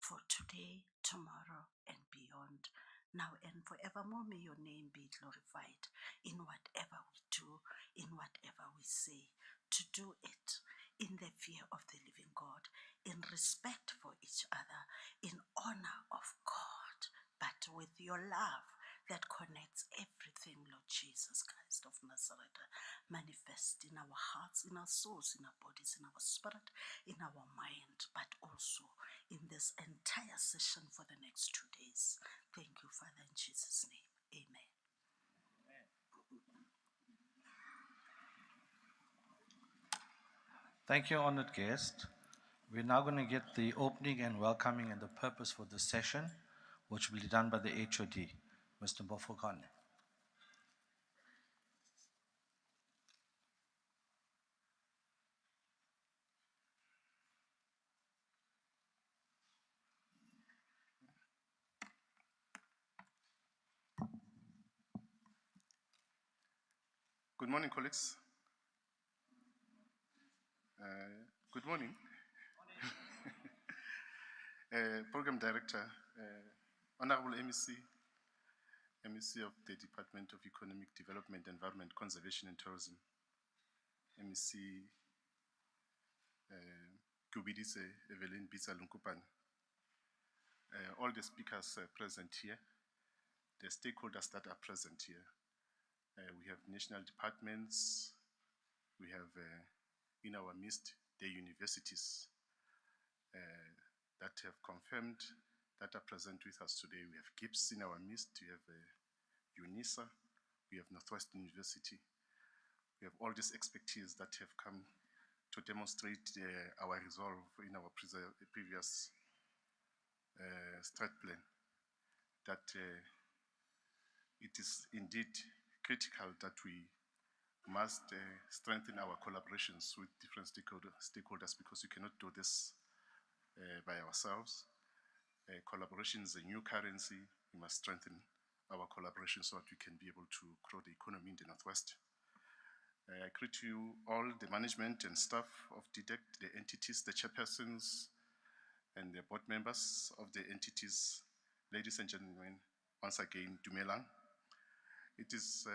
for today, tomorrow, and beyond. Now and forevermore, may your name be glorified in whatever we do, in whatever we say, to do it in the fear of the living God, in respect for each other, in honor of God, but with your love that connects everything, Lord Jesus Christ of Nazareth, manifest in our hearts, in our souls, in our bodies, in our spirit, in our mind, but also in this entire session for the next 2 days. Thank you, Father, in Jesus' name. Amen. Thank you, honored guest. We're now going to get the opening and welcoming and the purpose for this session, which will be done by the HOD, Mr. Mofokane. Good morning, colleagues. Good morning. Program Director, Honorable MEC of the Department of Economic Development, Environment, Conservation and Tourism, MEC MEC Bitsa Lenkopane, all the speakers present here, the stakeholders that are present here. We have national departments, we have in our midst the universities that have confirmed that are present with us today. We have GIPS in our midst, we have UNISA, we have Northwestern University. We have all this expertise that have come to demonstrate our resolve in our previous strat plan, that it is indeed critical that we must strengthen our collaborations with different stakeholders, because we cannot do this by ourselves. Collaboration is a new currency. We must strengthen our collaboration so that we can be able to grow the economy in the Northwest. I greet you all, the management and staff of DEDECT, the entities, the chairpersons, and the board members of the entities. Ladies and gentlemen, once again, Dumelang. It is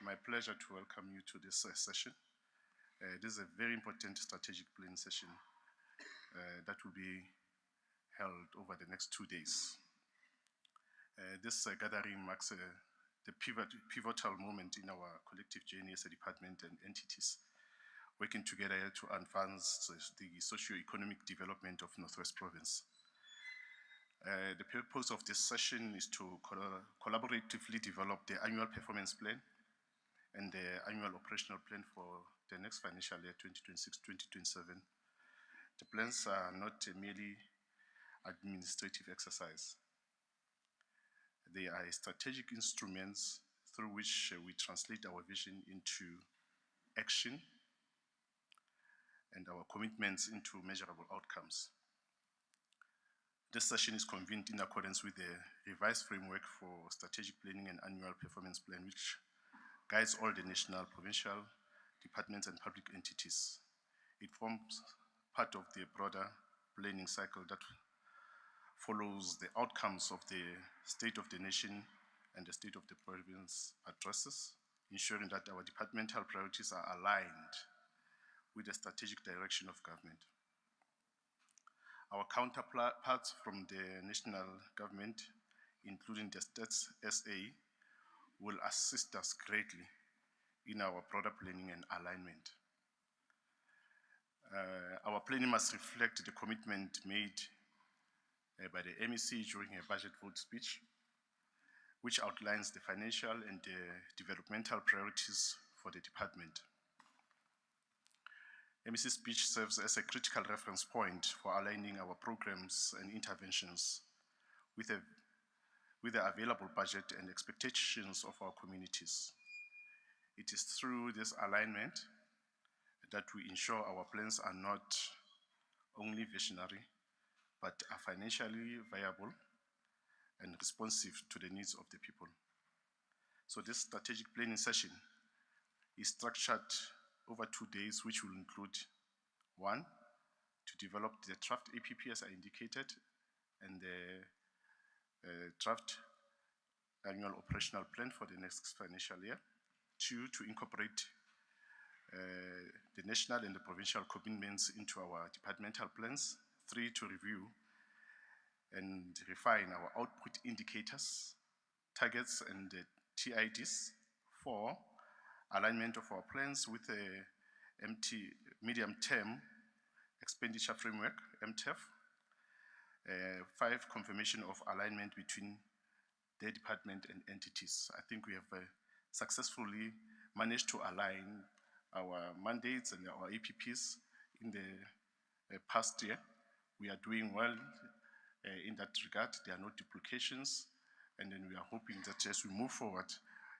my pleasure to welcome you to this session. This is a very important strategic planning session that will be held over the next 2 days. This gathering marks the pivotal moment in our collective journey as a department and entities working together to advance the socio-economic development of Northwest Province. The purpose of this session is to collaboratively develop the annual performance plan and the annual operational plan for the next financial year 2026-2027. The plans are not merely administrative exercise. They are strategic instruments through which we translate our vision into action and our commitments into measurable outcomes. This session is convened in accordance with the revised framework for strategic planning and annual performance plan, which guides all the national, provincial departments and public entities. It forms part of the broader planning cycle that follows the outcomes of the state of the nation and the state of the province addresses, ensuring that our departmental priorities are aligned with the strategic direction of government. Our counterparts from the national government, including the Stats SA, will assist us greatly in our broader planning and alignment. Our planning must reflect the commitment made by the MEC during her budget vote speech, which outlines the financial and the developmental priorities for the department. MEC's speech serves as a critical reference point for aligning our programs and interventions with the available budget and expectations of our communities. It is through this alignment that we ensure our plans are not only visionary, but are financially viable and responsive to the needs of the people. So this strategic planning session is structured over 2 days, which will include: 1, to develop the draft APP as I indicated, and the draft annual operational plan for the next financial year. 2, to incorporate the national and the provincial commitments into our departmental plans. 3, to review and refine our output indicators, targets, and TIDs. 4, alignment of our plans with the medium-term expenditure framework, MTEF. 5, confirmation of alignment between the department and entities. I think we have successfully managed to align our mandates and our APPs in the past year. We are doing well in that regard. There are no duplications, and then we are hoping that as we move forward,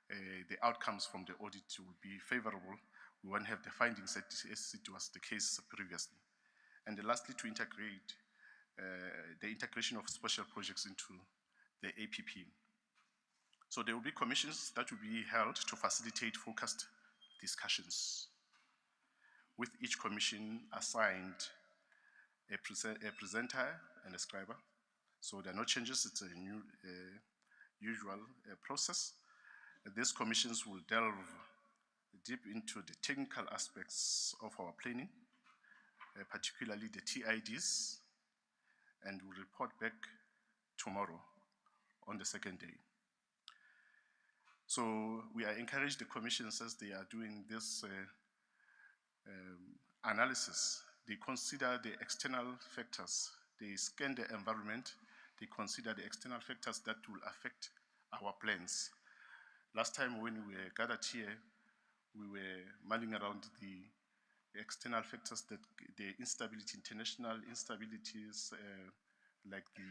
the outcomes from the audit will be favorable. We won't have the findings as it was the case previously. And then lastly, to integrate the integration of special projects into the APP. So there will be commissions that will be held to facilitate focused discussions, with each commission assigned a presenter and a scriber. So there are no changes, it's a new usual process. These commissions will delve deep into the technical aspects of our planning, particularly the TIDs, and will report back tomorrow on the second day. So we are encouraged the commissions, as they are doing this analysis, they consider the external factors, they scan the environment, they consider the external factors that will affect our plans. Last time when we were gathered here, we were mulling around the external factors, that the instability, international instabilities, like the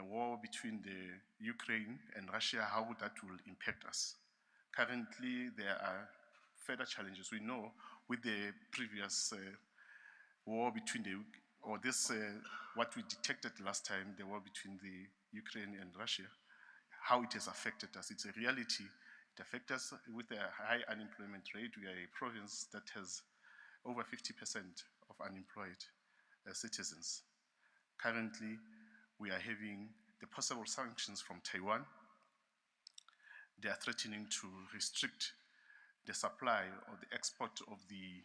war between the Ukraine and Russia, how that will impact us. Currently, there are further challenges. We know with the previous war between what we detected last time, the war between the Ukraine and Russia, how it has affected us. It's a reality. It affects us with a high unemployment rate. We are a province that has over 50% of unemployed citizens. Currently, we are having the possible sanctions from Taiwan. They are threatening to restrict the supply or the export of the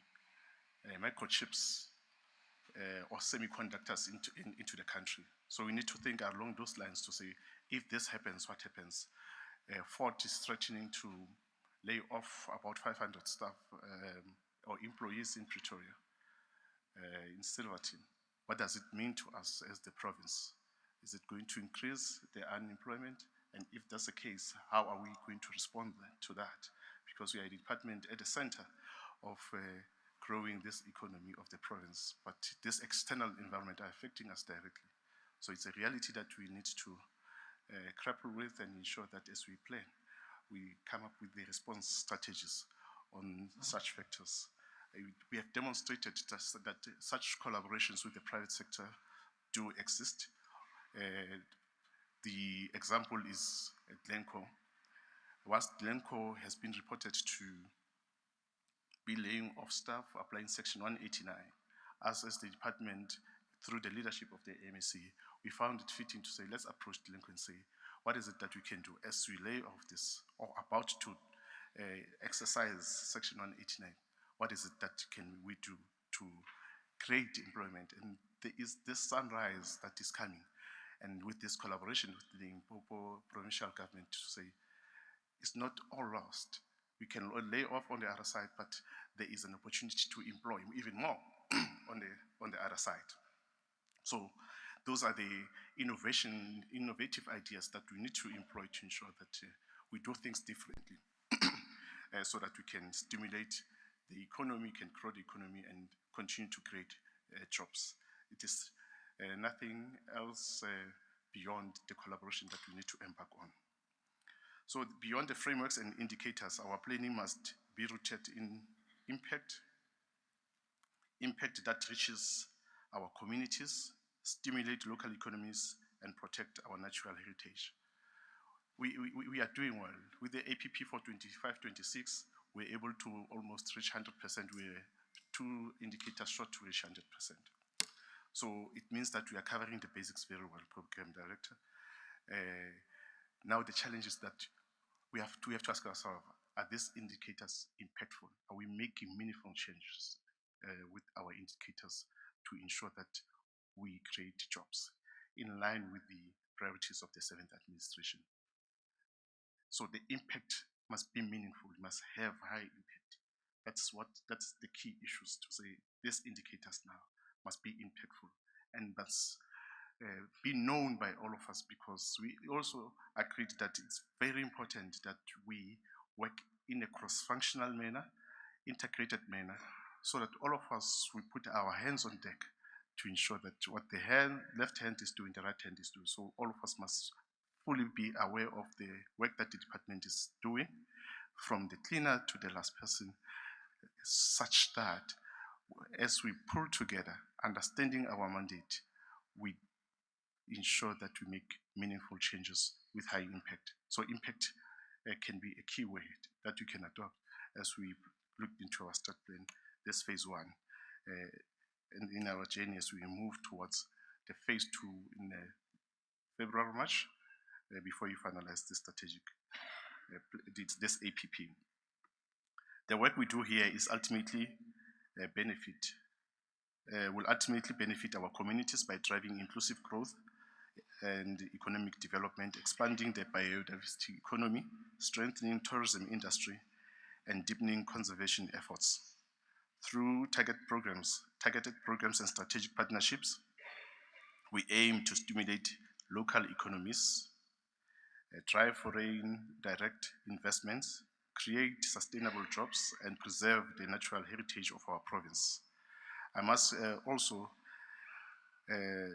microchips or semiconductors into the country. So we need to think along those lines to say, if this happens, what happens? Ford is threatening to lay off about 500 staff or employees in Pretoria, in Silverton. What does it mean to us as the province? Is it going to increase the unemployment? And if that's the case, how are we going to respond to that? Because we are a department at the center of growing this economy of the province, but this external environment are affecting us directly. So it's a reality that we need to grapple with and ensure that as we plan, we come up with the response strategies on such factors. We have demonstrated that such collaborations with the private sector do exist. The example is Glencore. Whilst Glencore has been reported to be laying off staff, applying Section 189, us as the department, through the leadership of the MEC, we found it fitting to say, let's approach Glencore and say, what is it that we can do as we lay off this, or about to exercise Section 189? What is it that can we do to create employment? And there is this sunrise that is coming. And with this collaboration with the Limpopo provincial government to say, it's not all lost. We can lay off on the other side, but there is an opportunity to employ even more on the other side. So those are the innovative ideas that we need to employ to ensure that we do things differently so that we can stimulate the economy, can grow the economy and continue to create jobs. It is nothing else beyond the collaboration that we need to embark on. So beyond the frameworks and indicators, our planning must be rooted in impact that reaches our communities, stimulate local economies, and protect our natural heritage. We are doing well. With the APP for 25-26, we're able to almost reach 100%. We're two indicators short to reach 100%. So it means that we are covering the basics very well, Program Director. Now the challenge is that we have to ask ourselves, are these indicators impactful? Are we making meaningful changes with our indicators to ensure that we create jobs in line with the priorities of the 7th administration? So the impact must be meaningful, must have high impact. That's the key issues to say these indicators now must be impactful and must be known by all of us, because we also agreed that it's very important that we work in a cross-functional manner, integrated manner, so that all of us, we put our hands on deck to ensure that what the left hand is doing, the right hand is doing. So all of us must fully be aware of the work that the department is doing, from the cleaner to the last person, such that as we pull together, understanding our mandate, we ensure that we make meaningful changes with high impact. So impact can be a key word that we can adopt as we look into our start plan, this phase 1. And in our journey as we move towards the phase 2 in February, March, before you finalize the strategic, this APP. The work we do here is ultimately will ultimately benefit our communities by driving inclusive growth and economic development, expanding the biodiversity economy, strengthening tourism industry, and deepening conservation efforts. Through targeted programs and strategic partnerships, we aim to stimulate local economies, drive foreign direct investments, create sustainable jobs, and preserve the natural heritage of our province. I must also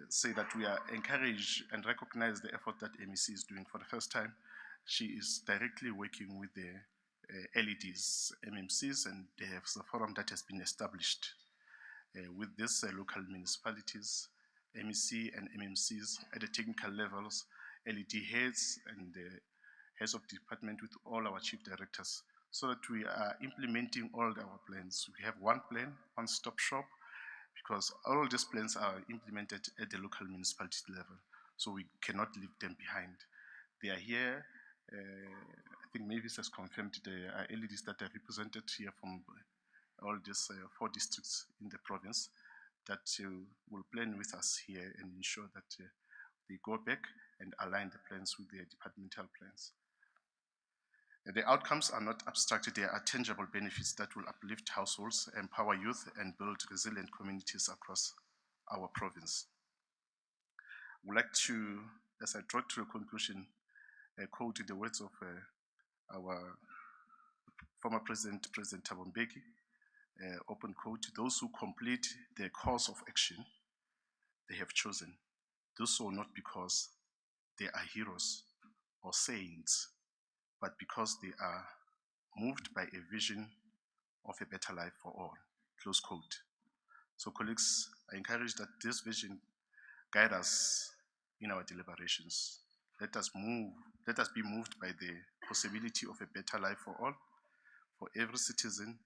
say that we are encouraged and recognize the effort that MEC is doing. For the first time, she is directly working with the LEDs, MMCs, and they have a forum that has been established with these local municipalities, MEC and MMCs at the technical levels, LED heads and the heads of department with all our chief directors, so that we are implementing all our plans. We have one plan, one-stop shop, because all these plans are implemented at the local municipality level, so we cannot leave them behind. They are here. I think Mavis has confirmed there are LEDs that are represented here from all these 4 districts in the province that will plan with us here and ensure that they go back and align the plans with their departmental plans. The outcomes are not abstract, they are tangible benefits that will uplift households, empower youth, and build resilient communities across our province. I would like to, as I draw to a conclusion, quote the words of our former President, President Thabo Mbeki, open quote, "Those who complete their course of action, they have chosen, do so not because they are heroes or saints, but because they are moved by a vision of a better life for all," close quote. So colleagues, I encourage that this vision guide us in our deliberations. Let us be moved by the possibility of a better life for all, for every citizen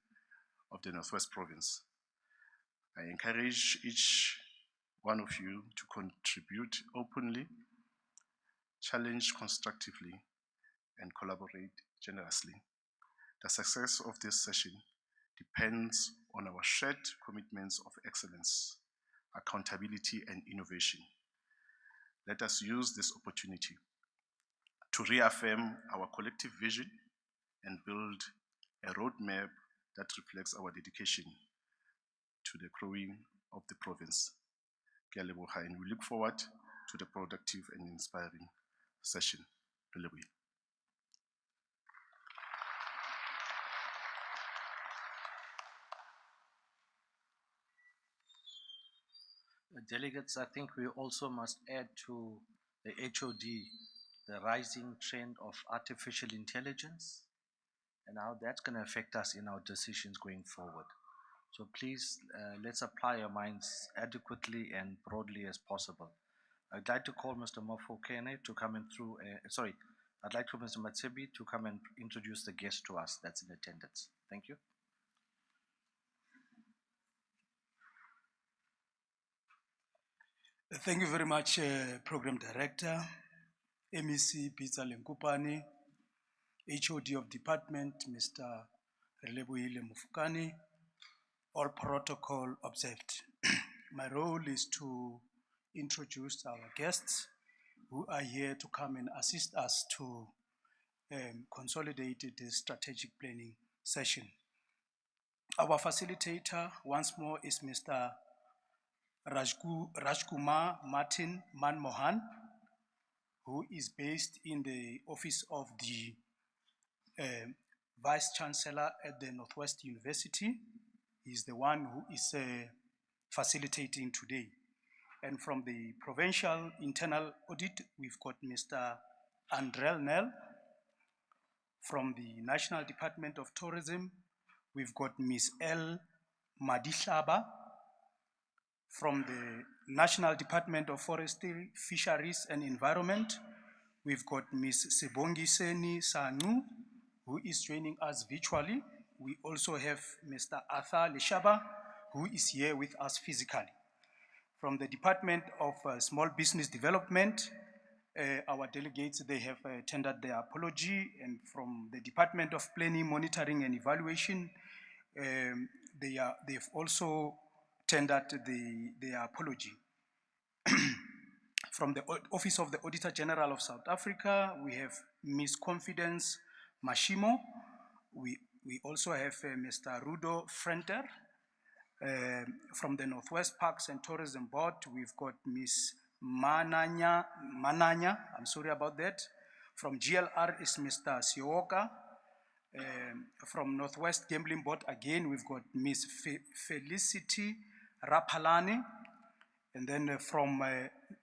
of the Northwest Province. I encourage each one of you to contribute openly, challenge constructively, and collaborate generously. The success of this session depends on our shared commitments of excellence, accountability, and innovation. Let us use this opportunity to reaffirm our collective vision and build a roadmap that reflects our dedication to the growing of the province. Relebohile, and we look forward to the productive and inspiring session. Relebohile. Delegates, I think we also must add to the HOD the rising trend of artificial intelligence and how that's going to affect us in our decisions going forward. So please, let's apply our minds adequately and broadly as possible. I'd like to call Mr. Mofokane to come in through, I'd like to Mr. Matsibi to come and introduce the guest to us that's in attendance. Thank you. Thank you very much, Program Director, MEC Bitsa Lenkopane, HOD of Department, Mr. Relebohile Mofokane, all protocol observed. My role is to introduce our guests who are here to come and assist us to consolidate the strategic planning session. Our facilitator once more is Mr. Rajkumar Martin Manmohan, who is based in the office of the Vice Chancellor at the Northwest University. He's the one who is facilitating today. And from the Provincial Internal Audit, we've got Mr. Andrel Nel. From the National Department of Tourism, we've got Ms. L. Madihlaba. From the National Department of Forestry, Fisheries and Environment, we've got Ms. Sibongiseni Sanu, who is joining us virtually. We also have Mr. Arthur Leshaba, who is here with us physically. From the Department of Small Business Development, our delegates, they have tendered their apology, and from the Department of Planning, Monitoring and Evaluation, they've also tendered their apology. From the Office of the Auditor General of South Africa, we have Ms. Confidence Mashimo. We also have Mr. Rudo Frenter. From the Northwest Parks and Tourism Board, we've got Ms. Mananya, I'm sorry about that. From GLR is Mr. Sioka. From Northwest Gambling Board, again, we've got Ms. Felicity Rapalani. And then from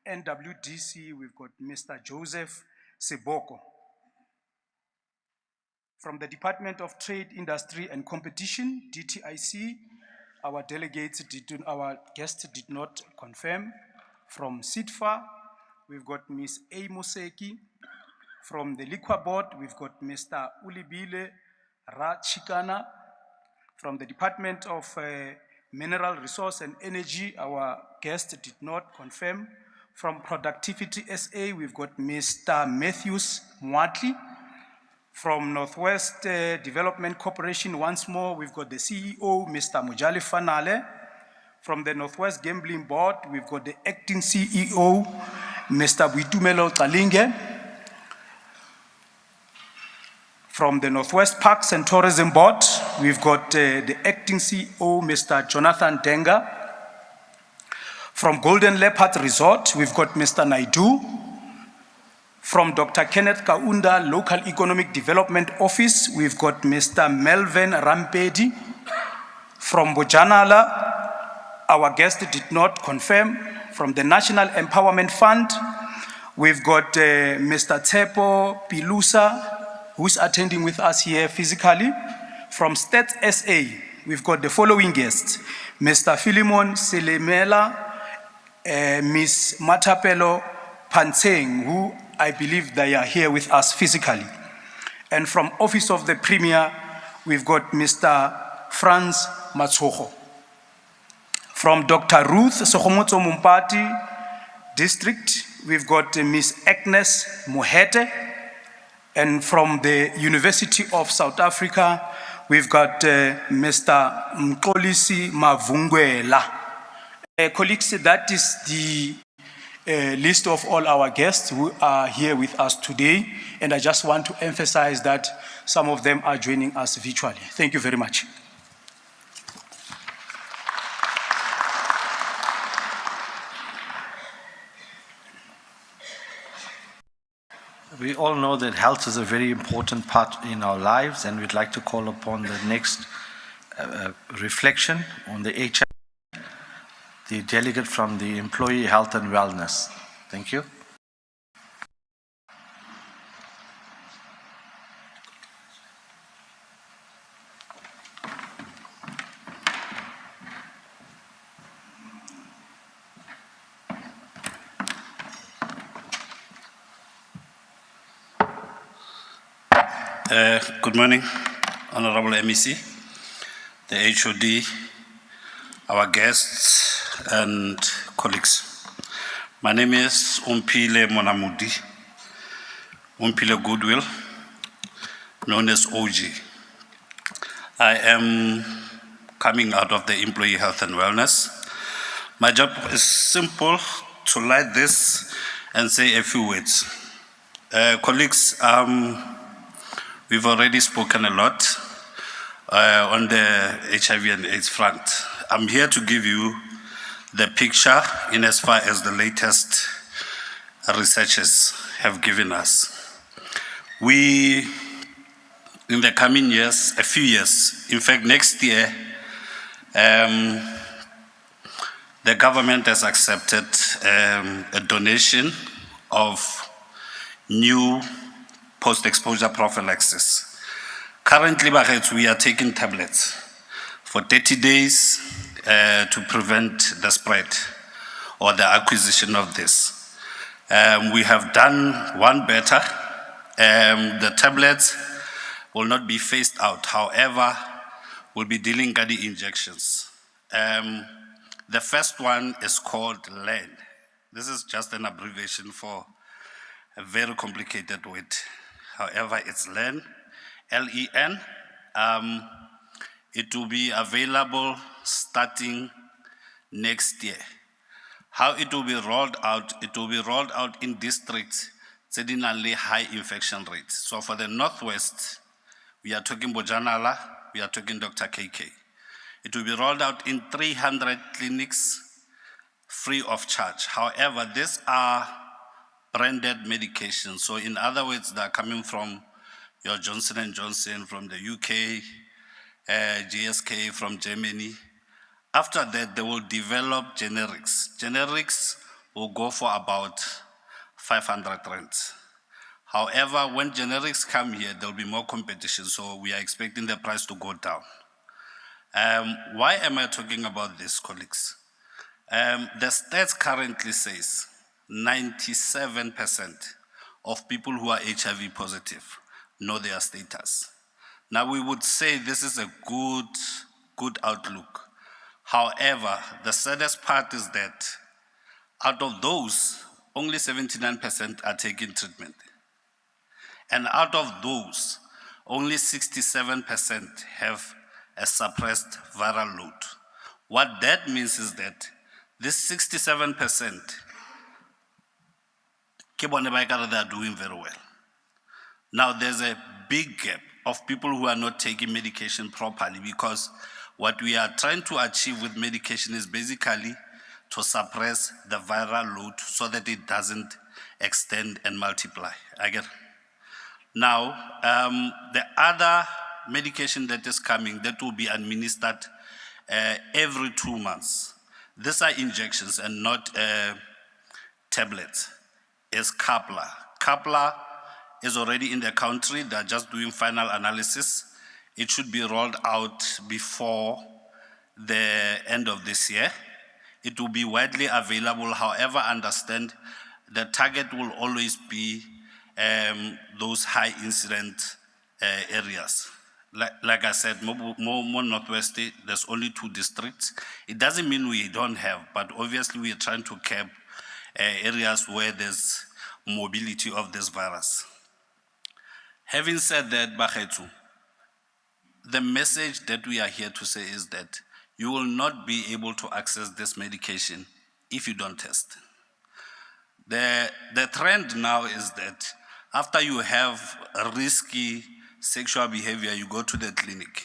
NWDC, we've got Mr. Joseph Seboko. From the Department of Trade, Industry and Competition, DTIC, our guests did not confirm. From SITFA, we've got Ms. A. Moseki. From the Liquor Board, we've got Mr. Ulibile Rachikana. From the Department of Mineral Resource and Energy, our guest did not confirm. From Productivity SA, we've got Mr. Matthews Mwatli. From Northwest Development Corporation, once more, we've got the CEO, Mr. Mujali Fanale. From the Northwest Gambling Board, we've got the acting CEO, Mr. Buitumelo Talinge. From the Northwest Parks and Tourism Board, we've got the acting CEO, Mr. Jonathan Denga. From Golden Leopard Resort, we've got Mr. Naidu. From Dr. Kenneth Kaunda Local Economic Development Office, we've got Mr. Melvin Rampedi. From Bojanala, our guest did not confirm. From the National Empowerment Fund, we've got Mr. Tepo Pilusa, who's attending with us here physically. From Stats SA, we've got the following guests: Mr. Philemon Selemela, Ms. Matapelo Panteng, who I believe they are here with us physically. And from Office of the Premier, we've got Mr. Franz Matsoho. From Dr. Ruth Sokhomotso Mumpati District, we've got Ms. Agnes Mohete. And from the University of South Africa, we've got Mr. Mkolisi Mavungwela. Colleagues, that is the list of all our guests who are here with us today. And I just want to emphasize that some of them are joining us virtually. Thank you very much. We all know that health is a very important part in our lives, and we'd like to call upon the next reflection on the HIV, the delegate from the Employee Health and Wellness. Thank you. Good morning, Honorable MEC, the HOD, our guests and colleagues. My name is Umpile Monamudi, Umpile Goodwill, known as OG. I am coming out of the Employee Health and Wellness. My job is simple, to light this and say a few words. Colleagues, we've already spoken a lot on the HIV and AIDS front. I'm here to give you the picture in as far as the latest researchers have given us. We, in the coming years, a few years, in fact next year, the government has accepted a donation of new post-exposure prophylaxis. Currently, we are taking tablets for 30 days to prevent the spread or the acquisition of this. We have done one better. The tablets will not be phased out. However, we'll be dealing with the injections. The first one is called LEN. This is just an abbreviation for a very complicated word. However, it's LEN, L-E-N. It will be available starting next year. How it will be rolled out? It will be rolled out in districts that have high infection rates. So for the Northwest, we are talking Bojanala, we are talking Dr. KK. It will be rolled out in 300 clinics free of charge. However, these are branded medications. So in other words, they are coming from your Johnson & Johnson, from the UK, GSK from Germany. After that, they will develop generics. Generics will go for about 500 rands. However, when generics come here, there will be more competition, so we are expecting the price to go down. Why am I talking about this, colleagues? The stats currently says 97% of people who are HIV positive know their status. Now we would say this is a good outlook. However, the saddest part is that out of those, only 79% are taking treatment. And out of those, only 67% have a suppressed viral load. What that means is that this 67%, they are doing very well. Now there's a big gap of people who are not taking medication properly, because what we are trying to achieve with medication is basically to suppress the viral load so that it doesn't extend and multiply. I get it. Now, the other medication that is coming that will be administered every 2 months. These are injections and not tablets. Is Kapla. Kapla is already in the country. They're just doing final analysis. It should be rolled out before the end of this year. It will be widely available. However, understand the target will always be those high incident areas. Like I said, more Northwest, there's only 2 districts. It doesn't mean we don't have, but obviously we are trying to cap areas where there's mobility of this virus. Having said that, Bakhetsu, the message that we are here to say is that you will not be able to access this medication if you don't test. The trend now is that after you have a risky sexual behavior, you go to the clinic.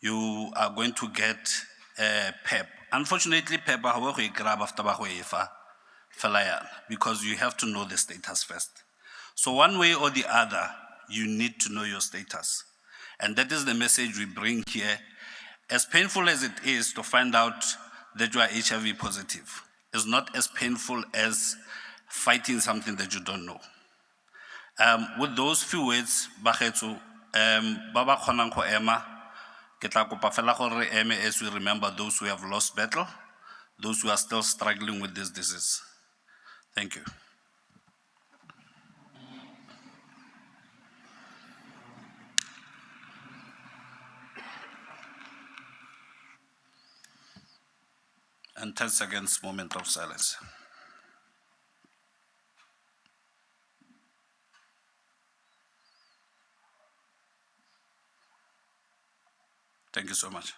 You are going to get PEP. Unfortunately, PEP grab after because you have to know the status first. So one way or the other, you need to know your status. And that is the message we bring here. As painful as it is to find out that you are HIV positive, it's not as painful as fighting something that you don't know. With those few words, Bakhetsu, Baba Khonang go ema, ke tla kopa fela gore re eme as we remember those who have lost battle, those who are still struggling with this disease. Thank you. And 10 seconds moment of silence. Thank you so much.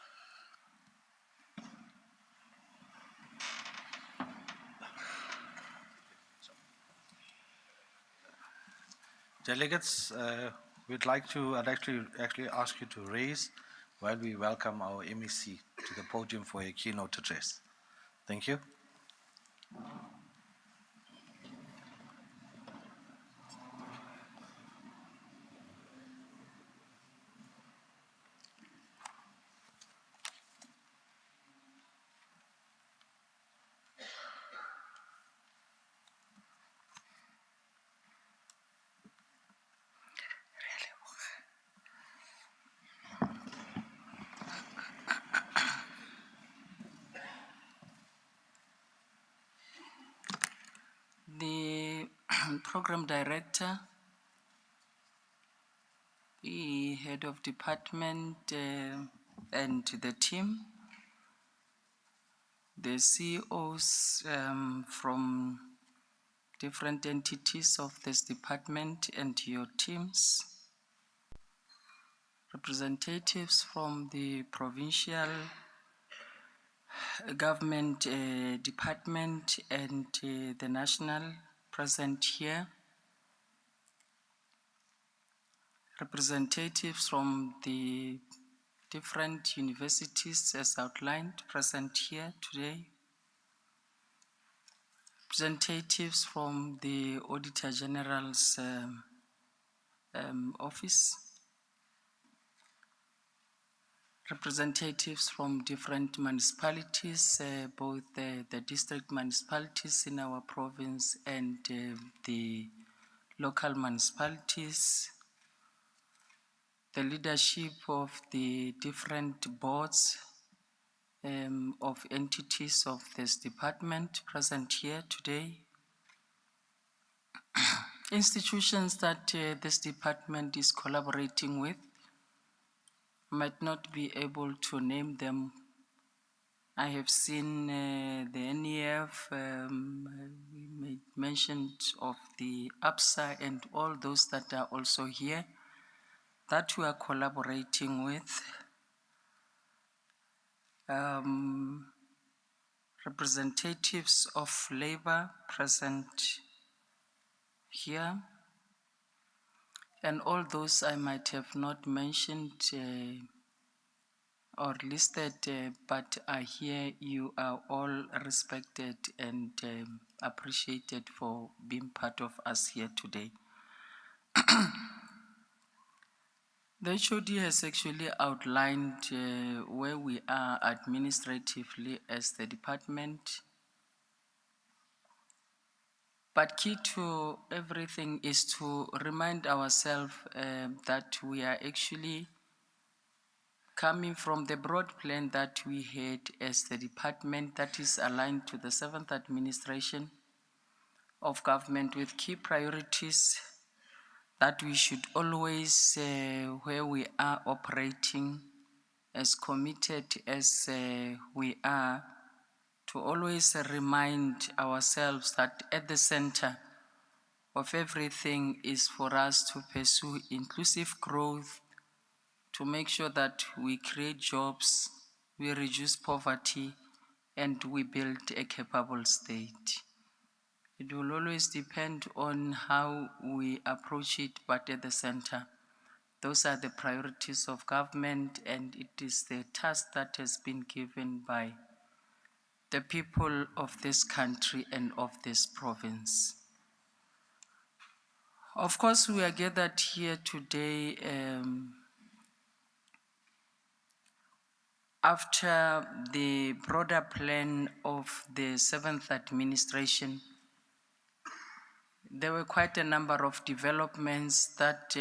Delegates, I'd like to actually ask you to raise while we welcome our MEC to the podium for a keynote address. Thank you. The program director, the head of department and the team, the CEOs from different entities of this department and your teams, representatives from the provincial government department and the national present here, representatives from the different universities as outlined present here today, representatives from the Auditor General's office, representatives from different municipalities, both the district municipalities in our province and the local municipalities, the leadership of the different boards of entities of this department present here today, institutions that this department is collaborating with. Might not be able to name them. I have seen the NEF, we made mention of the APSA and all those that are also here that we are collaborating with. Representatives of labor present here, and all those I might have not mentioned or listed, but I hear you are all respected and appreciated for being part of us here today. The HOD has actually outlined where we are administratively as the department. But key to everything is to remind ourselves that we are actually coming from the broad plan that we had as the department that is aligned to the 7th administration of government with key priorities that we should always, where we are operating as committed as we are, to always remind ourselves that at the center of everything is for us to pursue inclusive growth, to make sure that we create jobs, we reduce poverty, and we build a capable state. It will always depend on how we approach it, but at the center, those are the priorities of government, and it is the task that has been given by the people of this country and of this province. Of course, we are gathered here today after the broader plan of the 7th administration. There were quite a number of developments that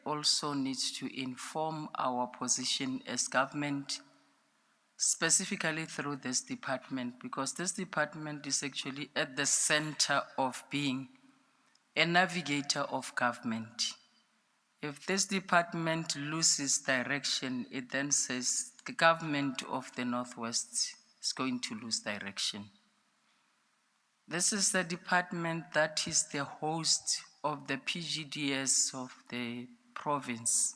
also need to inform our position as government, specifically through this department, because this department is actually at the center of being a navigator of government. If this department loses direction, it then says the government of the Northwest is going to lose direction. This is the department that is the host of the PGDS of the province.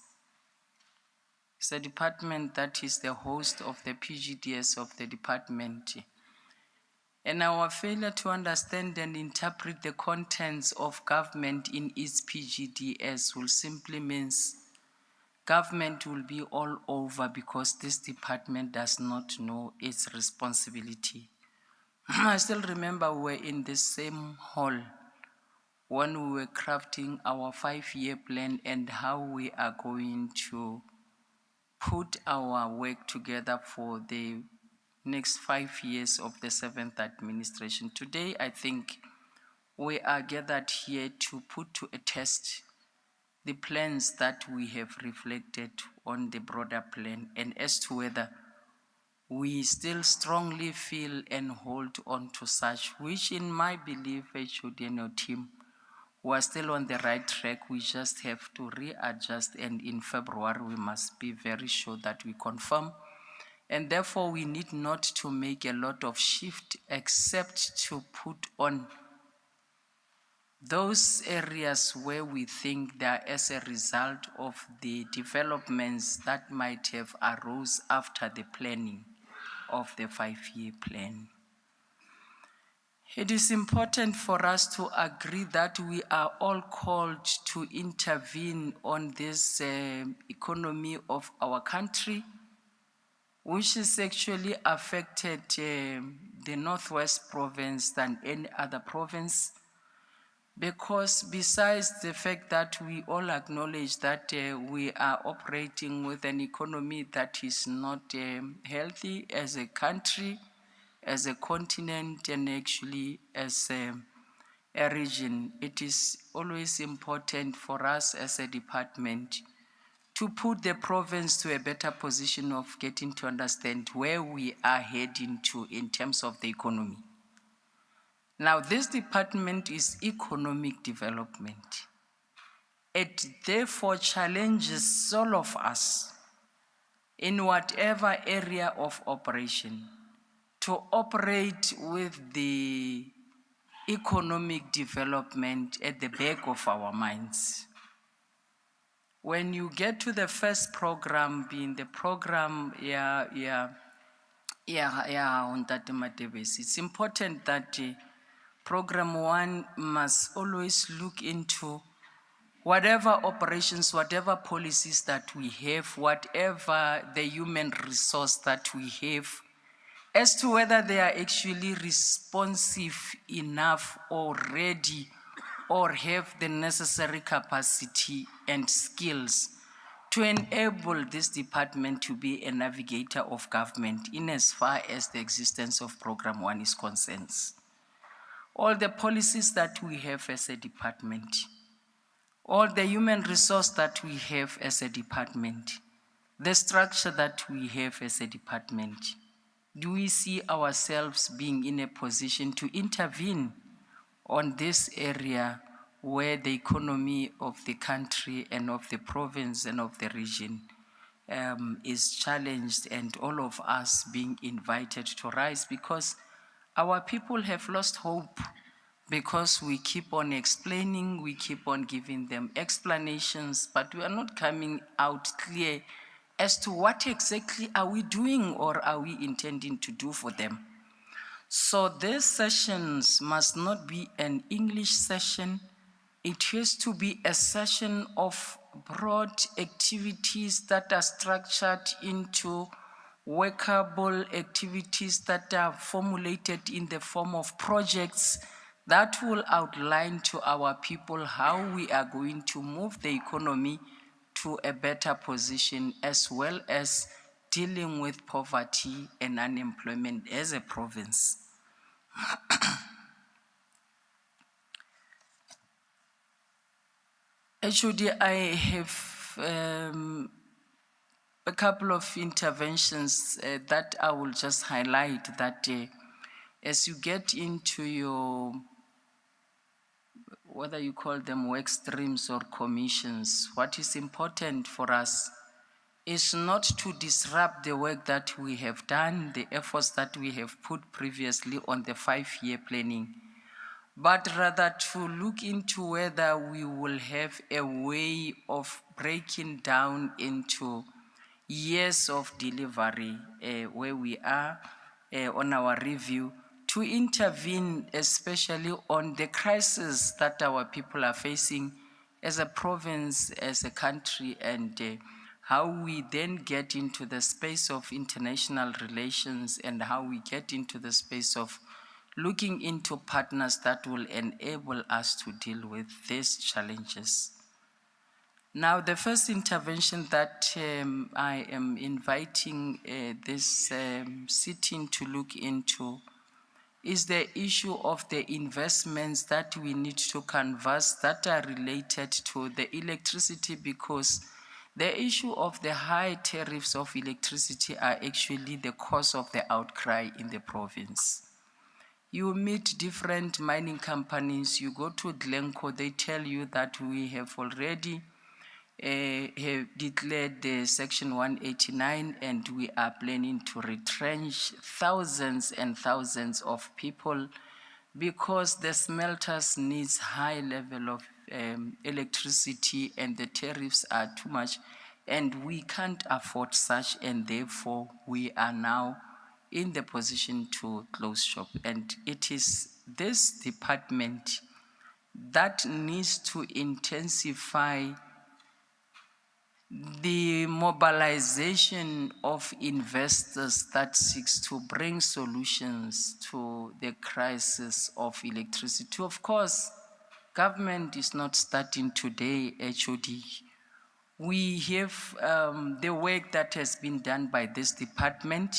It's a department that is the host of the PGDS of the department. And our failure to understand and interpret the contents of government in its PGDS will simply means government will be all over because this department does not know its responsibility. I still remember we were in the same hall when we were crafting our 5-year plan and how we are going to put our work together for the next 5 years of the 7th administration. Today, I think we are gathered here to put to a test the plans that we have reflected on the broader plan and as to whether we still strongly feel and hold on to such, which in my belief, HOD and your team, we are still on the right track. We just have to readjust, and in February, we must be very sure that we confirm. And therefore, we need not to make a lot of shift except to put on those areas where we think that as a result of the developments that might have arose after the planning of the 5-year plan. It is important for us to agree that we are all called to intervene on this economy of our country, which is actually affected the Northwest province than any other province. Because besides the fact that we all acknowledge that we are operating with an economy that is not healthy as a country, as a continent, and actually as a region, it is always important for us as a department to put the province to a better position of getting to understand where we are heading to in terms of the economy. Now, this department is economic development. It therefore challenges all of us in whatever area of operation to operate with the economic development at the back of our minds. When you get to the first program, being the program, it's important that Program 1 must always look into whatever operations, whatever policies that we have, whatever the human resource that we have, as to whether they are actually responsive enough or ready or have the necessary capacity and skills to enable this department to be a navigator of government in as far as the existence of Program 1 is concerned. All the policies that we have as a department, all the human resource that we have as a department, the structure that we have as a department, do we see ourselves being in a position to intervene on this area where the economy of the country and of the province and of the region is challenged, and all of us being invited to rise, because our people have lost hope, because we keep on explaining, we keep on giving them explanations, but we are not coming out clear as to what exactly are we doing or are we intending to do for them. So these sessions must not be an English session. It has to be a session of broad activities that are structured into workable activities that are formulated in the form of projects that will outline to our people how we are going to move the economy to a better position, as well as dealing with poverty and unemployment as a province. Actually, I have a couple of interventions that I will just highlight, that as you get into your, whether you call them work streams or commissions, what is important for us is not to disrupt the work that we have done, the efforts that we have put previously on the 5-year planning, but rather to look into whether we will have a way of breaking down into years of delivery where we are on our review, to intervene especially on the crisis that our people are facing as a province, as a country, and how we then get into the space of international relations and how we get into the space of looking into partners that will enable us to deal with these challenges. Now, the first intervention that I am inviting this sitting to look into is the issue of the investments that we need to canvass that are related to the electricity, because the issue of the high tariffs of electricity are actually the cause of the outcry in the province. You meet different mining companies, you go to Glencore, they tell you that we have already have declared the Section 189 and we are planning to retrench thousands and thousands of people because the smelters needs high level of electricity and the tariffs are too much and we can't afford such, and therefore we are now in the position to close shop. And it is this department that needs to intensify the mobilization of investors that seeks to bring solutions to the crisis of electricity. Of course, government is not starting today, HOD. We have the work that has been done by this department.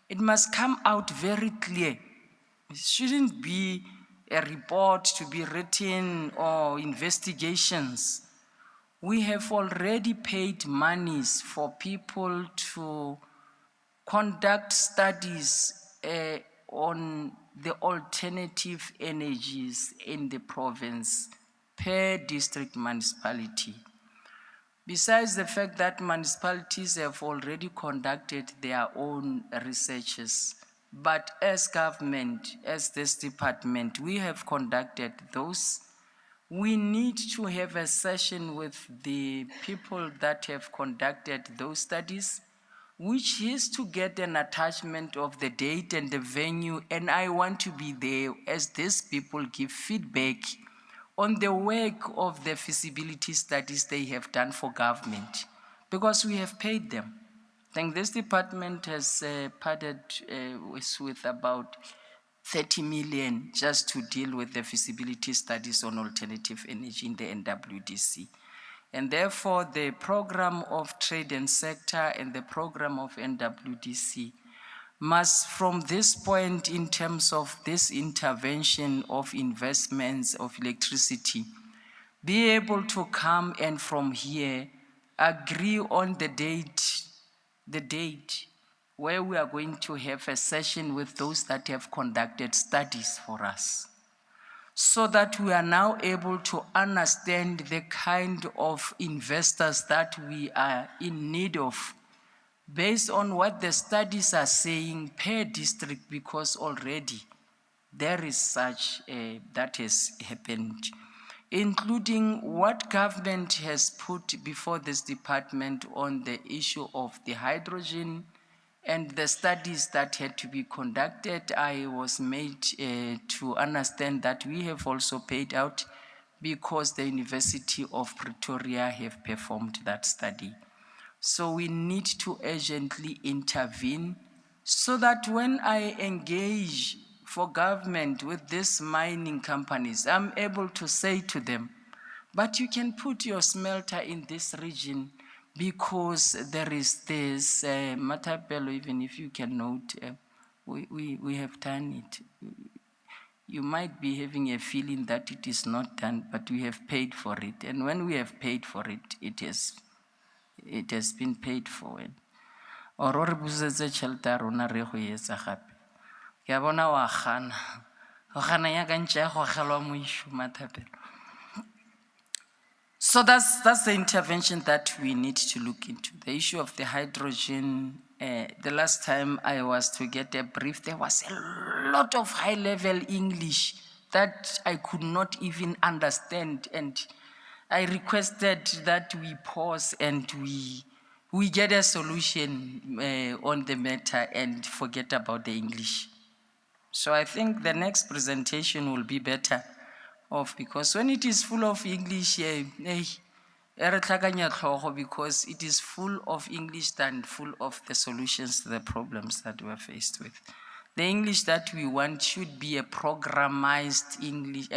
It must come out very clear. It shouldn't be a report to be written or investigations. We have already paid monies for people to conduct studies on the alternative energies in the province per district municipality. Besides the fact that municipalities have already conducted their own researches, but as government, as this department, we have conducted those. We need to have a session with the people that have conducted those studies, which is to get an attachment of the date and the venue, and I want to be there as these people give feedback on the work of the feasibility studies they have done for government, because we have paid them. I think this department has parted with about 30 million just to deal with the feasibility studies on alternative energy in the NWDC. And therefore, the program of trade and sector and the program of NWDC must, from this point in terms of this intervention of investments of electricity, be able to come and from here agree on the date where we are going to have a session with those that have conducted studies for us, so that we are now able to understand the kind of investors that we are in need of, based on what the studies are saying per district, because already there is such that has happened, including what government has put before this department on the issue of the hydrogen and the studies that had to be conducted. I was made to understand that we have also paid out because the University of Pretoria have performed that study. So we need to urgently intervene so that when I engage for government with these mining companies, I'm able to say to them, but you can put your smelter in this region because there is this, Matapelo, even if you can note, we have done it. You might be having a feeling that it is not done, but we have paid for it. And when we have paid for it, it has been paid for. Or re busetse tšhelete ya rona re go etsa gape. Ke a bona wa gana. Go gana ya ka ntše ya go gelwa moišo Matapelo. So that's the intervention that we need to look into. The issue of the hydrogen, the last time I was to get a brief, there was a lot of high-level English that I could not even understand. And I requested that we pause and we we get a solution on the matter and forget about the English. So I think the next presentation will be better off, because when it is full of English, because it is full of English than full of the solutions to the problems that we're faced with. The English that we want should be a programmized English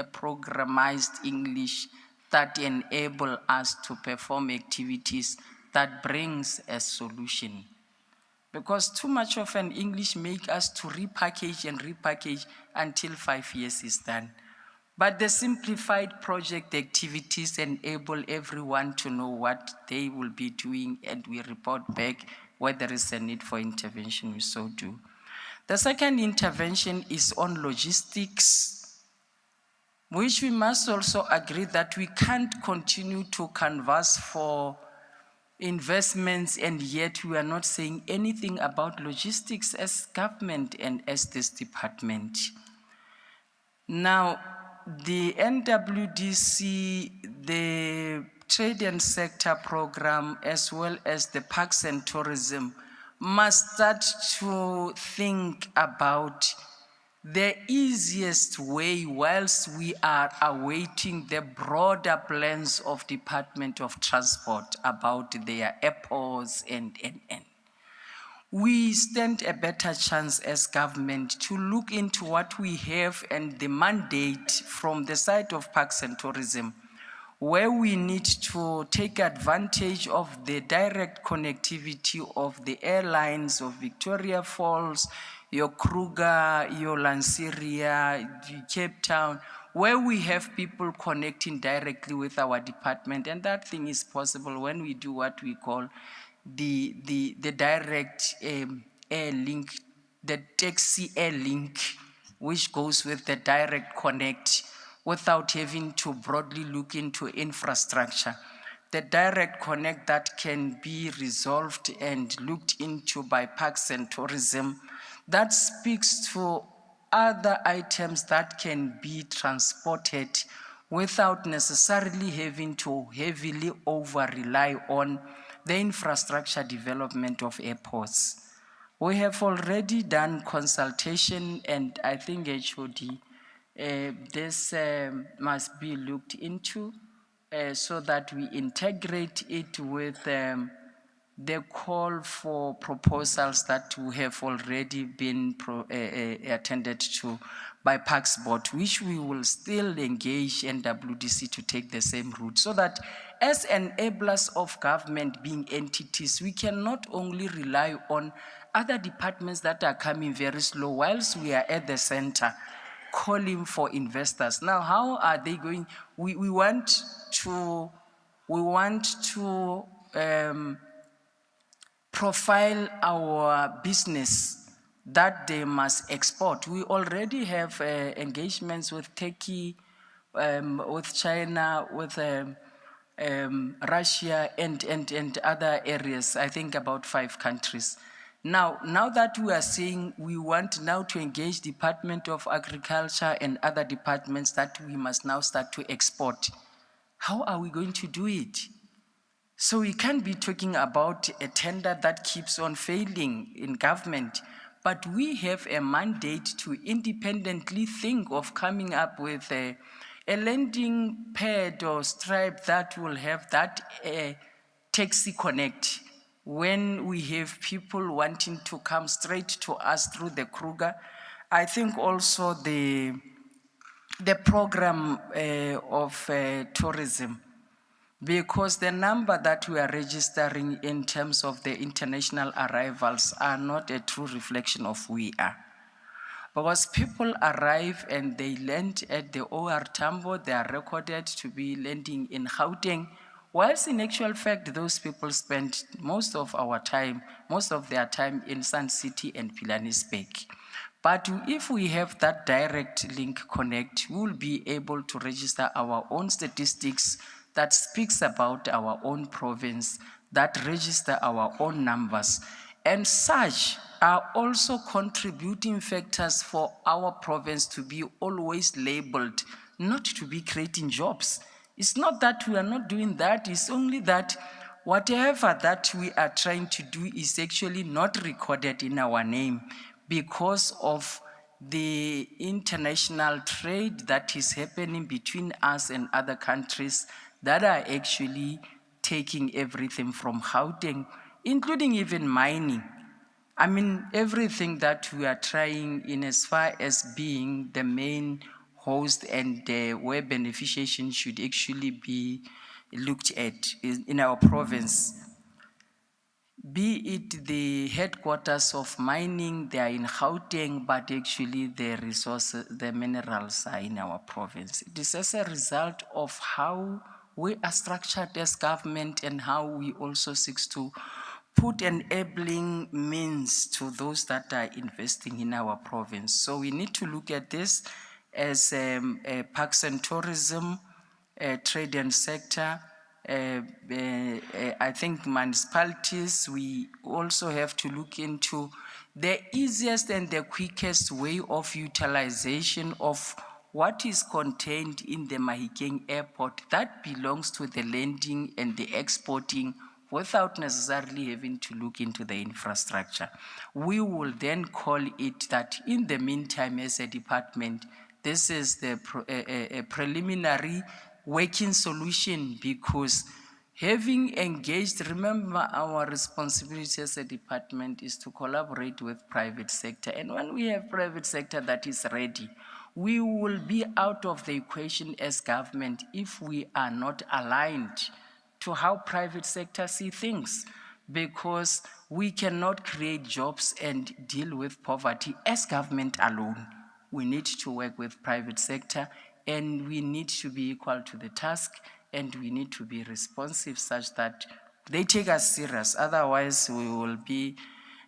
that enable us to perform activities that brings a solution. Because too much of an English make us to repackage and repackage until 5 years is done. But the simplified project activities enable everyone to know what they will be doing, and we report back where there is a need for intervention, we so do. The second intervention is on logistics, which we must also agree that we can't continue to canvass for investments, and yet we are not saying anything about logistics as government and as this department. Now, the NWDC, the Trade and Sector Program, as well as the Parks and Tourism, must start to think about the easiest way, whilst we are awaiting the broader plans of Department of Transport about their airports and. We stand a better chance as government to look into what we have and the mandate from the side of Parks and Tourism, where we need to take advantage of the direct connectivity of the airlines of Victoria Falls, your Kruger, your Lanseria, Cape Town, where we have people connecting directly with our department. And that thing is possible when we do what we call the direct air link, the taxi air link, which goes with the direct connect without having to broadly look into infrastructure. The direct connect that can be resolved and looked into by Parks and Tourism, that speaks to other items that can be transported without necessarily having to heavily over-rely on the infrastructure development of airports. We have already done consultation, and I think HOD, this must be looked into so that we integrate it with the call for proposals that we have already been attended to by Parks Board, which we will still engage NWDC to take the same route, so that as enablers of government being entities, we can not only rely on other departments that are coming very slow whilst we are at the center calling for investors. Now, how are they going? We want to profile our business that they must export. We already have engagements with Turkey, with China, with Russia, and other areas, I think about 5 countries. Now that we are saying we want now to engage Department of Agriculture and other departments that we must now start to export, how are we going to do it? So we can't be talking about a tender that keeps on failing in government, but we have a mandate to independently think of coming up with a landing pad or stripe that will have that taxi connect. When we have people wanting to come straight to us through the Kruger, I think also the program of tourism, because the number that we are registering in terms of the international arrivals are not a true reflection of who we are. Because people arrive and they land at the OR Tambo, they are recorded to be landing in Gauteng, whilst in actual fact, those people spend most of their time in Sun City and Pilanesberg. But if we have that direct link connect, we will be able to register our own statistics that speaks about our own province, that register our own numbers. And such are also contributing factors for our province to be always labeled, not to be creating jobs. It's not that we are not doing that, it's only that whatever that we are trying to do is actually not recorded in our name because of the international trade that is happening between us and other countries that are actually taking everything from Gauteng, including even mining. I mean, everything that we are trying in as far as being the main host and where beneficiation should actually be looked at in our province. Be it the headquarters of mining, they are in Gauteng, but actually the resources, the minerals are in our province. It is as a result of how we are structured as government and how we also seek to put enabling means to those that are investing in our province. So we need to look at this as parks and tourism, trade and sector. I think municipalities, we also have to look into the easiest and the quickest way of utilization of what is contained in the Mahikeng airport that belongs to the landing and the exporting without necessarily having to look into the infrastructure. We will then call it that in the meantime as a department, this is the a preliminary working solution, because having engaged, remember our responsibility as a department is to collaborate with private sector. And when we have private sector that is ready, we will be out of the equation as government if we are not aligned to how private sector see things, because we cannot create jobs and deal with poverty as government alone. We need to work with private sector, and we need to be equal to the task, and we need to be responsive such that they take us serious. Otherwise, we will be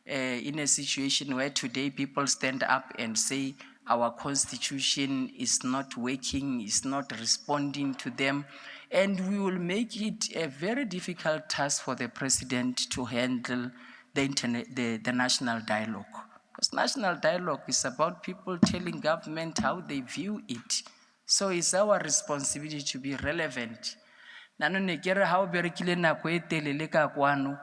in a situation where today people stand up and say our constitution is not working, is not responding to them, and we will make it a very difficult task for the president to handle the national dialogue. Because national dialogue is about people telling government how they view it. So it's our responsibility to be relevant. Nanone kere ha o berekile nako e telele ka kwano,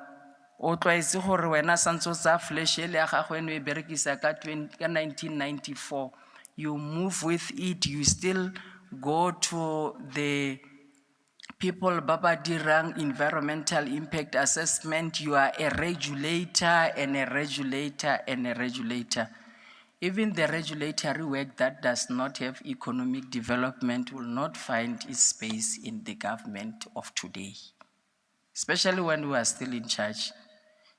o tlwaetse gore wena santse o tsa flash ele ya gago eno e berekisa ka 1994, you move with it, you still go to the people baba dirang environmental impact assessment, you are a regulator and a regulator and a regulator. Even the regulatory work that does not have economic development will not find its space in the government of today, especially when we are still in charge.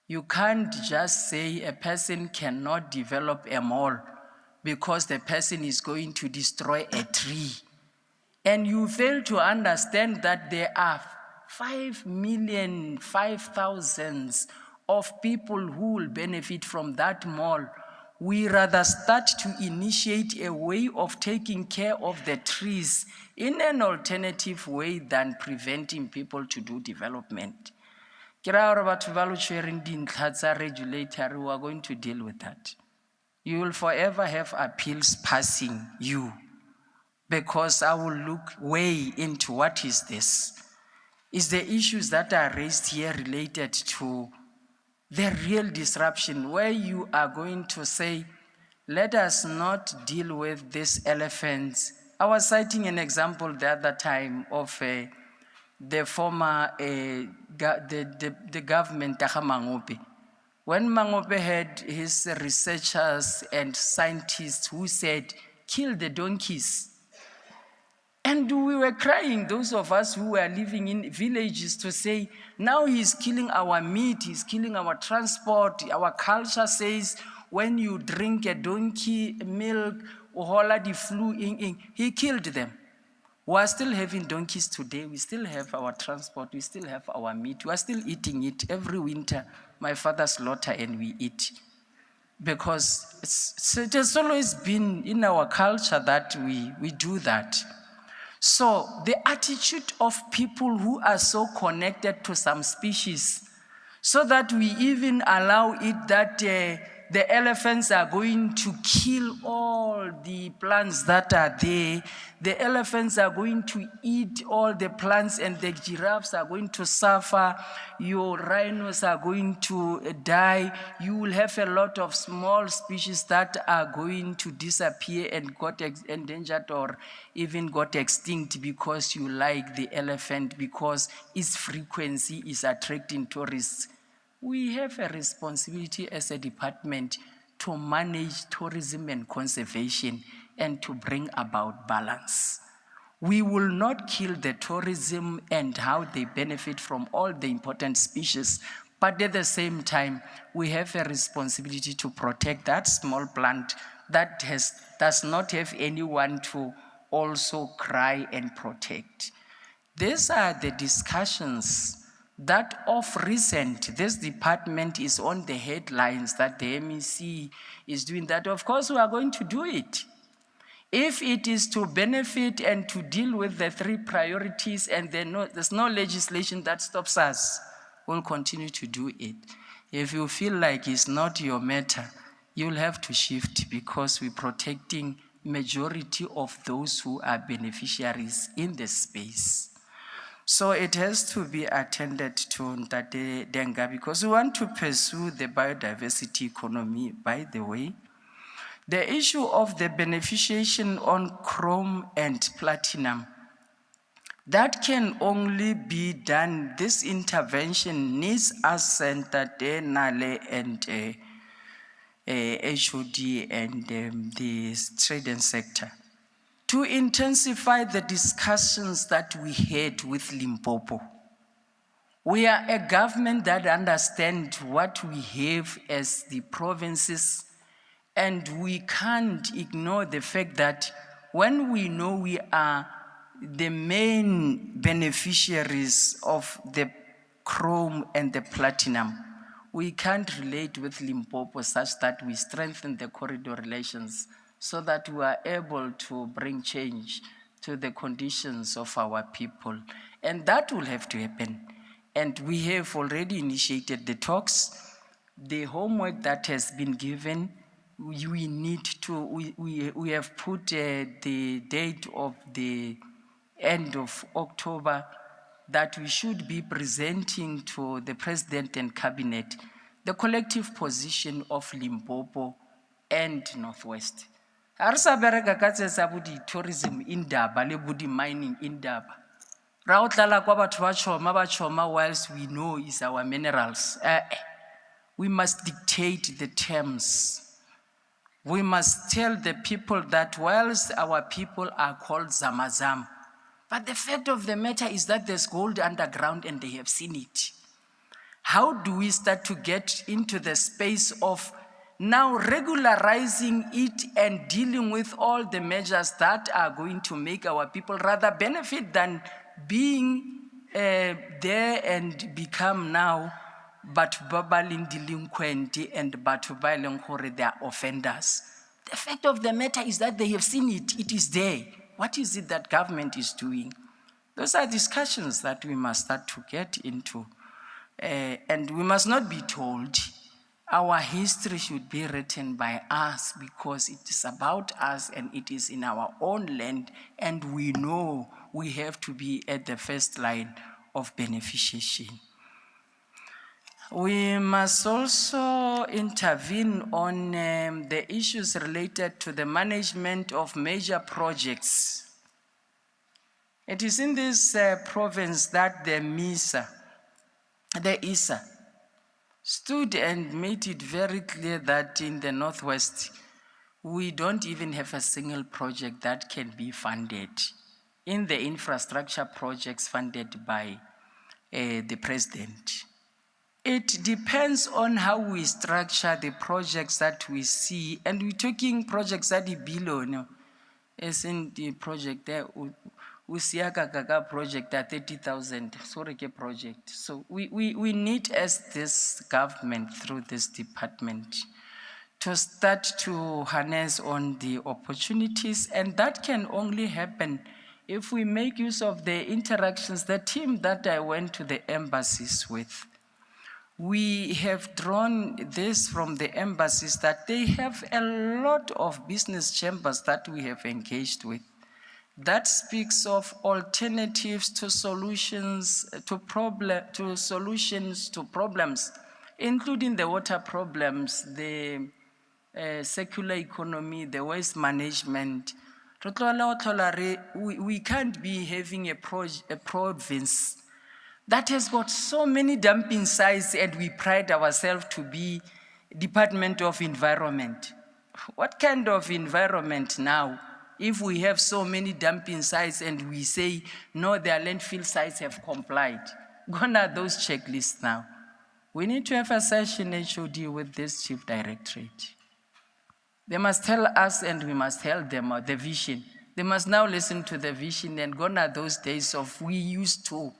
You can't just say a person cannot develop a mall because the person is going to destroy a tree. And you fail to understand that there are 5,000,000 of people who will benefit from that mall. We rather start to initiate a way of taking care of the trees in an alternative way than preventing people to do development. Regulatory, we are going to deal with that. You will forever have appeals passing you, because I will look way into what is this. Is the issues that are raised here related to the real disruption, where you are going to say, let us not deal with these elephants. I was citing an example the other time of the former, the government, Mangope. When Mangope had his researchers and scientists who said, kill the donkeys. And we were crying, those of us who were living in villages, to say, now he's killing our meat, he's killing our transport. Our culture says, when you drink a donkey milk, the flu, he killed them. We are still having donkeys today. We still have our transport. We still have our meat. We are still eating it every winter. My father slaughter and we eat. Because it has always been in our culture that we do that. So the attitude of people who are so connected to some species, so that we even allow it that the elephants are going to kill all the plants that are there. The elephants are going to eat all the plants, and the giraffes are going to suffer. Your rhinos are going to die. You will have a lot of small species that are going to disappear and got endangered or even got extinct because you like the elephant, because its frequency is attracting tourists. We have a responsibility as a department to manage tourism and conservation and to bring about balance. We will not kill the tourism and how they benefit from all the important species, but at the same time, we have a responsibility to protect that small plant that does not have anyone to also cry and protect. These are the discussions that of recent, this department is on the headlines that the MEC is doing that. Of course, we are going to do it. If it is to benefit and to deal with the 3 priorities and there's no legislation that stops us, we'll continue to do it. If you feel like it's not your matter, you'll have to shift, because we're protecting majority of those who are beneficiaries in the space. So it has to be attended to, Ntate Denga, because we want to pursue the biodiversity economy, by the way. The issue of the beneficiation on chrome and platinum, that can only be done, this intervention needs us, Ntate Nale and HOD and the trading sector, to intensify the discussions that we had with Limpopo. We are a government that understands what we have as the provinces, and we can't ignore the fact that when we know we are the main beneficiaries of the chrome and the platinum, we can't relate with Limpopo such that we strengthen the corridor relations so that we are able to bring change to the conditions of our people. And that will have to happen. And we have already initiated the talks. The homework that has been given, we need to, we have put the date of the end of October that we should be presenting to the President and Cabinet the collective position of Limpopo and Northwest. Arsa bereka ka tse sa bodi tourism indaba le bodi mining indaba. Ra o tlala kwa batho ba choma whilst we know is our minerals. We must dictate the terms. We must tell the people that whilst our people are called Zamazam, but the fact of the matter is that there's gold underground and they have seen it. How do we start to get into the space of now regularizing it and dealing with all the measures that are going to make our people rather benefit than being there and become now but babaling delinquent and but they are offenders? The fact of the matter is that they have seen it, it is there. What is it that government is doing? Those are discussions that we must start to get into. And we must not be told. Our history should be written by us, because it is about us and it is in our own land, and we know we have to be at the first line of beneficiation. We must also intervene on the issues related to the management of major projects. It is in this province that the ISA, stood and made it very clear that in the Northwest, we don't even have a single project that can be funded in the infrastructure projects funded by the President. It depends on how we structure the projects that we see, and we're talking projects that are below, no? As in the project there, we see a project at 30,000, sorry, project. So we need, as this government through this department, to start to harness on the opportunities, and that can only happen if we make use of the interactions, the team that I went to the embassies with. We have drawn this from the embassies that they have a lot of business chambers that we have engaged with. That speaks of alternatives to solutions to solutions to problems, including the water problems, the circular economy, the waste management. We can't be having a province that has got so many dumping sites, and we pride ourselves to be Department of Environment. What kind of environment now if we have so many dumping sites and we say, no, their landfill sites have complied? Gone are those checklists now. We need to have a session HOD with this chief directorate. They must tell us and we must tell them the vision. They must now listen to the vision, and gone are those days of we used to.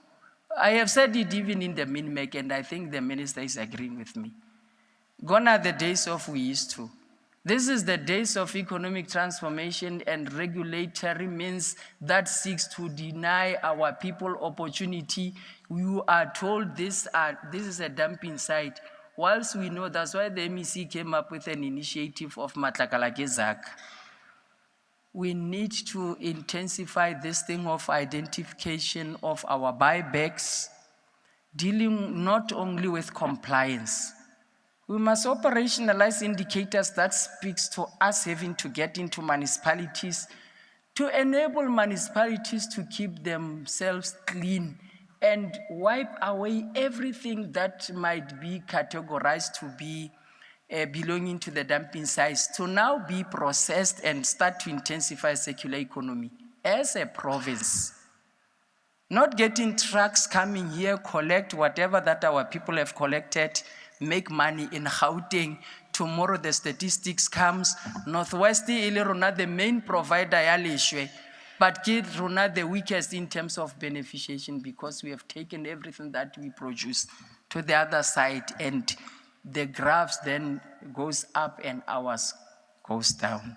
I have said it even in the MEC, and I think the minister is agreeing with me. Gone are the days of we used to. This is the days of economic transformation and regulatory means that seeks to deny our people opportunity. You are told this is a dumping site. Whilst we know that's why the MEC came up with an initiative of Matlakalake. We need to intensify this thing of identification of our buybacks, dealing not only with compliance. We must operationalize indicators that speaks to us having to get into municipalities to enable municipalities to keep themselves clean and wipe away everything that might be categorized to be belonging to the dumping sites, to now be processed and start to intensify circular economy as a province. Not getting trucks coming here, collect whatever that our people have collected, make money in Gauteng. Tomorrow the statistics comes, Northwest Iliruna, the main provider yalishwe, but Kiruna the weakest in terms of beneficiation because we have taken everything that we produce to the other side, and the graphs then goes up and ours goes down.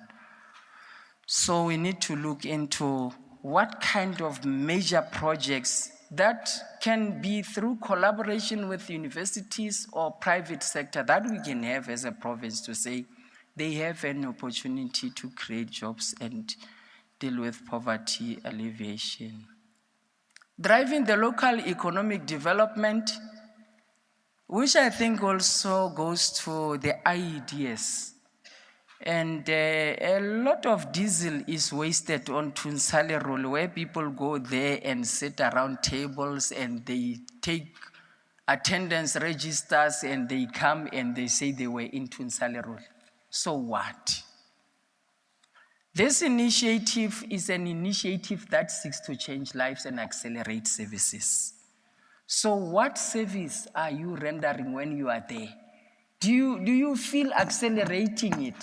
So we need to look into what kind of major projects that can be through collaboration with universities or private sector that we can have as a province to say they have an opportunity to create jobs and deal with poverty alleviation. Driving the local economic development, which I think also goes to the IEDs. And a lot of diesel is wasted on Tunsale Road, where people go there and sit around tables and they take attendance registers and they come and they say they were in Tunsale Road. So what? This initiative is an initiative that seeks to change lives and accelerate services. So what service are you rendering when you are there? Do you feel accelerating it?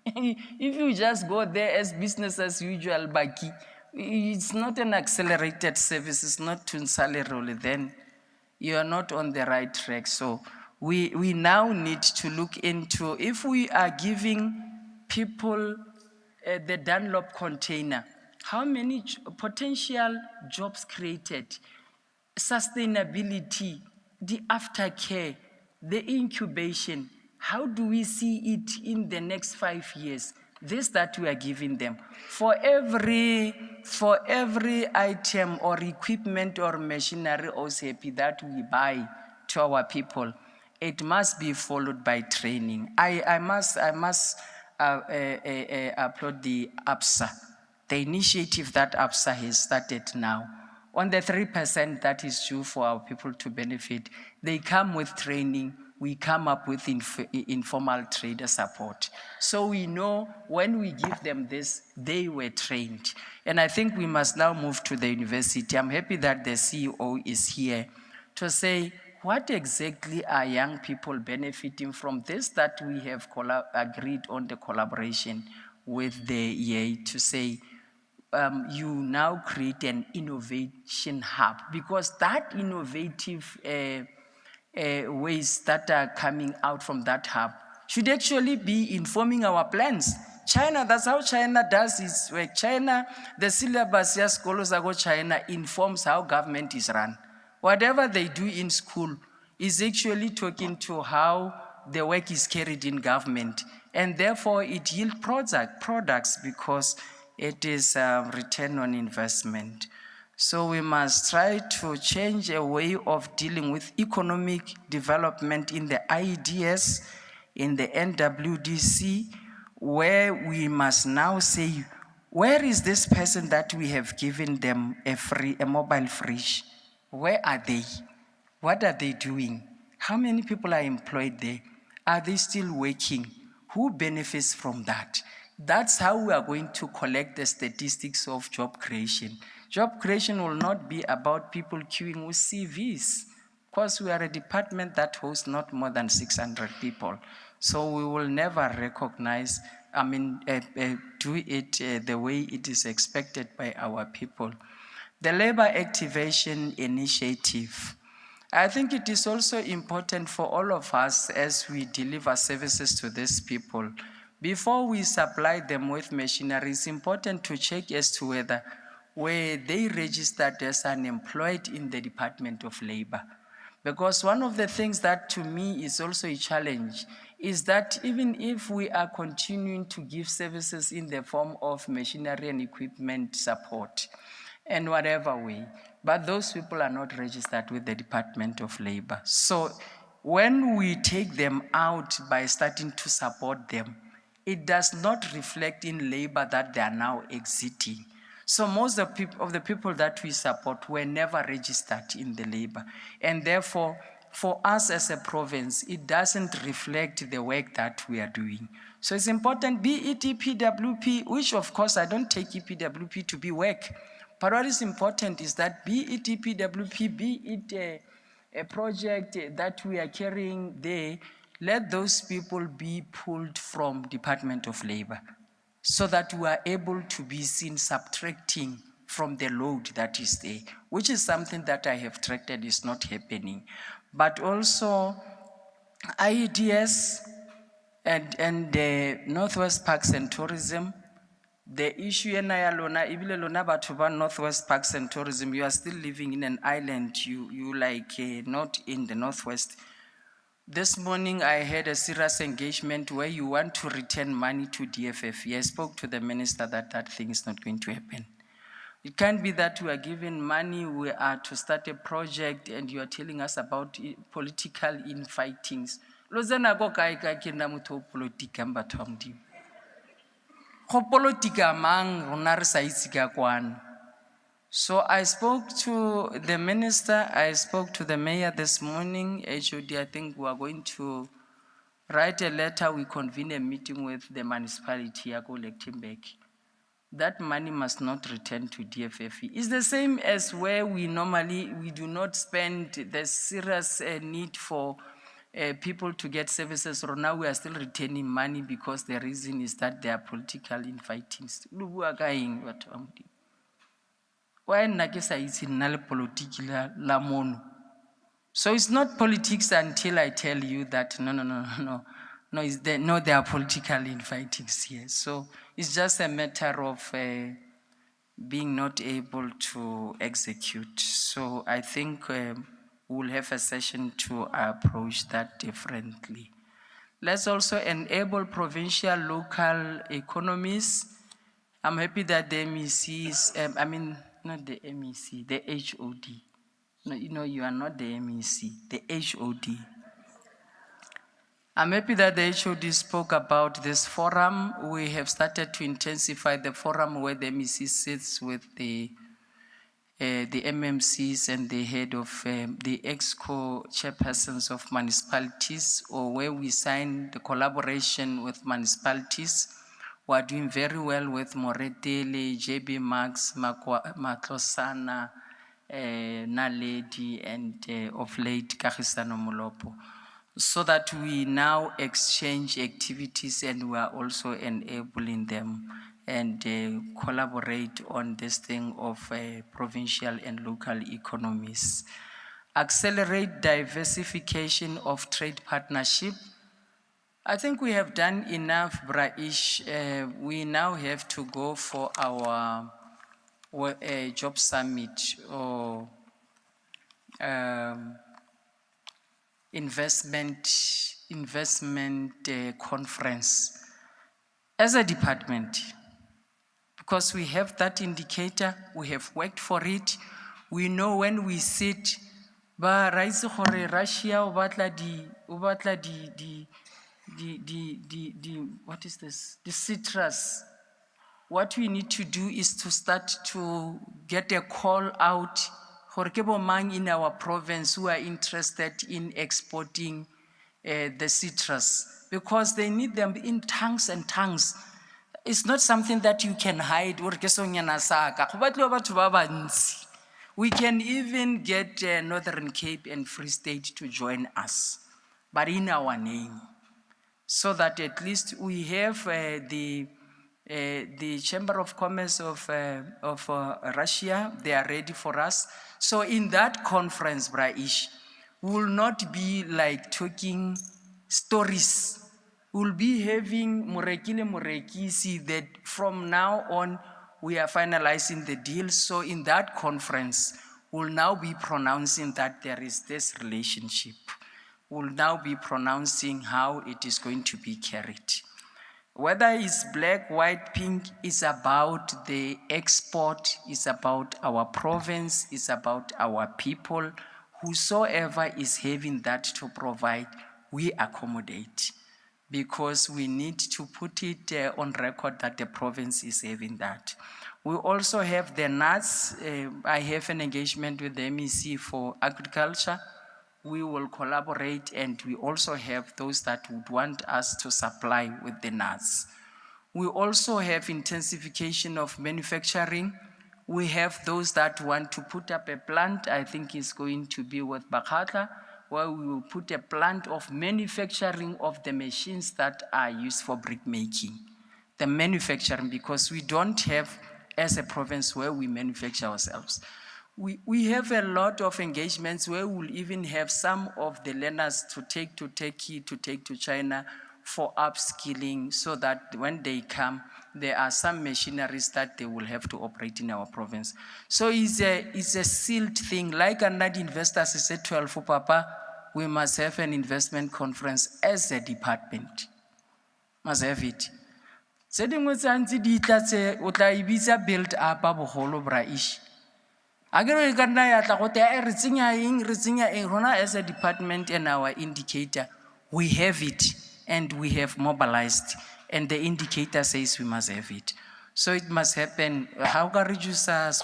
If you just go there as business as usual, Baki, it's not an accelerated service, it's not Tunsale Roll, then you are not on the right track. So we now need to look into, if we are giving people the Dunlop container, how many potential jobs created, sustainability, the aftercare, the incubation, how do we see it in the next 5 years? This that we are giving them. For every item or equipment or machinery or OCP that we buy to our people, it must be followed by training. I must applaud the APSA, the initiative that APSA has started now. On the 3% that is due for our people to benefit, they come with training. We come up with informal trader support. So we know when we give them this, they were trained. And I think we must now move to the university. I'm happy that the CEO is here to say, what exactly are young people benefiting from this that we have agreed on the collaboration with the EA to say, you now create an innovation hub, because that innovative ways that are coming out from that hub should actually be informing our plans. China, that's how China does its work. China, the syllabus, yes, scholars go China informs how government is run. Whatever they do in school is actually talking to how the work is carried in government. And therefore it yields products because it is a return on investment. So we must try to change a way of dealing with economic development in the IEDS, in the NWDC, where we must now say, where is this person that we have given them a mobile fridge? Where are they? What are they doing? How many people are employed there? Are they still working? Who benefits from that? That's how we are going to collect the statistics of job creation. Job creation will not be about people queuing with CVs, because we are a department that hosts not more than 600 people. So we will never recognize, do it the way it is expected by our people. The labor activation initiative. I think it is also important for all of us as we deliver services to these people. Before we supply them with machinery, it's important to check as to whether were they registered as unemployed in the Department of Labor. Because one of the things that to me is also a challenge is that even if we are continuing to give services in the form of machinery and equipment support, and whatever way, but those people are not registered with the Department of Labor. So when we take them out by starting to support them, it does not reflect in labor that they are now exiting. So most of the people that we support were never registered in the labor. And therefore, for us as a province, it doesn't reflect the work that we are doing. So it's important, be it EPWP, which of course I don't take EPWP to be work. But what is important is that be it EPWP, be it a project that we are carrying there, let those people be pulled from Department of Labor so that we are able to be seen subtracting from the load that is there, which is something that I have tracked and is not happening. But also IEDS and the Northwest Parks and Tourism, the issue in Ibile Lona Batuba, Northwest Parks and Tourism, you are still living in an island, you like not in the Northwest. This morning I had a serious engagement where you want to return money to DFF. I spoke to the minister that that thing is not going to happen. It can't be that we are giving money, we are to start a project and you are telling us about political infightings. Lozena go kai ka ke na motho politika mbatho amdi. Go politika mang rona re sa itse ka kwana. So I spoke to the minister, I spoke to the mayor this morning, HOD, I think we are going to write a letter, we convene a meeting with the municipality, Yako Lektimbeck. That money must not return to DFFE. It's the same as where we do not spend the serious need for people to get services, or now we are still retaining money because the reason is that they are political infighting. Why nakesa itse nna le politiki la mono? So it's not politics until I tell you that no, there are political infightings here. So it's just a matter of being not able to execute. So I think we'll have a session to approach that differently. Let's also enable provincial local economies. I'm happy that the MECs, not the MEC, the HOD. No, you are not the MEC, the HOD. I'm happy that the HOD spoke about this forum. We have started to intensify the forum where the MEC sits with the MMCs and the head of the EXCO chairpersons of municipalities, or where we sign the collaboration with municipalities. We are doing very well with Moretele, JB Max, Matlosana, Naledi, and of late Kagisano Molopo, so that we now exchange activities and we are also enabling them and collaborate on this thing of provincial and local economies. Accelerate diversification of trade partnership. I think we have done enough, Braish. We now have to go for our job summit or investment conference as a department, because we have that indicator, we have worked for it. We know when we sit, ba raise gore Russia o batla what is this? The citrus. What we need to do is to start to get a call out for ke mang in our province who are interested in exporting the citrus, because they need them in tanks and tanks. It's not something that you can hide. We can even get Northern Cape and Free State to join us, but in our name, so that at least we have the Chamber of Commerce of Russia. They are ready for us. So in that conference, Braish, will not be like talking stories. We'll be having Murekile Murekisi that from now on we are finalizing the deal. So in that conference, we'll now be pronouncing that there is this relationship. We'll now be pronouncing how it is going to be carried. Whether it's black, white, pink, it's about the export, it's about our province, it's about our people. Whosoever is having that to provide, we accommodate, because we need to put it on record that the province is having that. We also have the nuts. I have an engagement with the MEC for agriculture. We will collaborate, and we also have those that would want us to supply with the nuts. We also have intensification of manufacturing. We have those that want to put up a plant. I think it's going to be with Bakhatla, where we will put a plant of manufacturing of the machines that are used for brick making. The manufacturing, because we don't have, as a province, where we manufacture ourselves. We have a lot of engagements where we'll even have some of the learners to take to Turkey, to take to China for upskilling, so that when they come, there are some machineries that they will have to operate in our province. So it's a sealed thing. Like another investors said 12 for Papa, we must have an investment conference as a department. Must have it. Build up Braish. As a department and our indicator, we have it and we have mobilized, and the indicator says we must have it. So it must happen. How can we reduce us?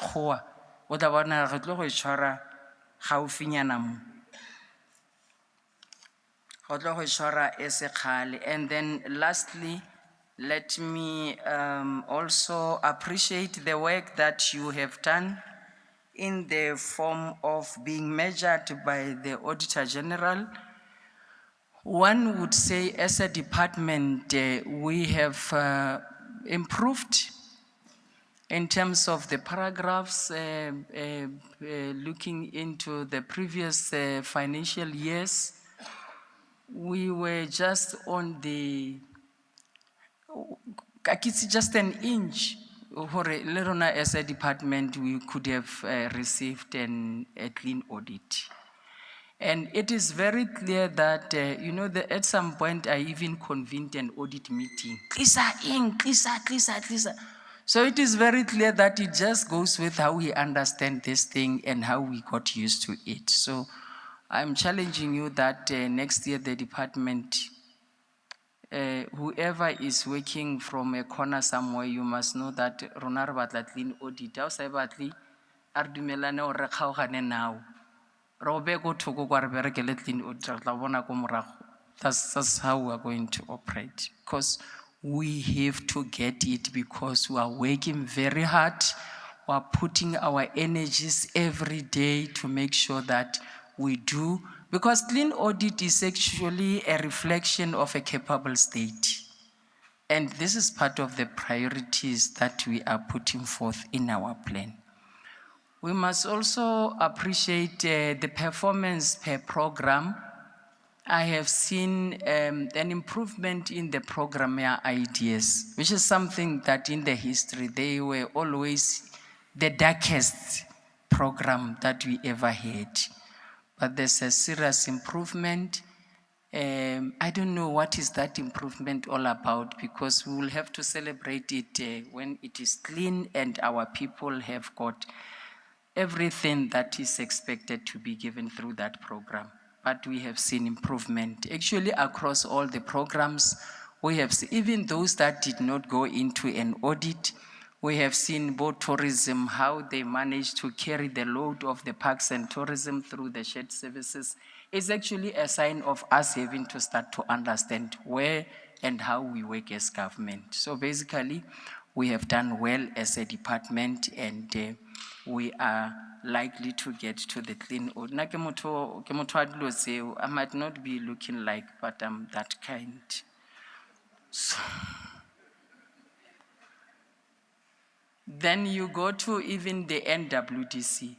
And then lastly, let me also appreciate the work that you have done in the form of being measured by the Auditor General. One would say, as a department, we have improved in terms of the paragraphs, looking into the previous financial years. We were just on the, just an inch. As a department, we could have received a clean audit. And it is very clear that, at some point I even convened an audit meeting. So it is very clear that it just goes with how we understand this thing and how we got used to it. So I'm challenging you that next year the department, whoever is working from a corner somewhere, you must know that Ronar batla clean audit. That's how we are going to operate, because we have to get it, because we are working very hard. We are putting our energies every day to make sure that we do, because clean audit is actually a reflection of a capable state. And this is part of the priorities that we are putting forth in our plan. We must also appreciate the performance per program. I have seen an improvement in the program ideas, which is something that in the history, they were always the darkest program that we ever had. but there's a serious improvement. I don't know what is that improvement all about, because we will have to celebrate it when it is clean and our people have got everything that is expected to be given through that program. But we have seen improvement. Actually, across all the programs, we have seen, even those that did not go into an audit, we have seen both tourism, how they managed to carry the load of the parks and tourism through the shared services. It's actually a sign of us having to start to understand where and how we work as government. So basically, we have done well as a department, and we are likely to get to the clean audit. Nna ke motho wa dilo tseo, I might not be looking like, but I'm that kind. So, then you go to even the NWDC.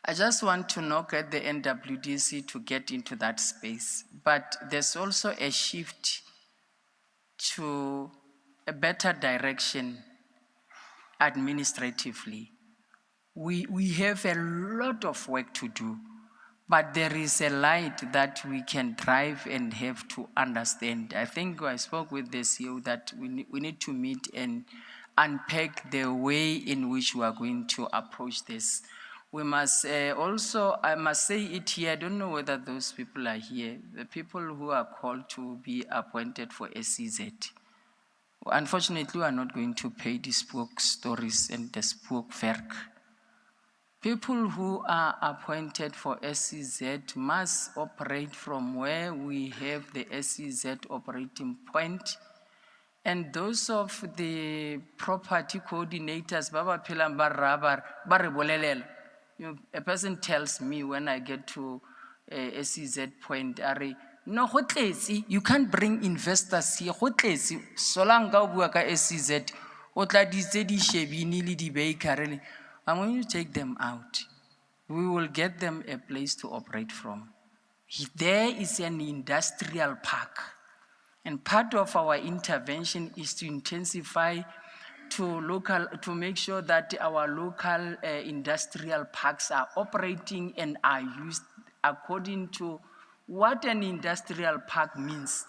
I just want to knock at the NWDC to get into that space. But there's also a shift to a better direction administratively. We have a lot of work to do, but there is a light that we can drive and have to understand. I think I spoke with the CEO that we need to meet and unpack the way in which we are going to approach this. We must also, I must say it here, I don't know whether those people are here, the people who are called to be appointed for SCZ. Unfortunately, we are not going to pay the spook stories and the spook work. People who are appointed for SCZ must operate from where we have the SCZ operating point. And those of the property coordinators, a person tells me when I get to a SCZ point, no, you can't bring investors here. Solanga buaka SCZ, I'm going to take them out. We will get them a place to operate from. There is an industrial park. And part of our intervention is to intensify to make sure that our local industrial parks are operating and are used according to what an industrial park means.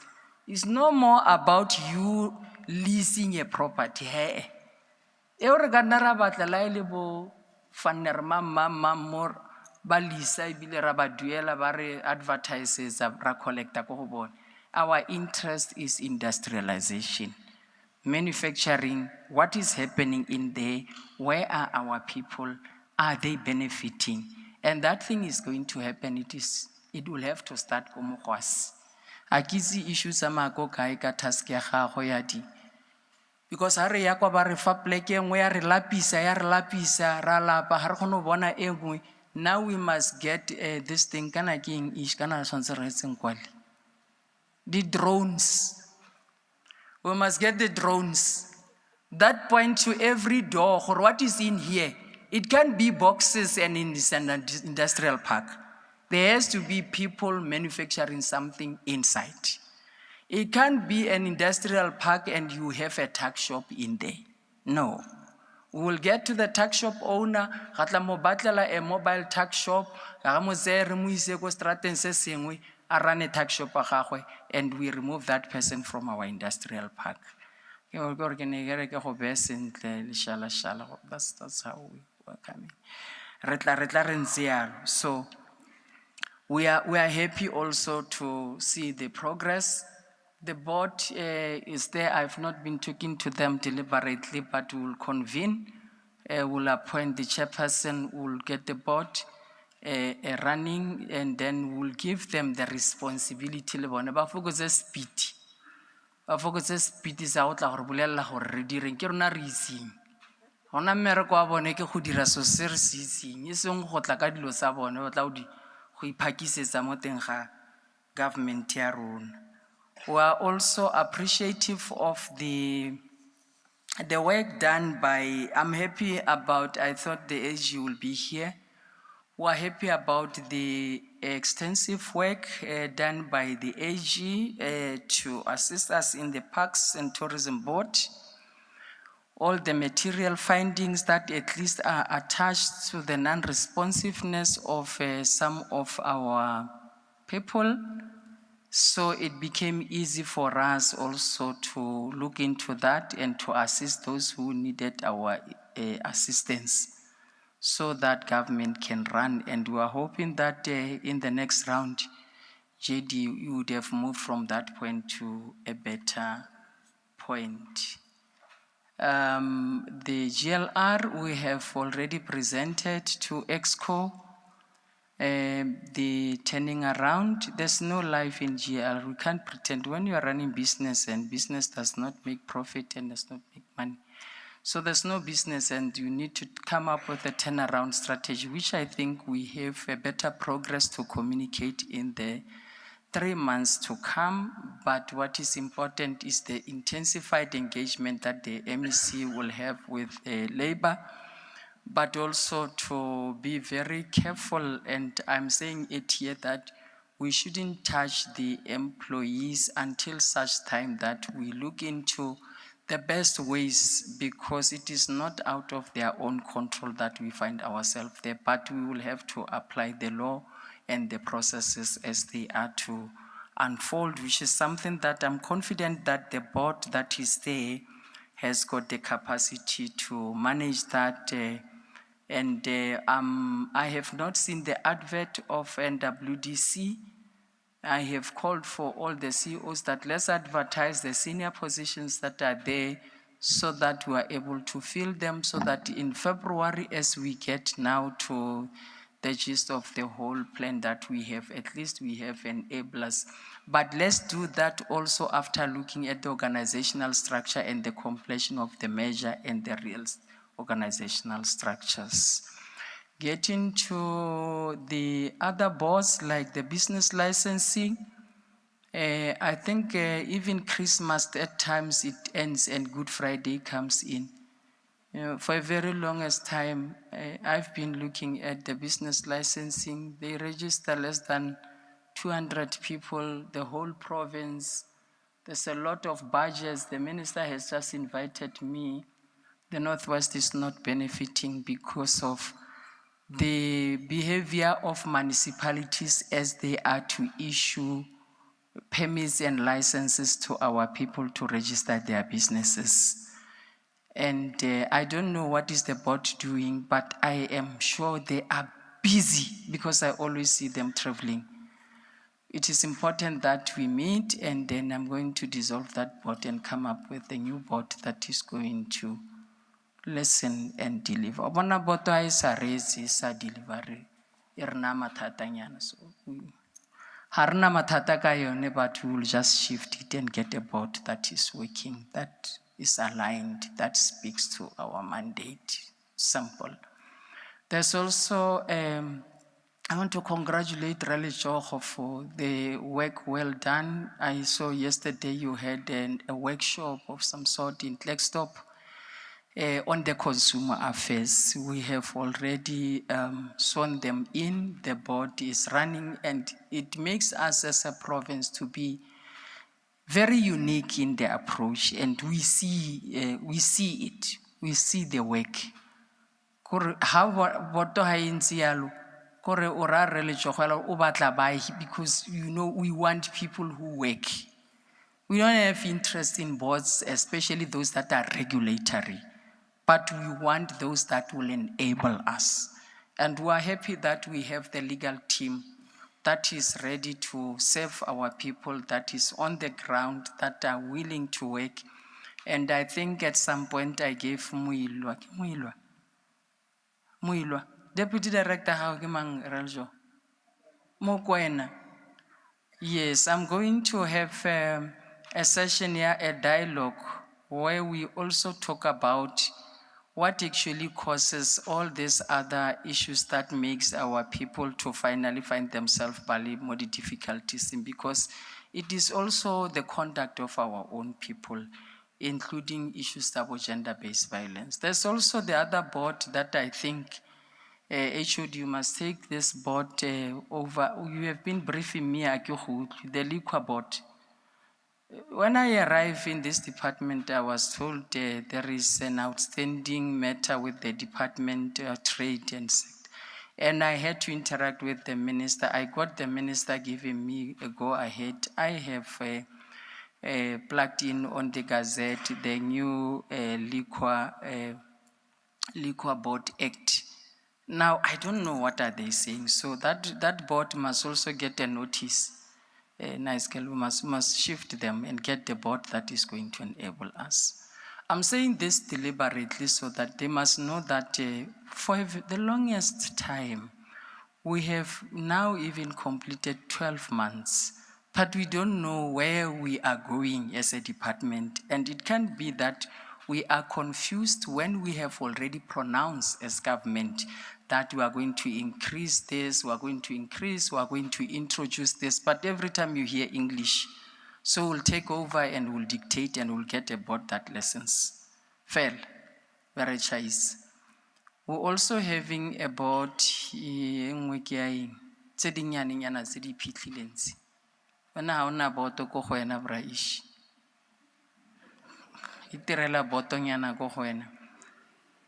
It's no more about you leasing a property. Every ganara batla ile bo fanner more balisa ibile ra ba duela ba re advertises ra collector ko go bona. Our interest is industrialization, manufacturing. What is happening in there? Where are our people? Are they benefiting? And that thing is going to happen. It will have to start komokwas. Akizi issues amako kai ka task ya gago ya di. Because ha re ya kwa ba re fa pleke engwe ya re lapisa ra lapa ha re kgone bona engwe. Now we must get this thing kana ke eng ish kana tshwantse re etseng kwali. The drones. We must get the drones that point to every door or what is in here. It can't be boxes and in this industrial park. There has to be people manufacturing something inside. It can't be an industrial park and you have a tuck shop in there. No. We will get to the tuck shop owner, a mobile tuck shop, run a tuck shop, and we remove that person from our industrial park. That's how we are coming. So we are happy also to see the progress. The board is there. I've not been talking to them deliberately, but we'll convene. We'll appoint the chairperson. We'll get the board running, and then we'll give them the responsibility. Speed. Speed is out la bolela gore re direng ke rona re itseng. Hona mmereko wa bone ke go dira so se re se itseng e seng go tla ka dilo sa bone ba tla go iphakisetsa mo teng ga government ya rona. We are also appreciative of the work done by, I'm happy about, I thought the AG will be here. We're happy about the extensive work done by the AG to assist us in the Parks and Tourism Board. all the material findings that at least are attached to the non-responsiveness of some of our people. So it became easy for us also to look into that and to assist those who needed our assistance so that government can run. And we are hoping that in the next round, JD, you would have moved from that point to a better point. The GLR we have already presented to EXCO. The turning around, there's no life in GL. We can't pretend when you are running business and business does not make profit and does not make money. So there's no business and you need to come up with a turnaround strategy, which I think we have a better progress to communicate in the 3 months to come. But what is important is the intensified engagement that the MEC will have with labor, but also to be very careful, and I'm saying it here, that we shouldn't touch the employees until such time that we look into the best ways, because it is not out of their own control that we find ourselves there, but we will have to apply the law and the processes as they are to unfold, which is something that I'm confident that the board that is there has got the capacity to manage that. I have not seen the advert of NWDC. I have called for all the CEOs that let's advertise the senior positions that are there so that we are able to fill them, so that in February, as we get now to the gist of the whole plan that we have, at least we have enablers. But let's do that also after looking at the organizational structure and the completion of the measure and the real organizational structures. Getting to the other boards like the business licensing, I think even Christmas at times it ends and Good Friday comes in. For a very longest time, I've been looking at the business licensing. They register less than 200 people, the whole province. There's a lot of budgets. The minister has just invited me. The Northwest is not benefiting because of the behavior of municipalities as they are to issue permits and licenses to our people to register their businesses. And I don't know what is the board doing, but I am sure they are busy because I always see them traveling. It is important that we meet, and then I'm going to dissolve that board and come up with a new board that is going to listen and deliver. Mmabatho ha e sa reetse sa delivery e re na mathatanyana, so ha re na mathata ka yone, but we will just shift it and get a board that is working, that is aligned, that speaks to our mandate. Simple. There's also I want to congratulate Relebohile for the work well done. I saw yesterday you had a workshop of some sort in Klerksdorp. On the consumer affairs, we have already sworn them in. The board is running, and it makes us as a province to be very unique in the approach, and we see it. We see the work. Because we want people who work. We don't have interest in boards, especially those that are regulatory, but we want those that will enable us. And we are happy that we have the legal team that is ready to serve our people, that is on the ground, that are willing to work. And I think at some point I gave Muilwa, Deputy Director, how Reljo? Mokwena. Yes, I'm going to have a session here, a dialogue, where we also talk about what actually causes all these other issues that makes our people to finally find themselves barely more difficulties, because it is also the conduct of our own people, including issues about gender-based violence. There's also the other board that I think HOD, you must take this board over. You have been briefing me, the liquor board. When I arrived in this department, I was told there is an outstanding matter with the Department of Trade and Sector. And I had to interact with the minister. I got the minister giving me a go ahead. I have plugged in on the Gazette the new Liquor Board Act. Now, I don't know what are they saying. So that board must also get a notice. Nice girl, we must shift them and get the board that is going to enable us. I'm saying this deliberately so that they must know that for the longest time, we have now even completed 12 months, but we don't know where we are going as a department. And it can be that we are confused when we have already pronounced as government that we are going to increase this, we are going to introduce this, but every time you hear English, so we'll take over and we'll dictate and we'll get a board that lessons. Fail, very choice. We're also having a board tse dinyanenyana tse di phitlhileng tse. Wena ha ona boto ko go wena braish. Itirela botonyana ko go wena.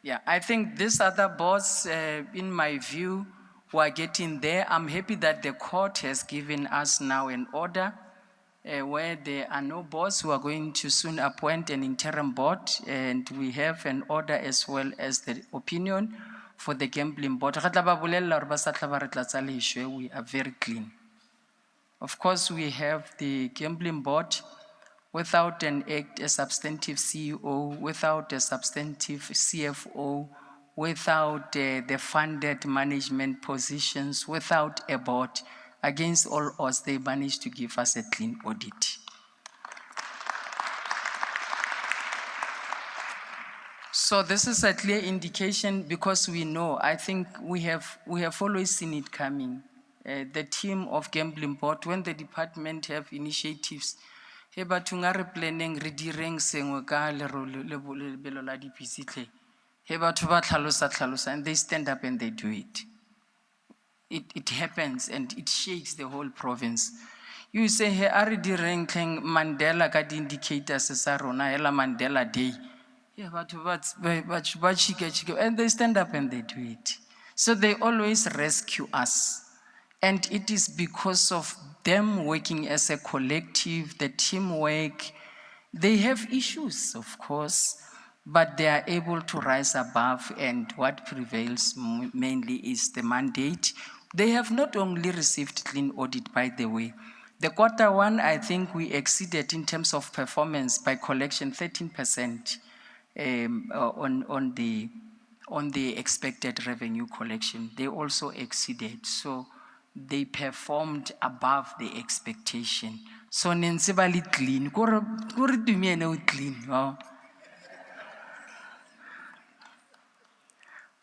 Yeah, I think these other boards, in my view, we are getting there. I'm happy that the court has given us now an order where there are no boards. We are going to soon appoint an interim board, and we have an order as well as the opinion for the gambling board. We are very clean. Of course, we have the gambling board without an act, a substantive CEO, without a substantive CFO, without the funded management positions, without a board. Against all odds, they managed to give us a clean audit. So this is a clear indication because we know, I think we have always seen it coming. The team of gambling board, when the department have initiatives, he batho nga re planning re direng sengwe ka lebelo la dipisitlhe. He batho ba tlhalosa and they stand up and they do it. It happens and it shakes the whole province. You say, hey, are direng Mandela ka di indicators sa rona hela Mandela Day. Yeah, and they stand up and they do it. So they always rescue us. And it is because of them working as a collective, the teamwork. They have issues, of course, but they are able to rise above, and what prevails mainly is the mandate. They have not only received clean audit, by the way. The quarter one, I think we exceeded in terms of performance by collection 13% on the expected revenue collection. They also exceeded, so they performed above the expectation. So nensibali clean, kore dumene clean.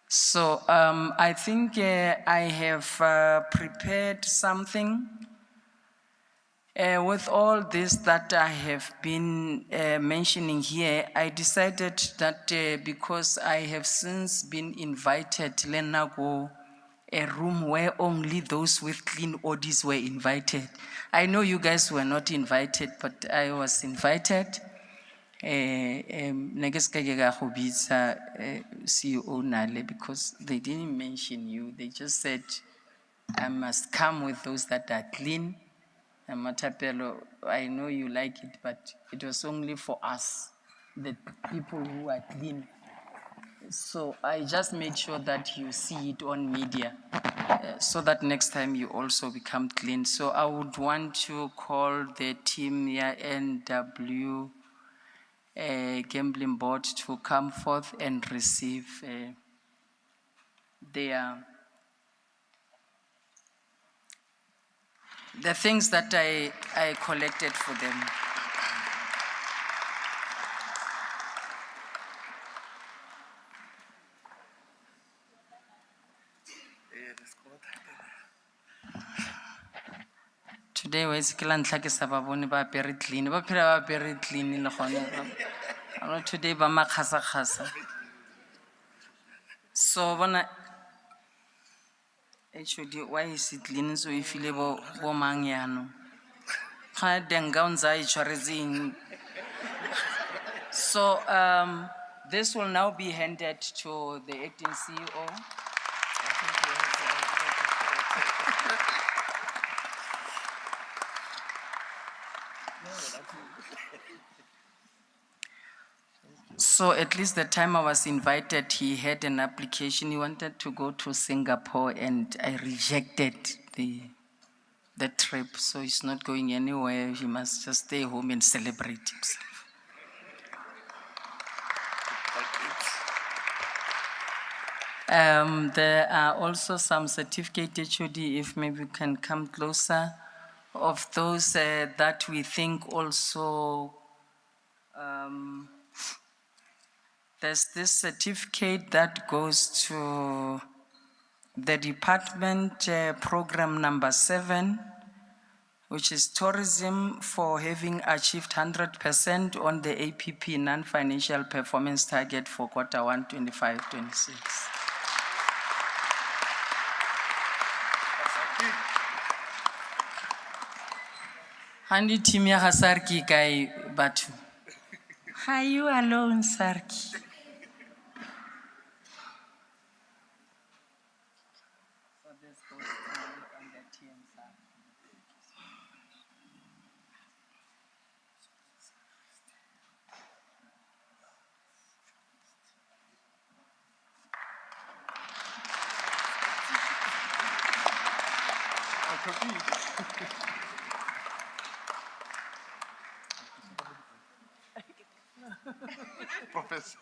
So I think I have prepared something. With all this that I have been mentioning here, I decided that because I have since been invited, Lenago, a room where only those with clean audits were invited. I know you guys were not invited, but I was invited. CEO Nale, because they didn't mention you. They just said, I must come with those that are clean. And Matapelo, I know you like it, but it was only for us, the people who are clean. So I just made sure that you see it on media, so that next time you also become clean. So I would want to call the team here, NW Gambling Board, to come forth and receive the things that I collected for them. Today was Kilantlaki Sababoni ba very clean, ba pira ba very clean in the corner. Today ba makasa khasa. So when actually why is it clean so if you bo mangyano? Ga denga unza itshwaretseng. So this will now be handed to the acting CEO. I think he has So at least the time I was invited, he had an application. He wanted to go to Singapore and I rejected the trip. So he's not going anywhere. He must just stay home and celebrate himself. There are also some certificate HOD, if maybe we can come closer, of those that we think also, there's this certificate that goes to the department program number 7, which is tourism, for having achieved 100% on the APP non-financial performance target for Q1 25-26. Handi team ya Sarki kai Batho. Are you alone, Sarki? Professor.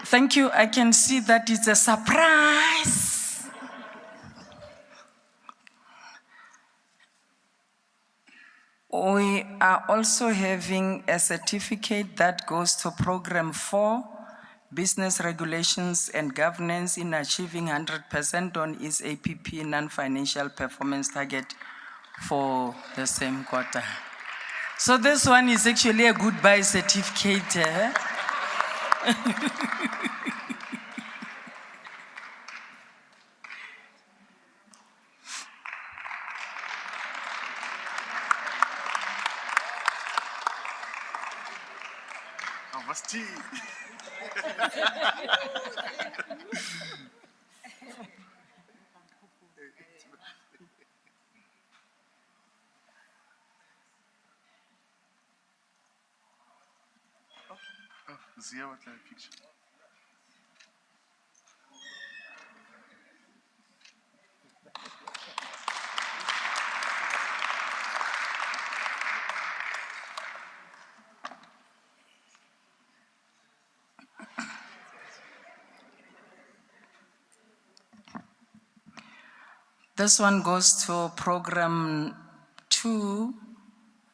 Thank you. I can see that it's a surprise. We are also having a certificate that goes to program 4, business regulations and governance in achieving 100% on its APP non-financial performance target for the same quarter. So this one is actually a goodbye certificate. Zia, what kind of picture? This one goes to program 2,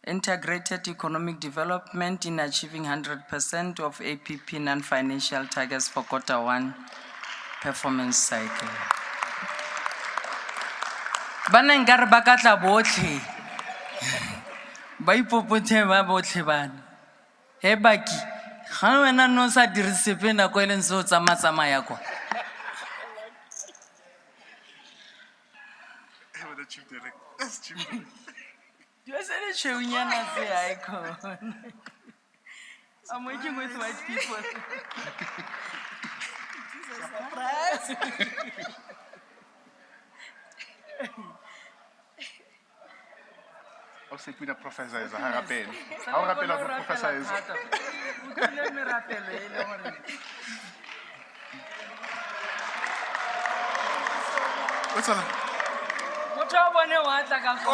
integrated economic development in achieving 100% of APP non-financial targets for Q1 performance cycle. Bana nkare ba ka tla botlhe. Ba ipopothe ba botlhe bana. He baki, ga wena no sa dirise pena ko ile ntse o tsamaya kwa. Chief Director. That's Chief Director. You are saying Chewinyana say icon. I'm working with white people. This is a surprise. O se pina professor is a harapel. How rapel of the professor is? What's on? Motho bone wa tla ka go.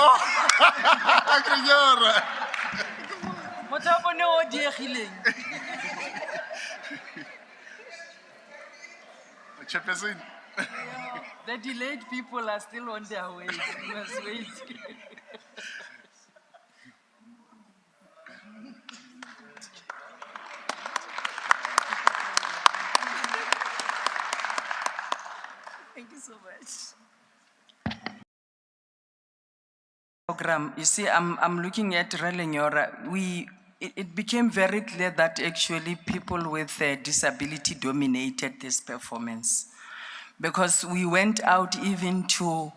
Motho bone o diegileng. Chairperson. The delayed people are still on their way. We must wait. Thank you so much. Program, you see, I'm looking at Relenyora. It became very clear that actually people with disability dominated this performance. because we went out even to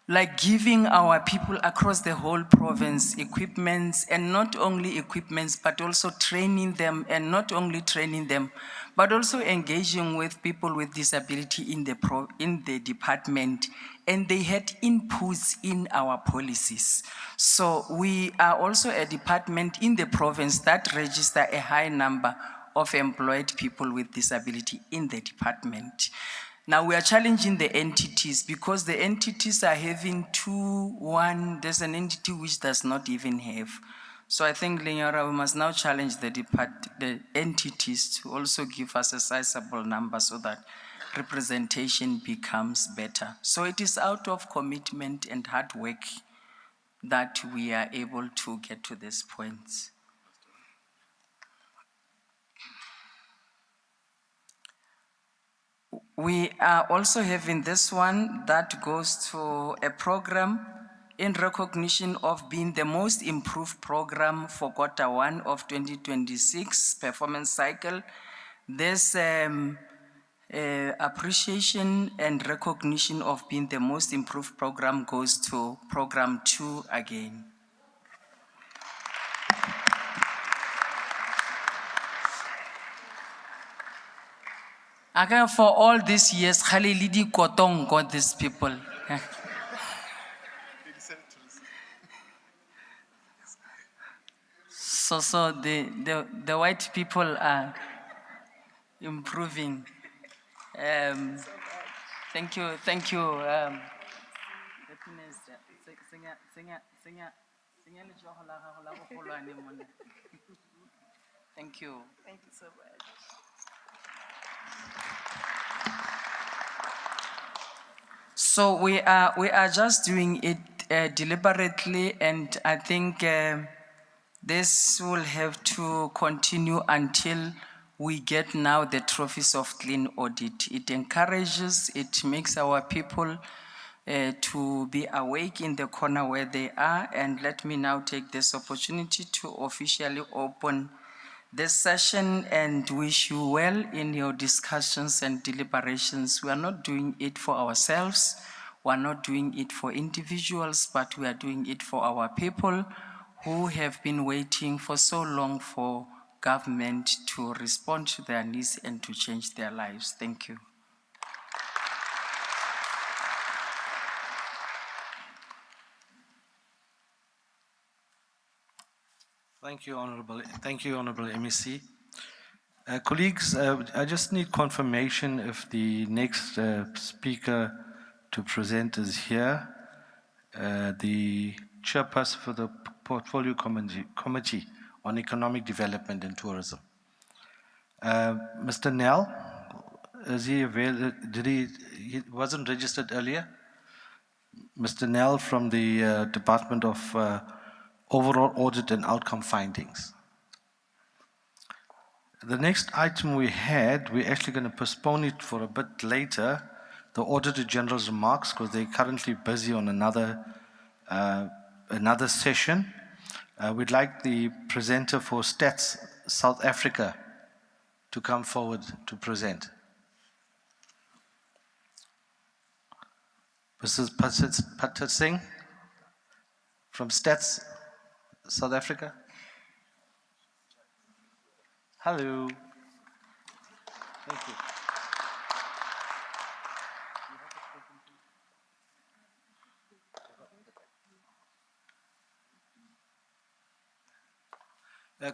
like giving our people across the whole province equipments, and not only equipments, but also training them, and not only training them, but also engaging with people with disability in the department, and they had inputs in our policies. So we are also a department in the province that register a high number of employed people with disability in the department. Now we are challenging the entities because the entities are having there's an entity which does not even have. So I think, Lenyora, we must now challenge the entities to also give us a sizable number so that representation becomes better. So it is out of commitment and hard work that we are able to get to this point. We are also having this one that goes to a program in recognition of being the most improved program for Q1 of 2026 performance cycle. This appreciation and recognition of being the most improved program goes to program 2 again. Again, for all these years, Khalilidi Kotong got these people. So the white people are improving. Thank you. Thank you. Thank you so much. So we are just doing it deliberately, and I think this will have to continue until we get now the trophies of clean audit. It encourages, it makes our people to be awake in the corner where they are. And let me now take this opportunity to officially open this session and wish you well in your discussions and deliberations. We are not doing it for ourselves. We are not doing it for individuals, but we are doing it for our people who have been waiting for so long for government to respond to their needs and to change their lives. Thank you. Thank you, Honorable MEC. Colleagues, I just need confirmation if the next speaker to present is here. The chairperson for the Portfolio Committee on Economic Development and Tourism. Mr. Nell, is he available? He wasn't registered earlier? Mr. Nell from the Department of Overall Audit and Outcome Findings. The next item we're actually going to postpone it for a bit later, the Auditor General's remarks, because they're currently busy on another session. We'd like the presenter for Stats South Africa to come forward to present. Mrs. Patat Singh from Stats South Africa. Hello. Thank you.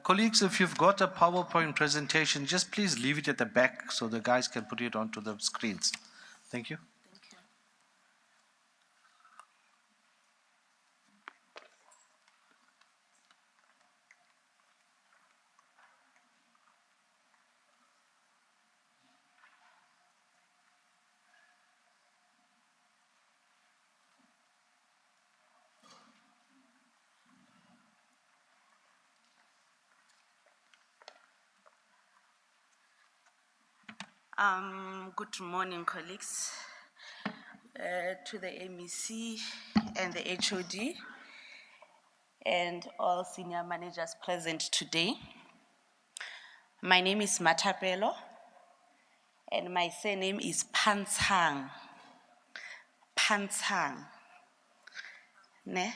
Colleagues, if you've got a PowerPoint presentation, just please leave it at the back so the guys can put it onto the screens. Thank you. Good morning, colleagues, to the MEC and the HOD and all senior managers present today. My name is Matapelo, And my surname is Pantang. Pantang. Ne?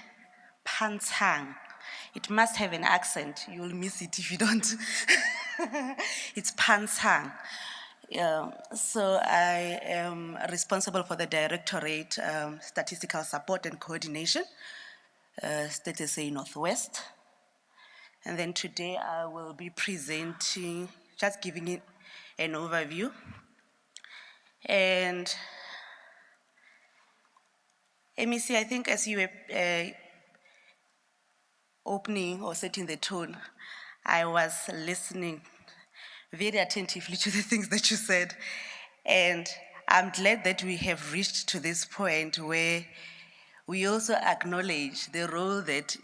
Pantang. It must have an accent. You'll miss it if you don't. It's Pantang. So I am responsible for the Directorate Statistical Support and Coordination, State SA Northwest. And then today I will be presenting, just giving it an overview. And MEC, I think as you were opening or setting the tone, I was listening very attentively to the things that you said. And I'm glad that we have reached to this point where we also acknowledge the role that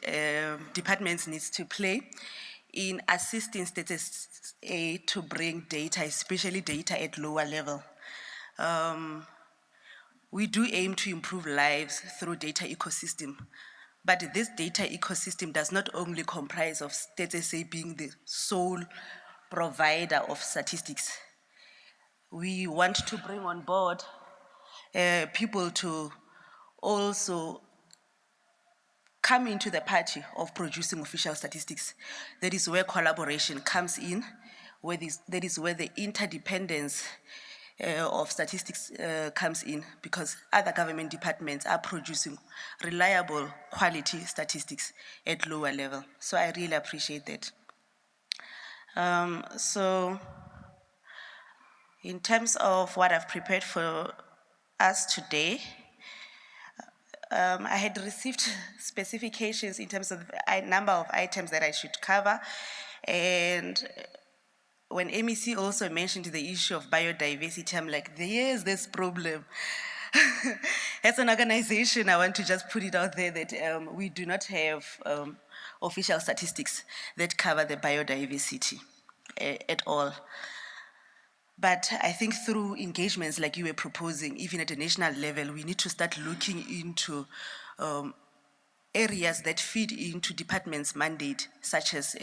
departments need to play in assisting states to bring data, especially data at lower level. We do aim to improve lives through data ecosystem, but this data ecosystem does not only comprise of State SA being the sole provider of statistics. We want to bring on board people to also come into the party of producing official statistics. That is where collaboration comes in, that is where the interdependence of statistics comes in, because other government departments are producing reliable quality statistics at lower level. So I really appreciate that. So in terms of what I've prepared for us today, I had received specifications in terms of the number of items that I should cover. And when MEC also mentioned the issue of biodiversity, I'm like, there's this problem. As an organization, I want to just put it out there that we do not have official statistics that cover the biodiversity at all. But I think through engagements like you were proposing, even at a national level, we need to start looking into areas that feed into departments' mandate, such as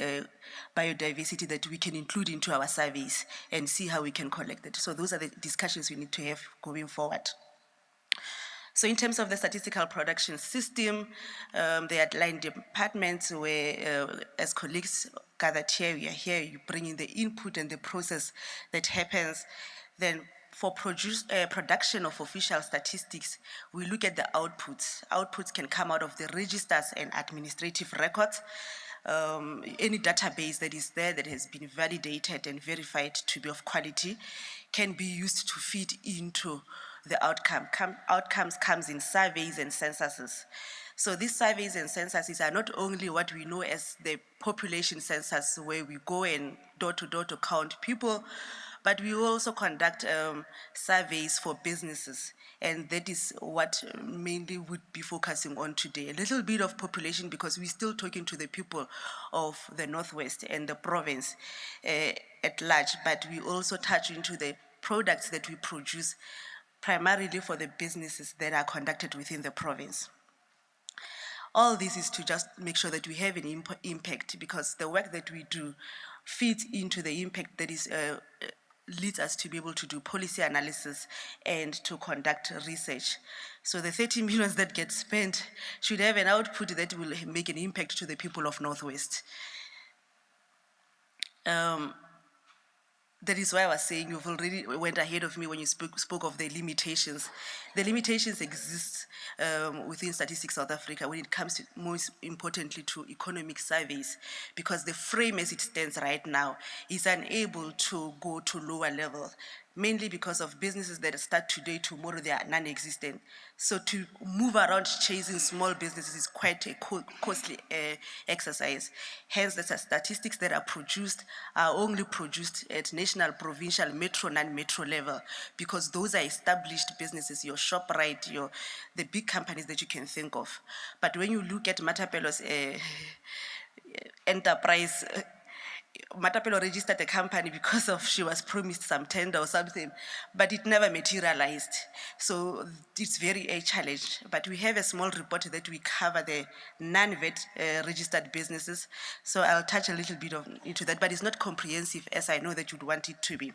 biodiversity, that we can include into our surveys and see how we can collect it. So those are the discussions we need to have going forward. So in terms of the statistical production system, the outlined departments where, as colleagues gathered here, we are here, you bring in the input and the process that happens. Then for production of official statistics, we look at the outputs. Outputs can come out of the registers and administrative records. Any database that is there that has been validated and verified to be of quality can be used to feed into the outcome. Outcomes comes in surveys and censuses. So these surveys and censuses are not only what we know as the population census, where we go and door to count people, but we also conduct surveys for businesses. And that is what mainly would be focusing on today. A little bit of population, because we're still talking to the people of the Northwest and the province at large, but we also touch into the products that we produce primarily for the businesses that are conducted within the province. All this is to just make sure that we have an impact, because the work that we do feeds into the impact that is leads us to be able to do policy analysis and to conduct research. So the 30 million that get spent should have an output that will make an impact to the people of Northwest. That is why I was saying you've already went ahead of me when you spoke of the limitations. The limitations exist within Statistics South Africa when it comes to, most importantly, to economic surveys, because the frame as it stands right now is unable to go to lower level, mainly because of businesses that start today, tomorrow they are non-existent. So to move around chasing small businesses is quite a costly exercise. Hence, the statistics that are produced are only produced at national, provincial, metro, non-metro level, because those are established businesses, your ShopRite, the big companies that you can think of. But when you look at Matapelo's enterprise, Matapelo registered a company because of she was promised some tender or something, but it never materialized. So it's very a challenge. But we have a small report that we cover the non-VAT registered businesses. So I'll touch a little bit into that, but it's not comprehensive as I know that you'd want it to be.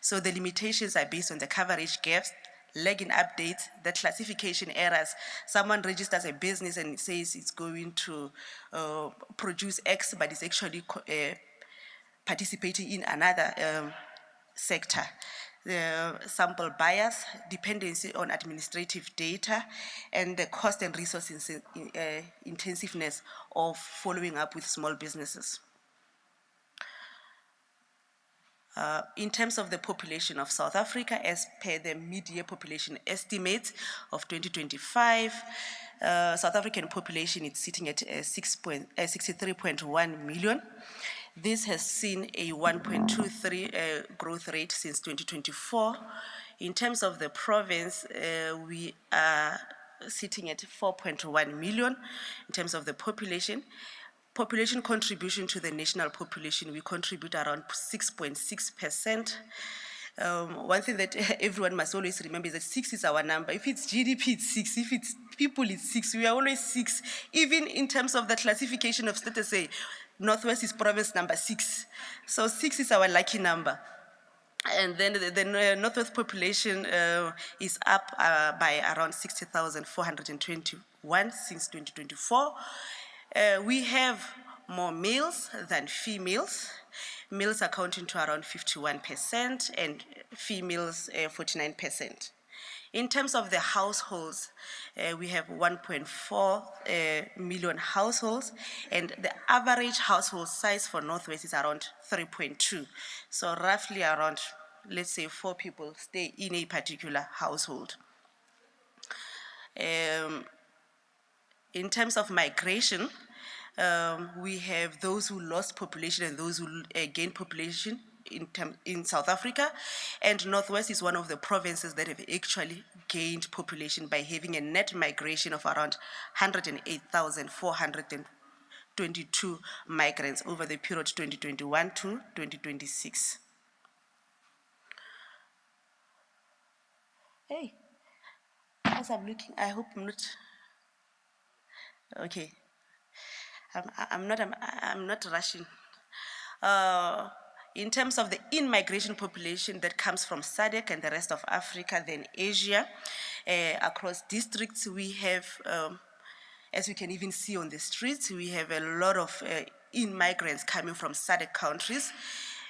So the limitations are based on the coverage gaps, lagging updates, the classification errors. Someone registers a business and says it's going to produce X, but it's actually participating in another sector. The sample bias, dependency on administrative data, and the cost and resource intensiveness of following up with small businesses. In terms of the population of South Africa, as per the mid-year population estimates of 2025, South African population is sitting at 63.1 million. This has seen a 1.23 growth rate since 2024. In terms of the province, we are sitting at 4.1 million in terms of the population. Population contribution to the national population, we contribute around 6.6%. One thing that everyone must always remember is that 6 is our number. If it's GDP, it's 6. If it's people, it's 6. We are always 6. Even in terms of the classification of status, say, Northwest is province number 6. So 6 is our lucky number. And then the Northwest population is up by around 60,421 since 2024. We have more males than females. Males accounting to around 51% and females 49%. In terms of the households, we have 1.4 million households, and the average household size for Northwest is around 3.2. So roughly around, let's say, 4 people stay in a particular household. In terms of migration, we have those who lost population and those who gained population in South Africa, and Northwest is one of the provinces that have actually gained population by having a net migration of around 108,422 migrants over the period 2021 to 2026. Hey, as I'm looking, I hope I'm not, okay. I'm not rushing. In terms of the in-migration population that comes from SADC and the rest of Africa, then Asia, across districts, we have, as you can even see on the streets, we have a lot of in-migrants coming from SADC countries,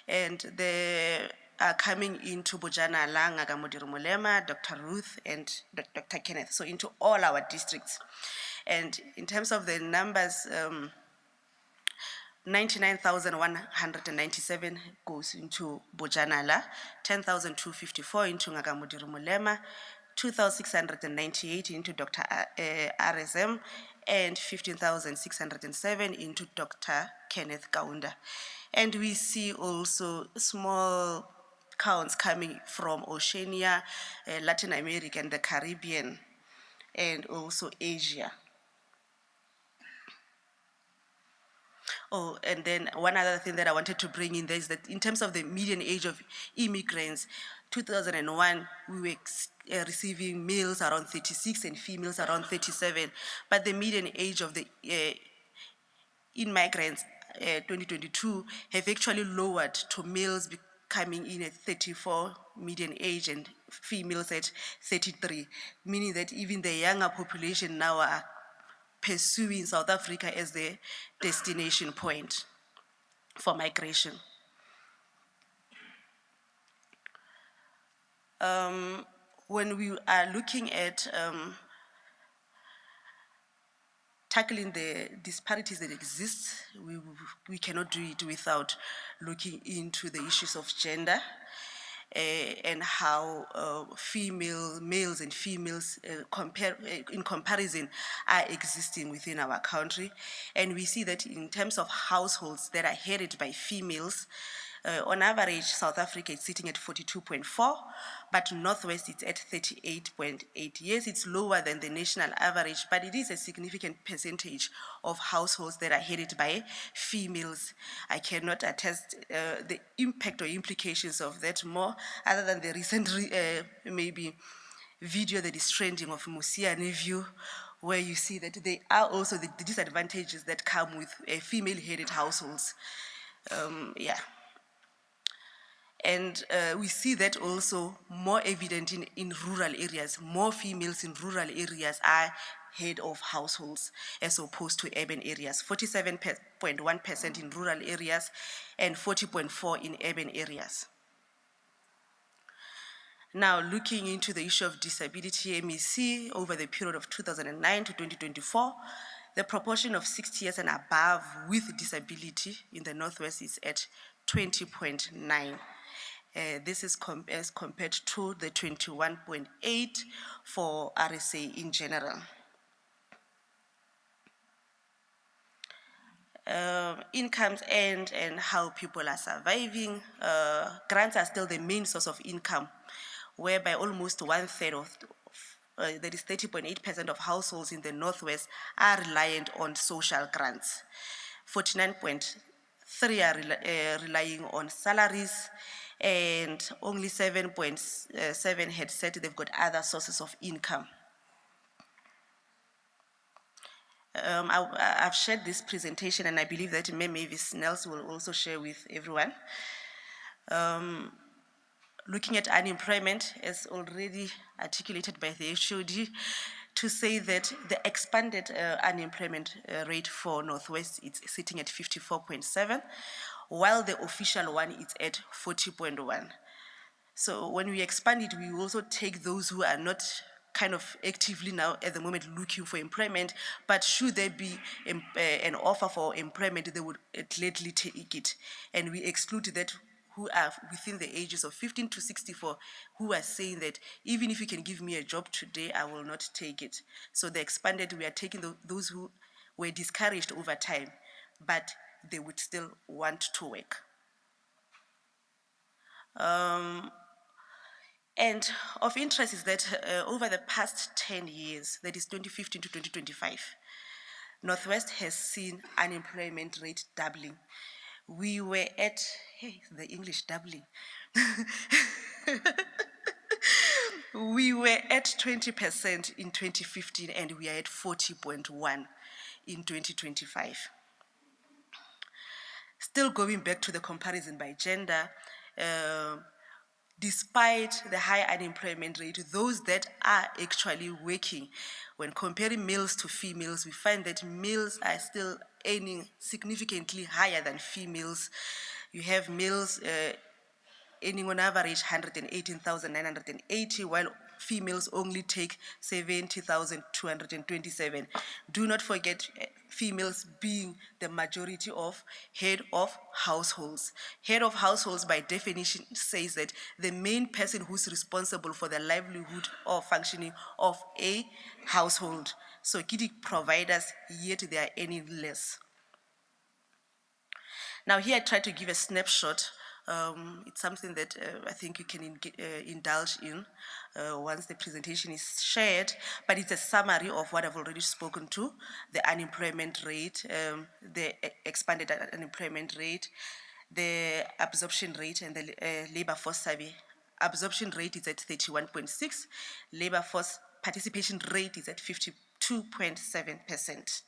and they are coming into Bojanala, Ngagamodiri Molema, Dr. Ruth, and Dr. Kenneth, so into all our districts. And in terms of the numbers, 99,197 goes into Bojanala, 10,254 into Ngagamodiri Molema, 2,698 into Dr. RSM, and 15,607 into Dr. Kenneth Kaunda. And we see also small counts coming from Oceania, Latin America, and the Caribbean, and also Asia. Oh, and then one other thing that I wanted to bring in there is that in terms of the median age of immigrants, 2001, we were receiving males around 36 and females around 37, but the median age of the immigrants, 2022, have actually lowered to males coming in at 34 median age and females at 33, meaning that even the younger population now are pursuing South Africa as their destination point for migration. When we are looking at tackling the disparities that exist, we cannot do it without looking into the issues of gender and how males and females in comparison are existing within our country. And we see that in terms of households that are headed by females, On average, South Africa is sitting at 42.4, but Northwest is at 38.8. Yes, it's lower than the national average, but it is a significant percentage of households that are headed by females. I cannot attest the impact or implications of that more, other than the recent maybe video that is trending of Musia View, where you see that there are also the disadvantages that come with female-headed households. Yeah. And we see that also more evident in rural areas. More females in rural areas are head of households as opposed to urban areas. 47.1% in rural areas and 40.4% in urban areas. Now, looking into the issue of disability MEC over the period of 2009 to 2024, the proportion of 60 years and above with disability in the Northwest is at 20.9. This is as compared to the 21.8 for RSA in general. Incomes and how people are surviving. Grants are still the main source of income, whereby almost 1/3 of, that is 30.8% of households in the Northwest are reliant on social grants. 49.3% are relying on salaries, and only 7.7% had said they've got other sources of income. I've shared this presentation, and I believe that Mavis Nels will also share with everyone. Looking at unemployment, as already articulated by the HOD, to say that the expanded unemployment rate for Northwest is sitting at 54.7, while the official one is at 40.1. So when we expand it, we also take those who are not kind of actively now at the moment looking for employment, but should there be an offer for employment, they would gladly take it. And we exclude that who are within the ages of 15 to 64, who are saying that even if you can give me a job today, I will not take it. So the expanded, we are taking those who were discouraged over time, but they would still want to work. And of interest is that over the past 10 years, that is 2015 to 2025, Northwest has seen unemployment rate doubling. We were at, hey, the English doubling. We were at 20% in 2015, and we are at 40.1% in 2025. Still going back to the comparison by gender, despite the high unemployment rate, those that are actually working, when comparing males to females, we find that males are still earning significantly higher than females. You have males earning on average 118,980, while females only take 70,227. Do not forget females being the majority of head of households. Head of households by definition says that the main person who's responsible for the livelihood or functioning of a household. So kitty providers, yet they are earning less. Now here I try to give a snapshot. It's something that I think you can indulge in once the presentation is shared, but it's a summary of what I've already spoken to: the unemployment rate, the expanded unemployment rate, the absorption rate, and the labor force survey. Absorption rate is at 31.6, labor force participation rate is at 52.7%.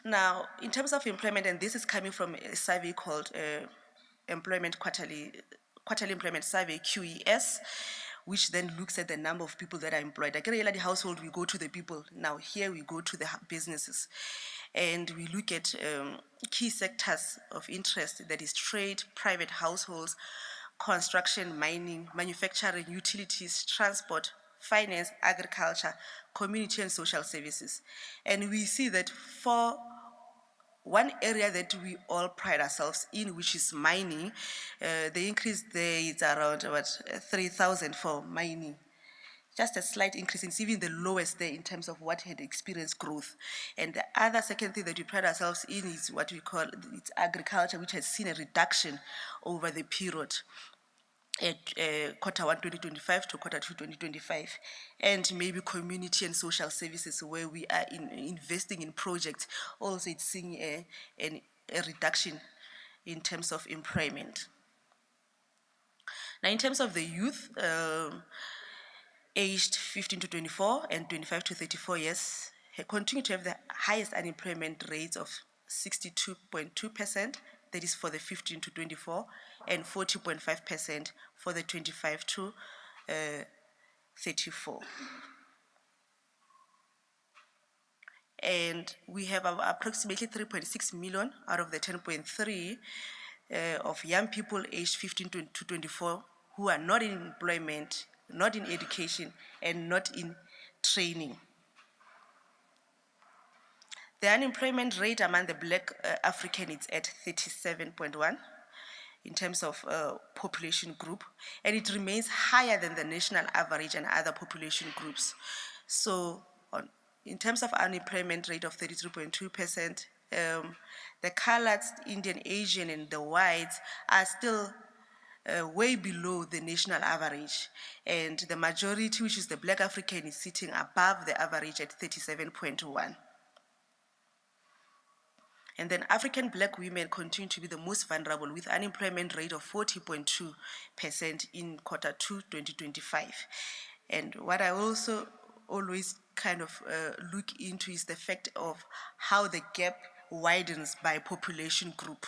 Now, in terms of employment, and this is coming from a survey called Employment Quarterly Employment Survey, QES, which then looks at the number of people that are employed. Like the household, we go to the people. Now here we go to the businesses. And we look at key sectors of interest, that is trade, private households, construction, mining, manufacturing, utilities, transport, finance, agriculture, community and social services. And we see that for one area that we all pride ourselves in, which is mining, the increase there is around 3,000 for mining. just a slight increase. It's even the lowest there in terms of what had experienced growth. And the other second thing that we pride ourselves in is what we call it's agriculture, which has seen a reduction over the period at quarter 1 2025 to quarter 2 2025, and maybe community and social services where we are investing in projects. Also, it's seeing a reduction in terms of employment. Now, in terms of the youth, aged 15 to 24 and 25 to 34 years, continue to have the highest unemployment rates of 62.2%, that is for the 15 to 24, and 40.5% for the 25 to 34. And we have approximately 3.6 million out of the 10.3 of young people aged 15 to 24 who are not in employment, not in education, and not in training. The unemployment rate among the Black African is at 37.1 in terms of population group, and it remains higher than the national average and other population groups. So in terms of unemployment rate of 33.2%, the colored, Indian, Asian, and the whites are still way below the national average, and the majority, which is the Black African, is sitting above the average at 37.1. And then African Black women continue to be the most vulnerable with unemployment rate of 40.2% in quarter 2 2025. And what I also always kind of look into is the fact of how the gap widens by population group.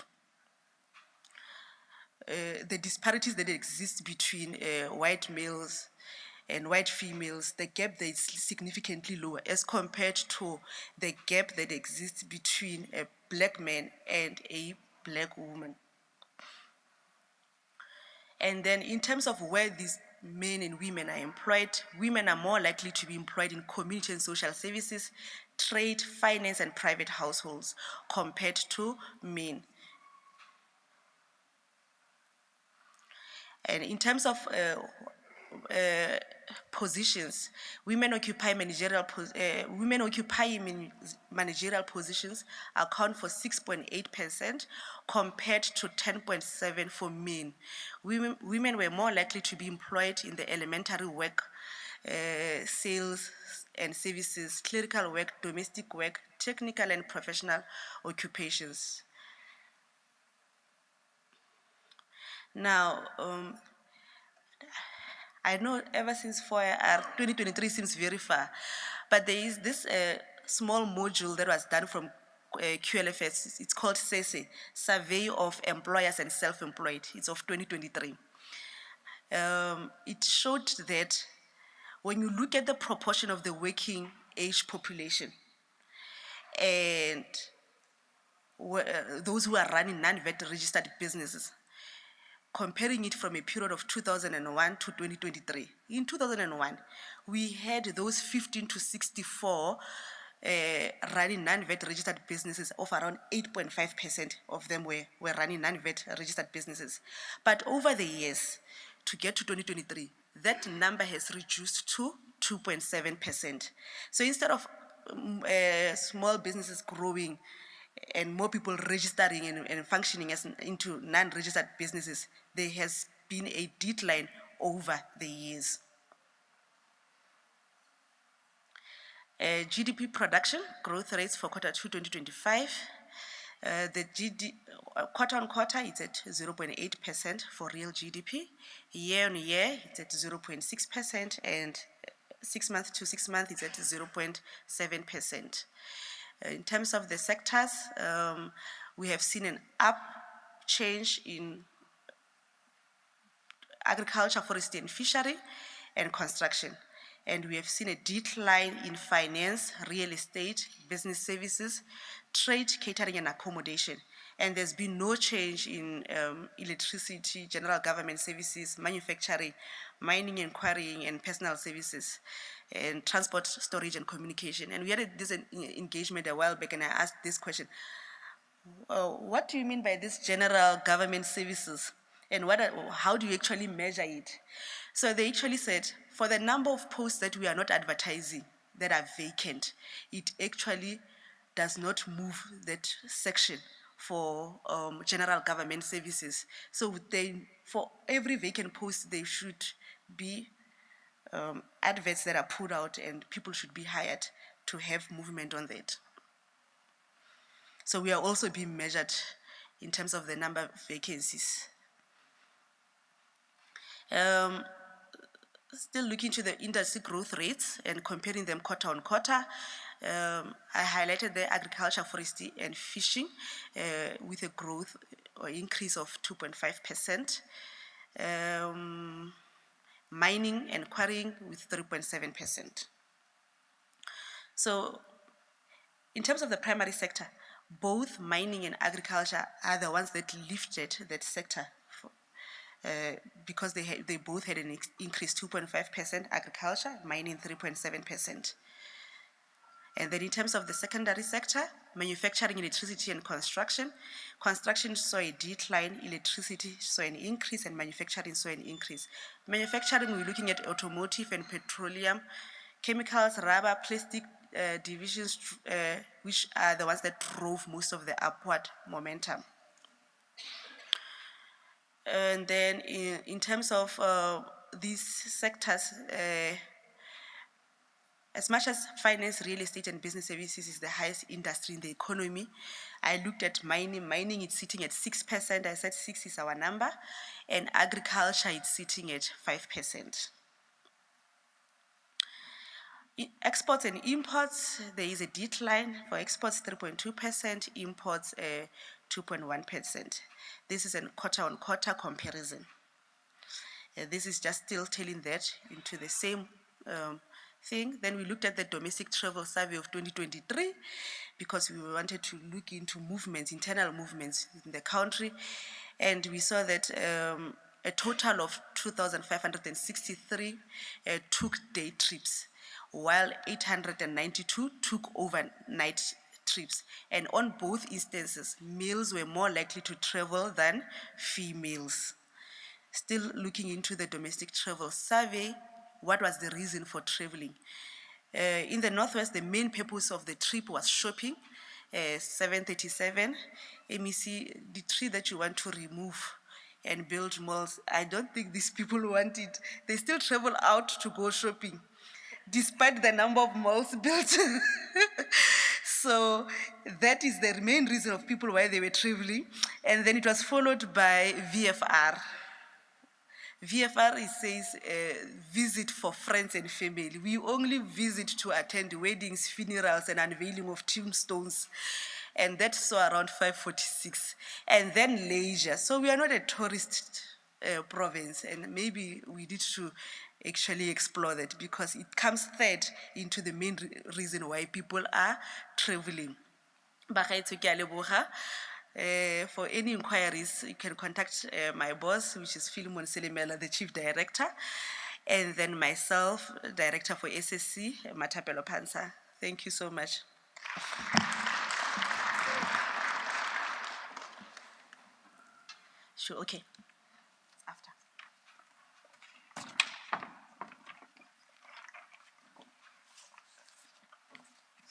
The disparities that exist between white males and white females, the gap there is significantly lower as compared to the gap that exists between a Black man and a Black woman. And then in terms of where these men and women are employed, women are more likely to be employed in community and social services, trade, finance, and private households compared to men. And in terms of positions, women occupying managerial positions account for 6.8% compared to 10.7% for men. Women were more likely to be employed in the elementary work, sales and services, clerical work, domestic work, technical and professional occupations. Now, I know ever since 4R 2023 seems very far, but there is this small module that was done from QLFS. It's called SESE, Survey of Employers and Self-Employed. It's of 2023. It showed that when you look at the proportion of the working age population and those who are running non-VAT registered businesses, comparing it from a period of 2001 to 2023. In 2001, we had those 15 to 64 running non-VAT registered businesses of around 8.5% of them were running non-VAT registered businesses. But over the years, to get to 2023, that number has reduced to 2.7%. So instead of small businesses growing and more people registering and functioning as into non-registered businesses, there has been a decline over the years. GDP production growth rates for quarter 2 2025. The quarter on quarter it's at 0.8% for real GDP. Year on year it's at 0.6%, and 6 month to 6 month it's at 0.7%. In terms of the sectors, we have seen an up change in agriculture, forestry and fishery, and construction. And we have seen a decline in finance, real estate, business services, trade, catering and accommodation. And there's been no change in electricity, general government services, manufacturing, mining and quarrying, and personal services, and transport, storage, and communication. And we had this engagement a while back, and I asked this question: what do you mean by this general government services And how do you actually measure it? So they actually said, for the number of posts that we are not advertising that are vacant, it actually does not move that section for general government services. So for every vacant post, there should be adverts that are put out and people should be hired to have movement on that. So we are also being measured in terms of the number of vacancies. Still looking to the industry growth rates and comparing them quarter on quarter. I highlighted the agriculture, forestry, and fishing with a growth or increase of 2.5%. Mining and quarrying with 3.7%. So in terms of the primary sector, both mining and agriculture are the ones that lifted that sector because they both had an increase 2.5%, agriculture, mining 3.7%. And then in terms of the secondary sector, manufacturing, electricity, and construction saw a decline, electricity saw an increase, and manufacturing saw an increase. Manufacturing, we're looking at automotive and petroleum, chemicals, rubber, plastic divisions, which are the ones that drove most of the upward momentum. And then in terms of these sectors, as much as finance, real estate, and business services is the highest industry in the economy, I looked at mining. Mining is sitting at 6%. I said 6 is our number. And agriculture is sitting at 5%. Exports and imports, there is a decline. For exports, 3.2%, imports, 2.1%. This is a quarter-on-quarter comparison. This is just still telling that into the same thing. Then we looked at the domestic travel survey of 2023 because we wanted to look into movements, internal movements in the country. And we saw that a total of 2,563 took day trips, while 892 took overnight trips. And on both instances, males were more likely to travel than females. Still looking into the domestic travel survey, what was the reason for traveling? In the Northwest, the main purpose of the trip was shopping, 737. MEC, the tree that you want to remove and build malls, I don't think these people want it. They still travel out to go shopping, despite the number of malls built. So that is the main reason of people why they were traveling. And then it was followed by VFR. VFR, it says, visit for friends and family. We only visit to attend weddings, funerals, and unveiling of tombstones. And that's so around 546. And then leisure. So we are not a tourist province, and maybe we need to actually explore that because it comes third into the main reason why people are traveling. For any inquiries, you can contact my boss, which is Philemon Selimela, the Chief Director, and then myself, Director for SSC, Matapelo Pansa. Thank you so much. Sure, okay. After.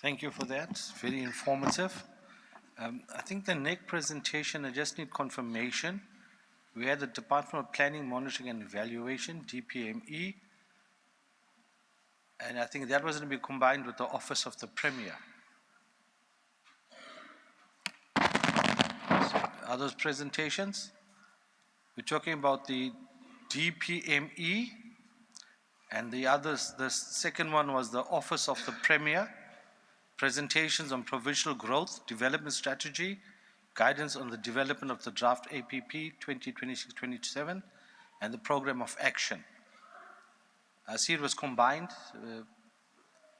Thank you for that. Very informative. I think the next presentation, I just need confirmation. We had the Department of Planning, Monitoring and Evaluation, DPME, and I think that was going to be combined with the Office of the Premier. Are those presentations? We're talking about the DPME, and the others, the second one was the Office of the Premier. Presentations on provincial growth, development strategy, guidance on the development of the draft APP 2026-27, and the program of action. I see it was combined.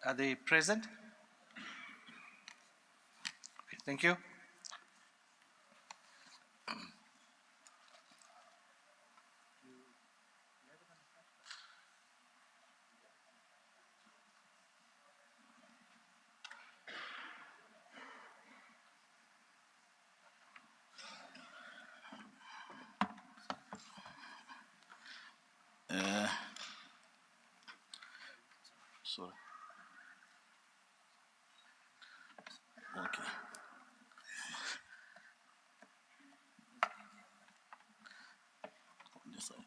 Are they present? Okay, thank you. Sorry. Okay. On this side.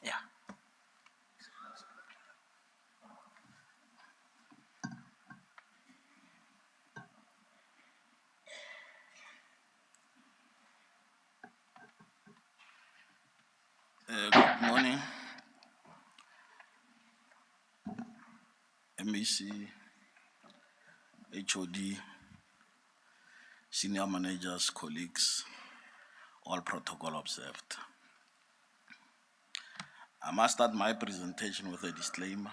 Yeah. Good morning. MEC, HOD, senior managers, colleagues, all protocol observed. I must start my presentation with a disclaimer.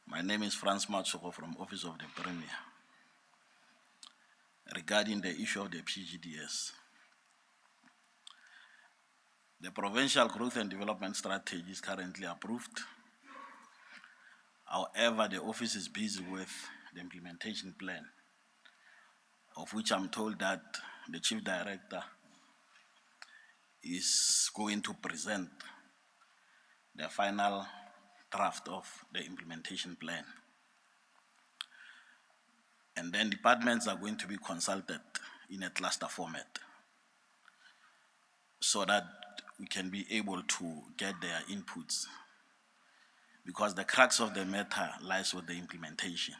My name is Franz Matsoko from Office of the Premier. Regarding the issue of the PGDS, the Provincial Growth and Development Strategy is currently approved. However, the office is busy with the implementation plan, of which I'm told that the Chief Director is going to present the final draft of the implementation plan. And then departments are going to be consulted in a cluster format so that we can be able to get their inputs, because the crux of the matter lies with the implementation.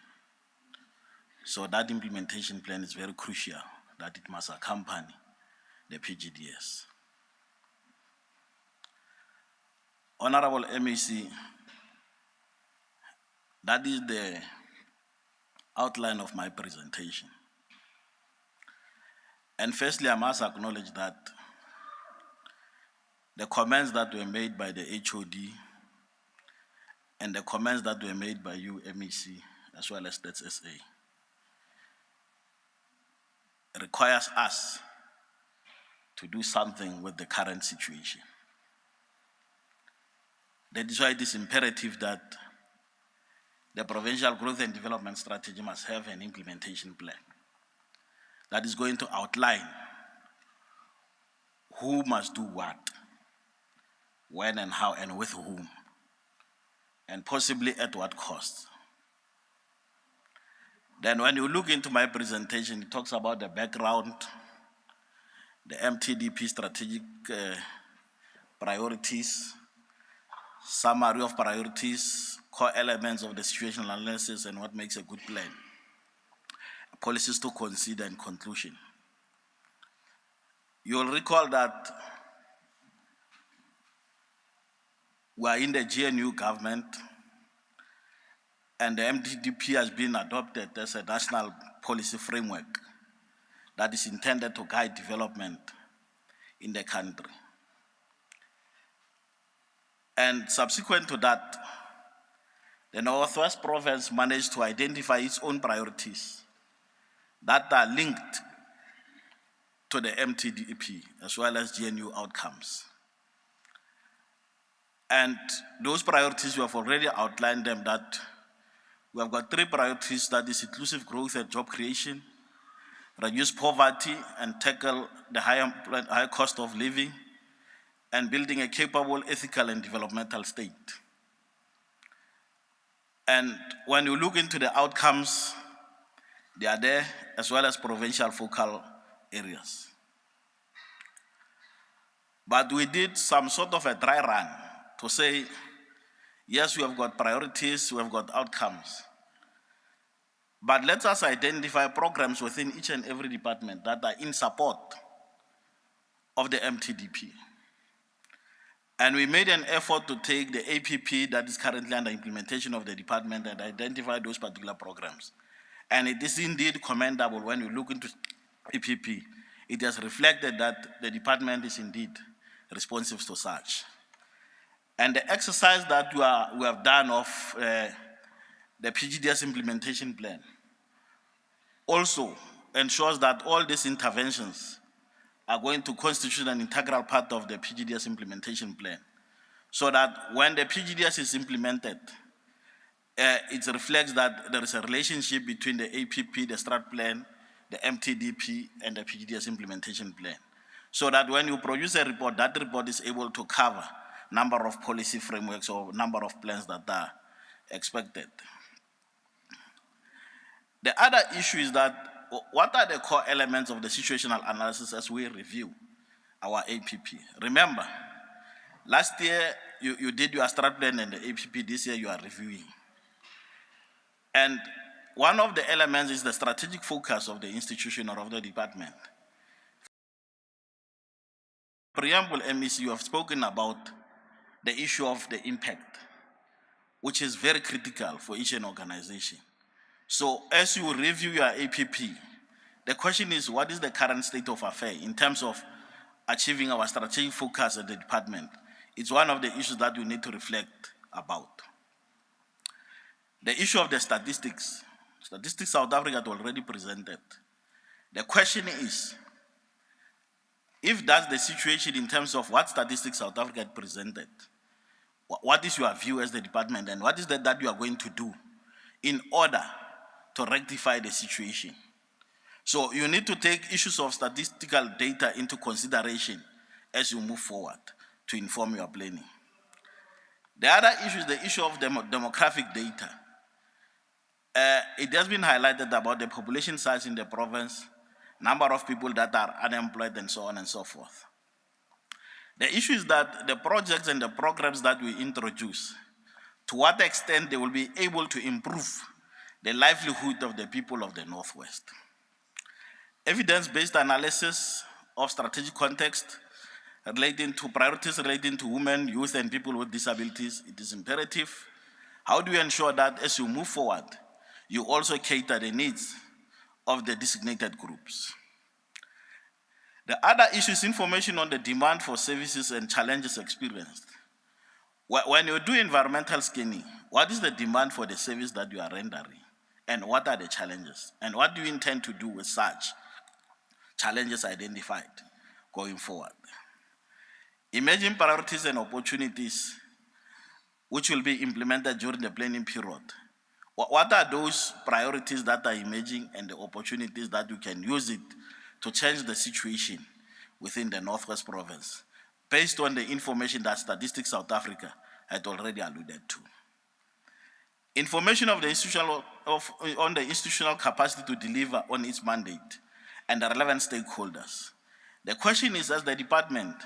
So that implementation plan is very crucial, that it must accompany the PGDS. Honorable MEC, that is the outline of my presentation. And firstly, I must acknowledge that the comments that were made by the HOD and the comments that were made by you, MEC, as well as Stats SA, requires us to do something with the current situation. That is why it is imperative that the Provincial Growth and Development Strategy must have an implementation plan that is going to outline who must do what, when and how and with whom, and possibly at what cost. Then when you look into my presentation, it talks about the background, the MTDP strategic priorities, summary of priorities, core elements of the situational analysis and what makes a good plan, policies to consider and conclusion. You'll recall that we are in the GNU government and the MTDP has been adopted as a national policy framework that is intended to guide development in the country. And subsequent to that, the Northwest Province managed to identify its own priorities that are linked to the MTDP as well as GNU outcomes. And those priorities, we have already outlined them, that we have got 3 priorities, that is inclusive growth and job creation, reduce poverty and tackle the high cost of living, and building a capable, ethical, and developmental state. And when you look into the outcomes, they are there, as well as provincial focal areas. But we did some sort of a dry run to say, yes, we have got priorities, we have got outcomes, but let us identify programs within each and every department that are in support of the MTDP. And we made an effort to take the APP that is currently under implementation of the department and identify those particular programs. And it is indeed commendable when you look into APP. It has reflected that the department is indeed responsive to such. And the exercise that we have done of the PGDS implementation plan also ensures that all these interventions are going to constitute an integral part of the PGDS implementation plan, so that when the PGDS is implemented, it reflects that there is a relationship between the APP, the strat plan, the MTDP, and the PGDS implementation plan. so that when you produce a report, that report is able to cover number of policy frameworks or number of plans that are expected. The other issue is that what are the core elements of the situational analysis as we review our APP? Remember, last year you did your strat plan and the APP, this year you are reviewing. And one of the elements is the strategic focus of the institution or of the department. Preamble MEC, you have spoken about the issue of the impact, which is very critical for each organization. So as you review your APP, the question is, what is the current state of affairs in terms of achieving our strategic focus at the department? It's one of the issues that we need to reflect about. The issue of the statistics. Statistics South Africa had already presented. The question is, if that's the situation in terms of what statistics South Africa had presented, what is your view as the department, and what is that you are going to do in order to rectify the situation? So you need to take issues of statistical data into consideration as you move forward to inform your planning. The other issue is the issue of demographic data. It has been highlighted about the population size in the province, number of people that are unemployed, and so on and so forth. The issue is that the projects and the programs that we introduce, to what extent they will be able to improve the livelihood of the people of the Northwest. Evidence-based analysis of strategic context relating to priorities relating to women, youth, and people with disabilities, it is imperative. How do you ensure that as you move forward, you also cater the needs of the designated groups? The other issue is information on the demand for services and challenges experienced. When you do environmental scanning, what is the demand for the service that you are rendering? And what are the challenges? And what do you intend to do with such challenges identified going forward? Emerging priorities and opportunities which will be implemented during the planning period. What are those priorities that are emerging and the opportunities that you can use it to change the situation within the Northwest Province, based on the information that Statistics South Africa had already alluded to? Information of the on the institutional capacity to deliver on its mandate and the relevant stakeholders. The question is, as the department,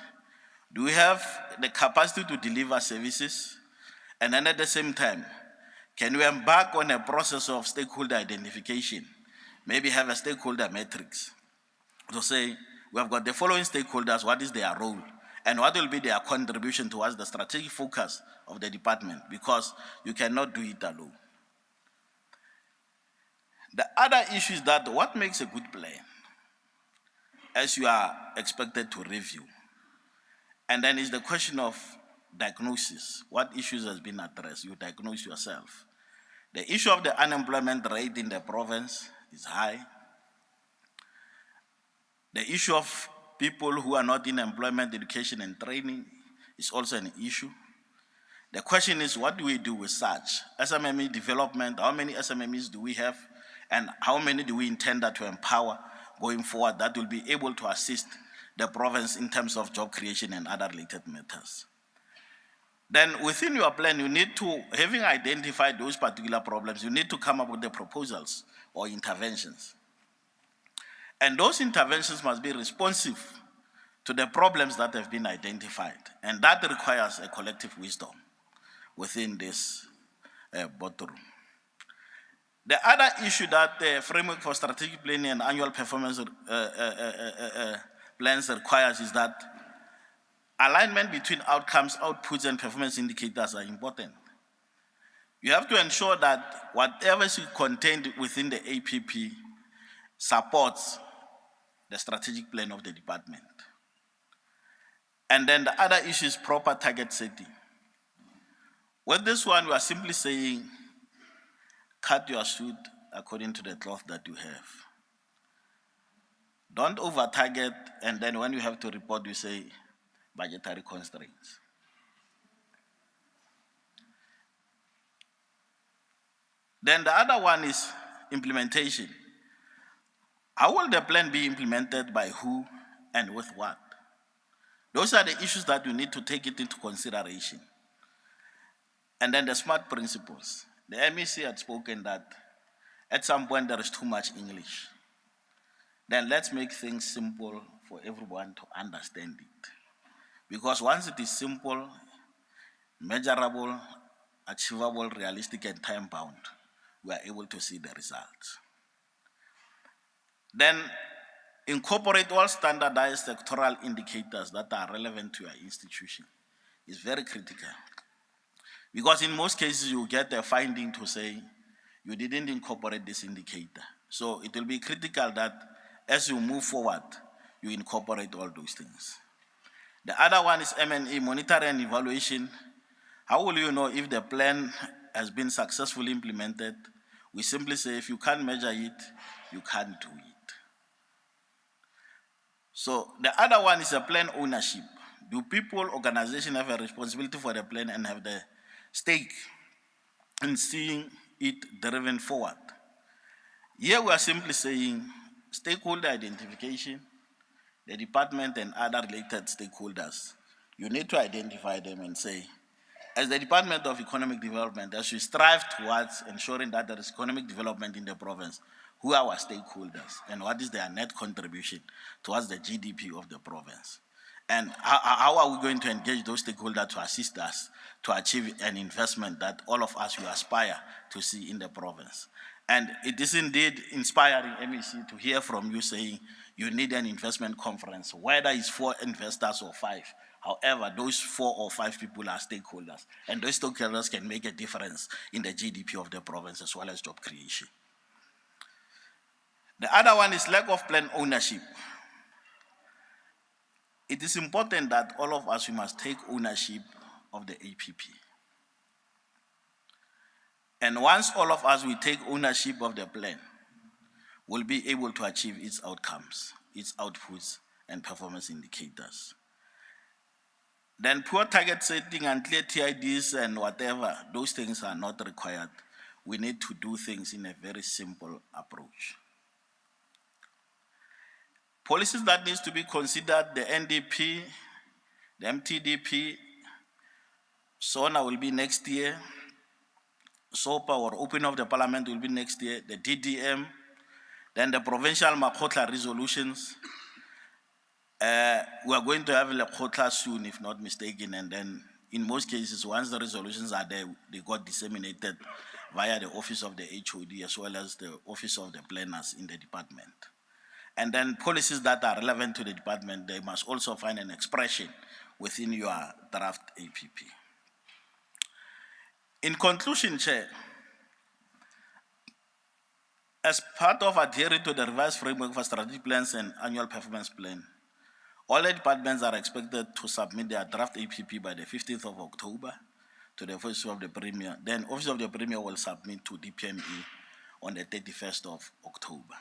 do we have the capacity to deliver services? And then at the same time, can we embark on a process of stakeholder identification? Maybe have a stakeholder matrix to say, we have got the following stakeholders, what is their role? And what will be their contribution towards the strategic focus of the department? Because you cannot do it alone. The other issue is that what makes a good plan, as you are expected to review? And then is the question of diagnosis. What issues has been addressed? You diagnose yourself. The issue of the unemployment rate in the province is high. The issue of people who are not in employment, education, and training is also an issue. The question is, what do we do with such SMME development? How many SMMEs do we have? And how many do we intend to empower going forward that will be able to assist the province in terms of job creation and other related matters? Then within your plan, you need to, having identified those particular problems, you need to come up with the proposals or interventions. And those interventions must be responsive to the problems that have been identified. And that requires a collective wisdom within this boardroom. The other issue that the framework for strategic planning and annual performance plans requires is that alignment between outcomes, outputs, and performance indicators are important. You have to ensure that whatever is contained within the APP supports the strategic plan of the department. And then the other issue is proper target setting. With this one, we are simply saying, cut your suit according to the cloth that you have. Don't over-target, and then when you have to report, you say budgetary constraints. Then the other one is implementation. How will the plan be implemented by who and with what? Those are the issues that you need to take it into consideration. And then the SMART principles. The MEC had spoken that at some point there is too much English. Then let's make things simple for everyone to understand it. Because once it is simple, measurable, achievable, realistic, and time-bound, we are able to see the results. Then incorporate all standardized sectoral indicators that are relevant to your institution. It's very critical. Because in most cases, you get a finding to say, you didn't incorporate this indicator. So it will be critical that as you move forward, you incorporate all those things. The other one is M&E, monitoring and evaluation. How will you know if the plan has been successfully implemented? We simply say, if you can't measure it, you can't do it. So the other one is a plan ownership. Do people, organizations have a responsibility for the plan and have the stake in seeing it driven forward? Here we are simply saying stakeholder identification, the department and other related stakeholders. You need to identify them and say, as the Department of Economic Development, as we strive towards ensuring that there is economic development in the province, who are our stakeholders and what is their net contribution towards the GDP of the province? And how are we going to engage those stakeholders to assist us to achieve an investment that all of us will aspire to see in the province? And it is indeed inspiring, MEC, to hear from you saying you need an investment conference, whether it's 4 investors or 5. However, those 4 or 5 people are stakeholders, and those stakeholders can make a difference in the GDP of the province as well as job creation. The other one is lack of plan ownership. It is important that all of us, we must take ownership of the APP. And once all of us, we take ownership of the plan, we'll be able to achieve its outcomes, its outputs, and performance indicators. Then poor target setting and clear TIDs and whatever, those things are not required. We need to do things in a very simple approach. Policies that needs to be considered, the NDP, the MTDP, SONA will be next year, SOPA or Open of the Parliament will be next year, the DDM, then the provincial Makotla resolutions. We are going to have Lekotla soon, if not mistaken, and then in most cases, once the resolutions are there, they got disseminated via the office of the HOD as well as the office of the planners in the department. And then policies that are relevant to the department, they must also find an expression within your draft APP. In conclusion, Chair, as part of adhering to the revised framework for strategic plans and annual performance plan, all the departments are expected to submit their draft APP by the 15th of October to the Office of the Premier. Then Office of the Premier will submit to DPME on the 31st of October.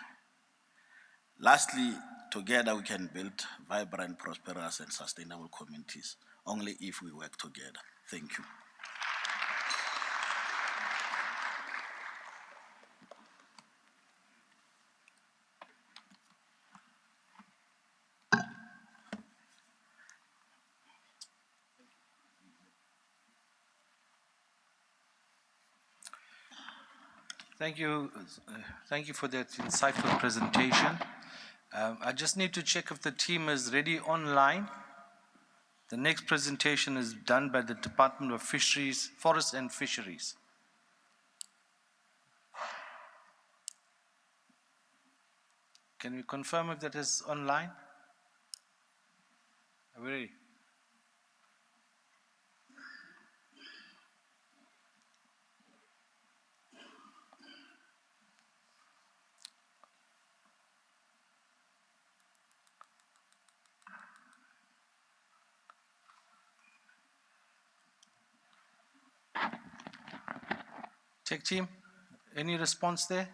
Lastly, together we can build vibrant, prosperous, and sustainable communities, only if we work together. Thank you. Thank you for that insightful presentation. I just need to check if the team is ready online. The next presentation is done by the Department of Fisheries, Forests and Fisheries. Can we confirm if that is online? Are we ready? Tech team, any response there?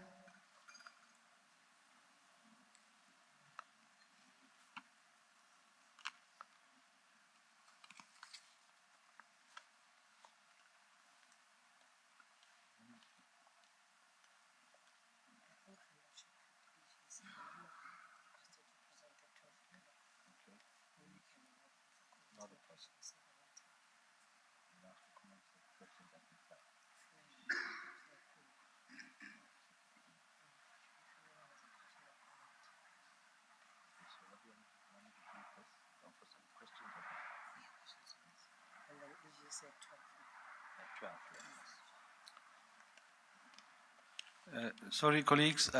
Sorry, colleagues.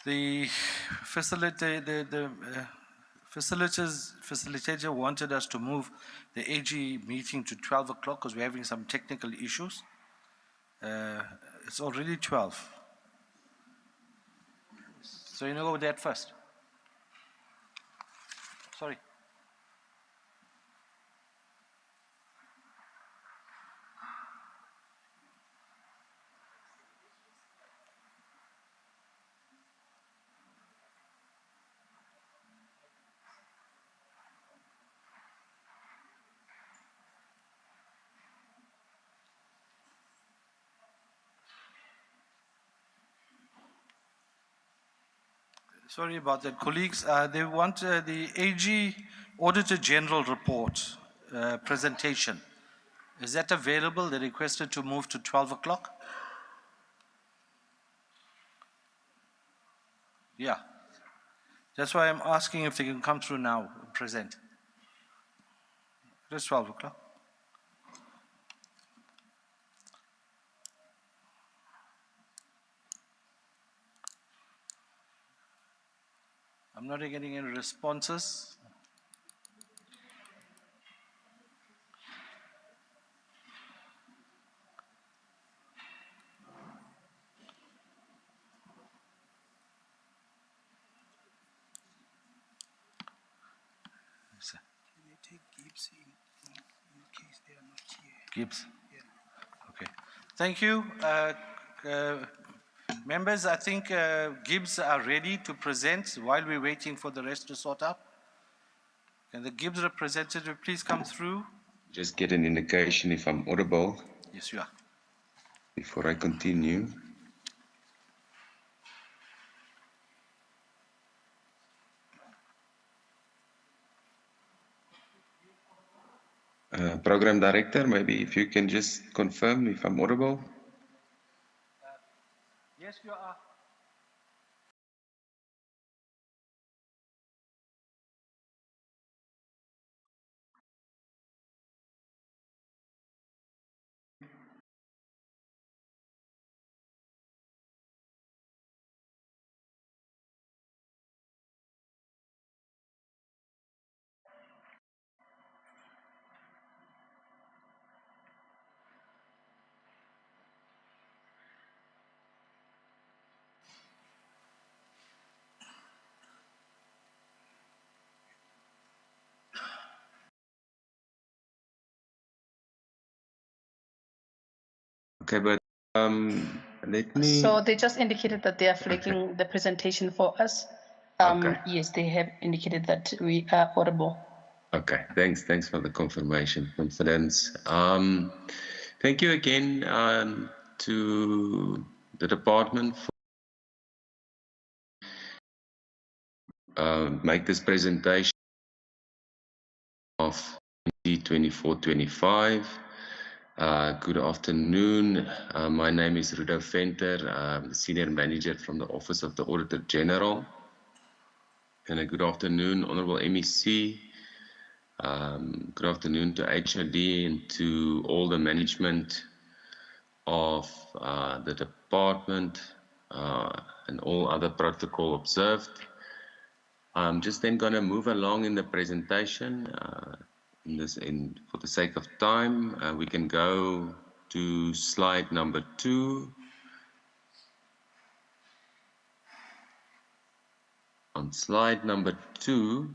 The facilitator wanted us to move the AG meeting to 12 o'clock because we're having some technical issues. It's already 12. So you know go with that first. Sorry. Sorry about that, colleagues. They want the AG Auditor General report presentation. Is that available? They requested to move to 12 o'clock. Yeah. That's why I'm asking if they can come through now and present. Just 12 o'clock. I'm not getting any responses. Can you take Gibbs in case they are not here? Gibbs. Yeah. Okay. Thank you. Members, I think Gibbs are ready to present while we're waiting for the rest to sort out. Can the Gibbs representative please come through? Just get an indication if I'm audible Yes, you are. before I continue. Program Director, maybe if you can just confirm if I'm audible. Yes, you are. Okay, but let me. So they just indicated that they are flagging the presentation for us. Okay. Yes, they have indicated that we are audible. Okay, thanks for the confirmation, confidence. Thank you again to the department for make this presentation of 2024-25. Good afternoon. My name is Rudo Venter. I'm the Senior Manager from the Office of the Auditor General. And a good afternoon, Honorable MEC. Good afternoon to HOD and to all the management of the department and all other protocol observed. I'm just then going to move along in the presentation. For the sake of time, we can go to slide number 2. On slide number 2,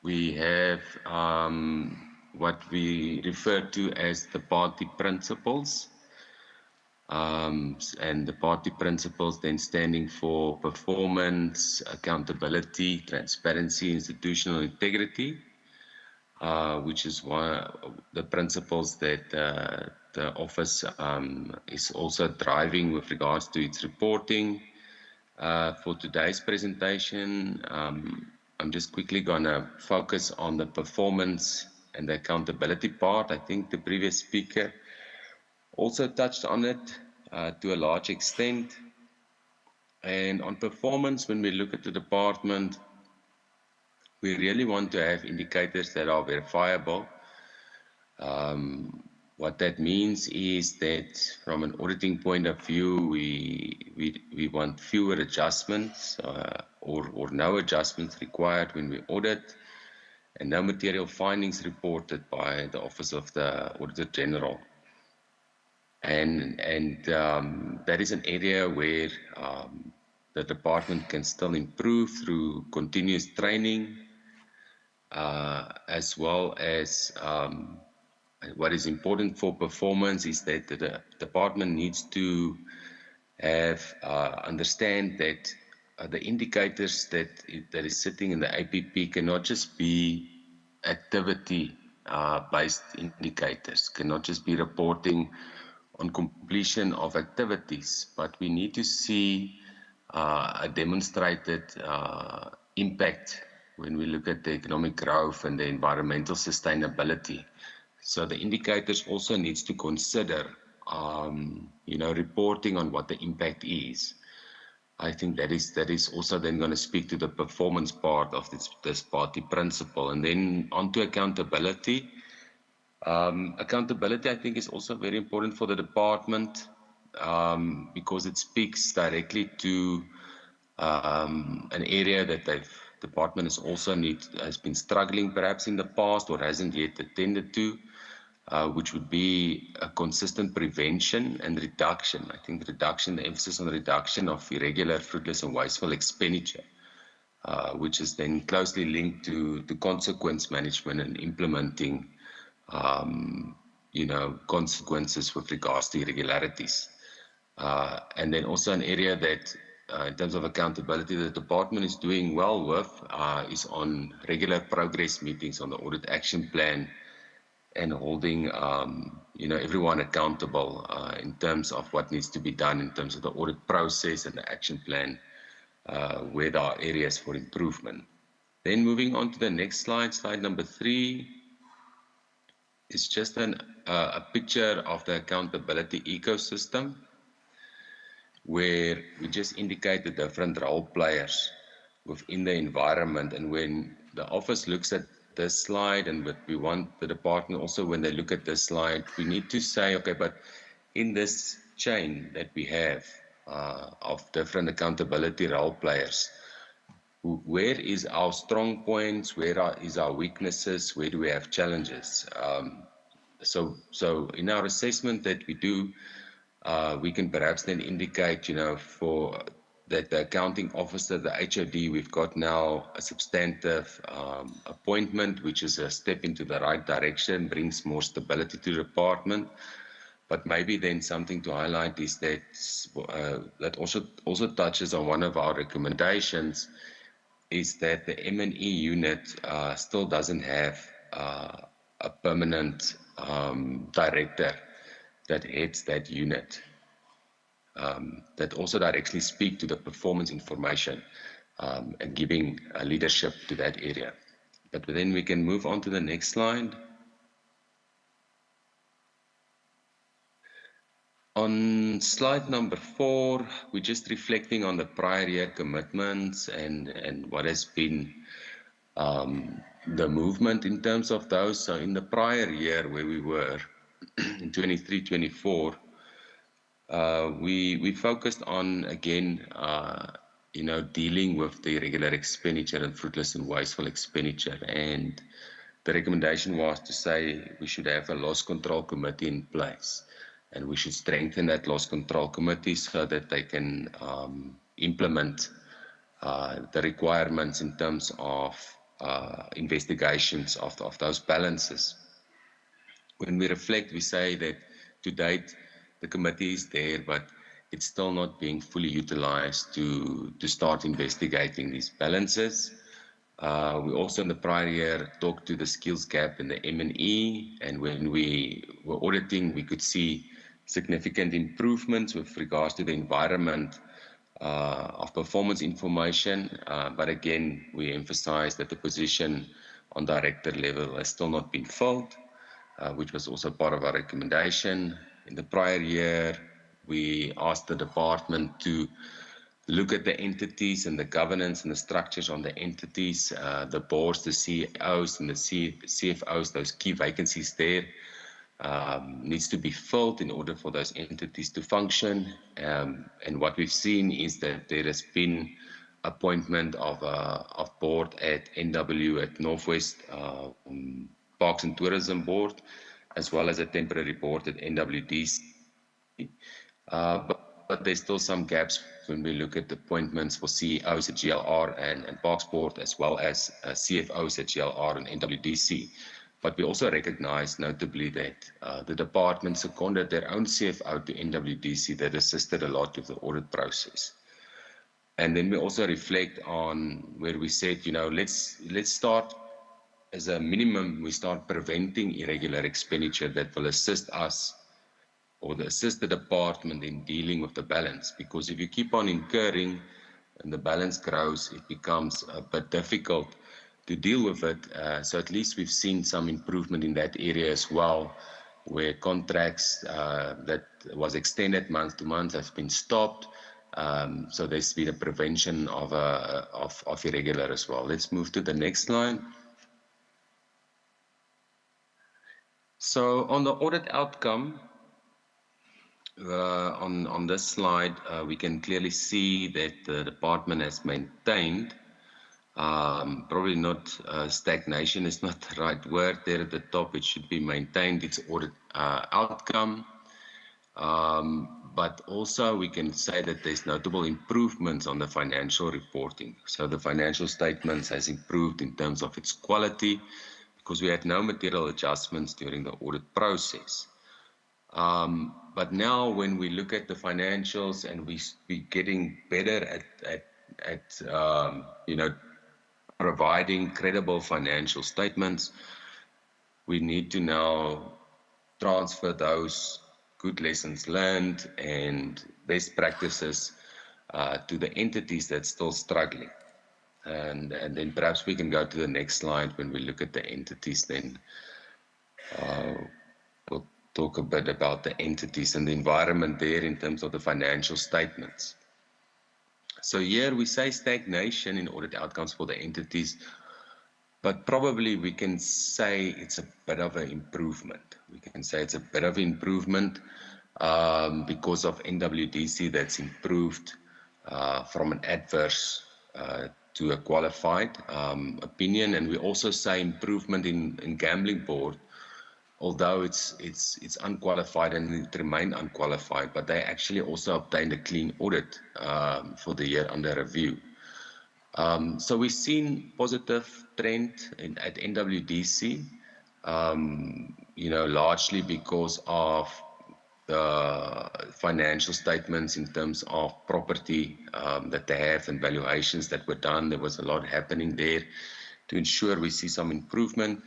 we have what we refer to as the party principles. And the party principles then standing for performance, accountability, transparency, institutional integrity, which is one of the principles that the office is also driving with regards to its reporting. For today's presentation, I'm just quickly going to focus on the performance and the accountability part. I think the previous speaker also touched on it to a large extent. And on performance, when we look at the department, we really want to have indicators that are verifiable. What that means is that from an auditing point of view, we want fewer adjustments or no adjustments required when we audit, and no material findings reported by the Office of the Auditor General. And that is an area where the department can still improve through continuous training, as well as what is important for performance is that the department needs to understand that the indicators that is sitting in the APP cannot just be activity based indicators, cannot just be reporting on completion of activities, but we need to see a demonstrated impact when we look at the economic growth and the environmental sustainability. So the indicators also needs to consider, reporting on what the impact is. I think that is also then going to speak to the performance part of this party principle. And then onto accountability. Accountability, I think, is also very important for the department because it speaks directly to an area that the department has been struggling perhaps in the past or hasn't yet attended to, which would be a consistent prevention and reduction. I think the emphasis on the reduction of irregular, fruitless and wasteful expenditure, which is then closely linked to consequence management and implementing consequences with regards to irregularities. And then also an area that, in terms of accountability, the department is doing well with is on regular progress meetings on the audit action plan and holding everyone accountable in terms of what needs to be done in terms of the audit process and the action plan, where there are areas for improvement. Then moving on to the next slide, slide number 3. It's just a picture of the accountability ecosystem where we just indicate the different role players within the environment. And when the office looks at this slide, and what we want the department also when they look at this slide, we need to say, okay, but in this chain that we have of different accountability role players, where is our strong points, where is our weaknesses, where do we have challenges? So in our assessment that we do, we can perhaps then indicate, for that the accounting officer, the HOD, we've got now a substantive appointment, which is a step into the right direction, brings more stability to the department. But maybe then something to highlight is that that also touches on one of our recommendations, is that the M&E unit still doesn't have a permanent director that heads that unit, that also directly speak to the performance information and giving leadership to that area. But then we can move on to the next slide. On slide number 4, we're just reflecting on the prior year commitments and what has been the movement in terms of those. So in the prior year where we were in 23-24, we focused on, again, dealing with the irregular expenditure and fruitless and wasteful expenditure. And the recommendation was to say we should have a loss control committee in place. And we should strengthen that loss control committee so that they can implement the requirements in terms of investigations of those balances. When we reflect, we say that to date, the committee is there, but it's still not being fully utilized to start investigating these balances. We also in the prior year talked to the skills gap in the M&E, and when we were auditing, we could see significant improvements with regards to the environment of performance information. But again, we emphasize that the position on director level has still not been filled, which was also part of our recommendation. In the prior year, we asked the department to look at the entities and the governance and the structures on the entities, the boards, the CEOs and the CFOs, those key vacancies there, needs to be filled in order for those entities to function. And what we've seen is that there has been appointment of board at NW at Northwest Parks and Tourism Board, as well as a temporary board at NWDC. But there's still some gaps when we look at appointments for CEOs at GLR and Parks Board, as well as CFOs at GLR and NWDC. But we also recognize, notably, that the department seconded their own CFO to NWDC that assisted a lot with the audit process. And then we also reflect on where we said, you know, let's start as a minimum, we start preventing irregular expenditure that will assist us or assist the department in dealing with the balance. Because if you keep on incurring and the balance grows, it becomes a bit difficult to deal with it. So at least we've seen some improvement in that area as well, where contracts that was extended month to month have been stopped. So there's been a prevention of irregular as well. Let's move to the next slide. So on the audit outcome, on this slide, we can clearly see that the department has maintained, probably not stagnation is not the right word there at the top, it should be maintained its audit outcome. But also we can say that there's notable improvements on the financial reporting. So the financial statements has improved in terms of its quality because we had no material adjustments during the audit process. But now when we look at the financials and we're getting better at you know, providing credible financial statements, we need to now transfer those good lessons learned and best practices to the entities that's still struggling. And then perhaps we can go to the next slide. When we look at the entities, then we'll talk a bit about the entities and the environment there in terms of the financial statements. So here we say stagnation in audit outcomes for the entities, but probably we can say it's a bit of an improvement. We can say it's a bit of improvement because of NWDC that's improved from an adverse to a qualified opinion. And we also say improvement in gambling board, although it's unqualified and it remained unqualified, but they actually also obtained a clean audit for the year under review. So we've seen positive trend at NWDC, you know, largely because of the financial statements in terms of property that they have and valuations that were done. There was a lot happening there to ensure we see some improvement.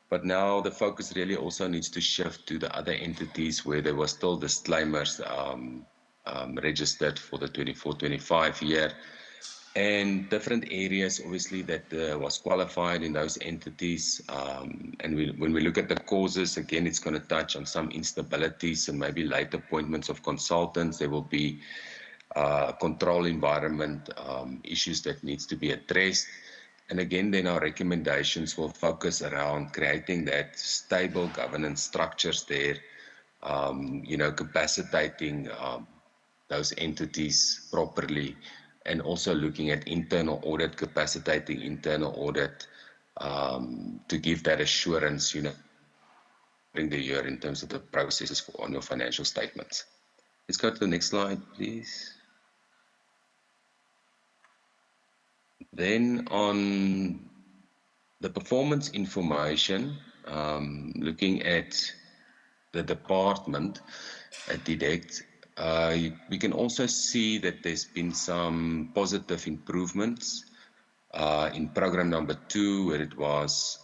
But now the focus really also needs to shift to the other entities where there were still disclaimers registered for the 24-25 year, and different areas obviously that was qualified in those entities. And when we look at the causes, again, it's going to touch on some instabilities and maybe late appointments of consultants. There will be control environment issues that needs to be addressed. And again, then our recommendations will focus around creating that stable governance structures there, you know, capacitating those entities properly, and also looking at internal audit, capacitating internal audit to give that assurance, you know, during the year in terms of the processes on your financial statements. Let's go to the next slide, please. Then on the performance information, looking at the department at DEDECT, we can also see that there's been some positive improvements in program number 2, where it was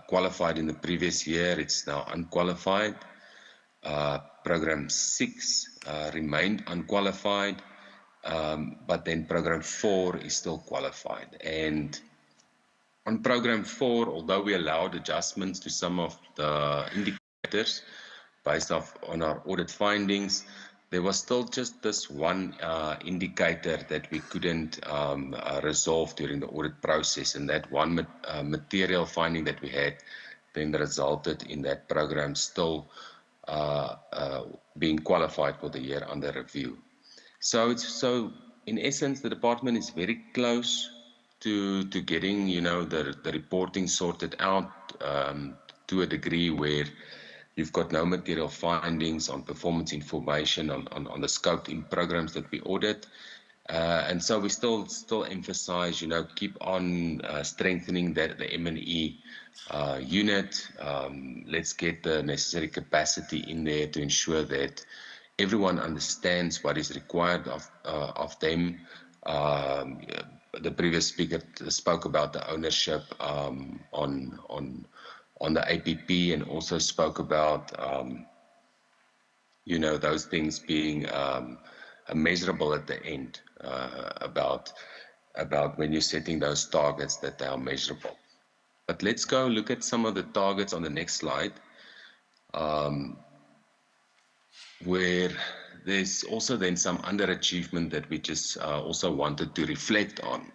qualified in the previous year, it's now unqualified. Program 6 remained unqualified. But then program 4 is still qualified. And on program 4, although we allowed adjustments to some of the indicators based on our audit findings, there was still just this one indicator that we couldn't resolve during the audit process. And that one material finding that we had then resulted in that program still being qualified for the year under review. So in essence, the department is very close to getting, the reporting sorted out to a degree where you've got no material findings on performance information on the scope in programs that we audit. And so we still emphasize, keep on strengthening the M&E unit. Let's get the necessary capacity in there to ensure that everyone understands what is required of them. The previous speaker spoke about the ownership on the APP, and also spoke about those things being measurable at the end, about when you're setting those targets, that they are measurable. But let's go look at some of the targets on the next slide, where there's also then some underachievement that we just also wanted to reflect on.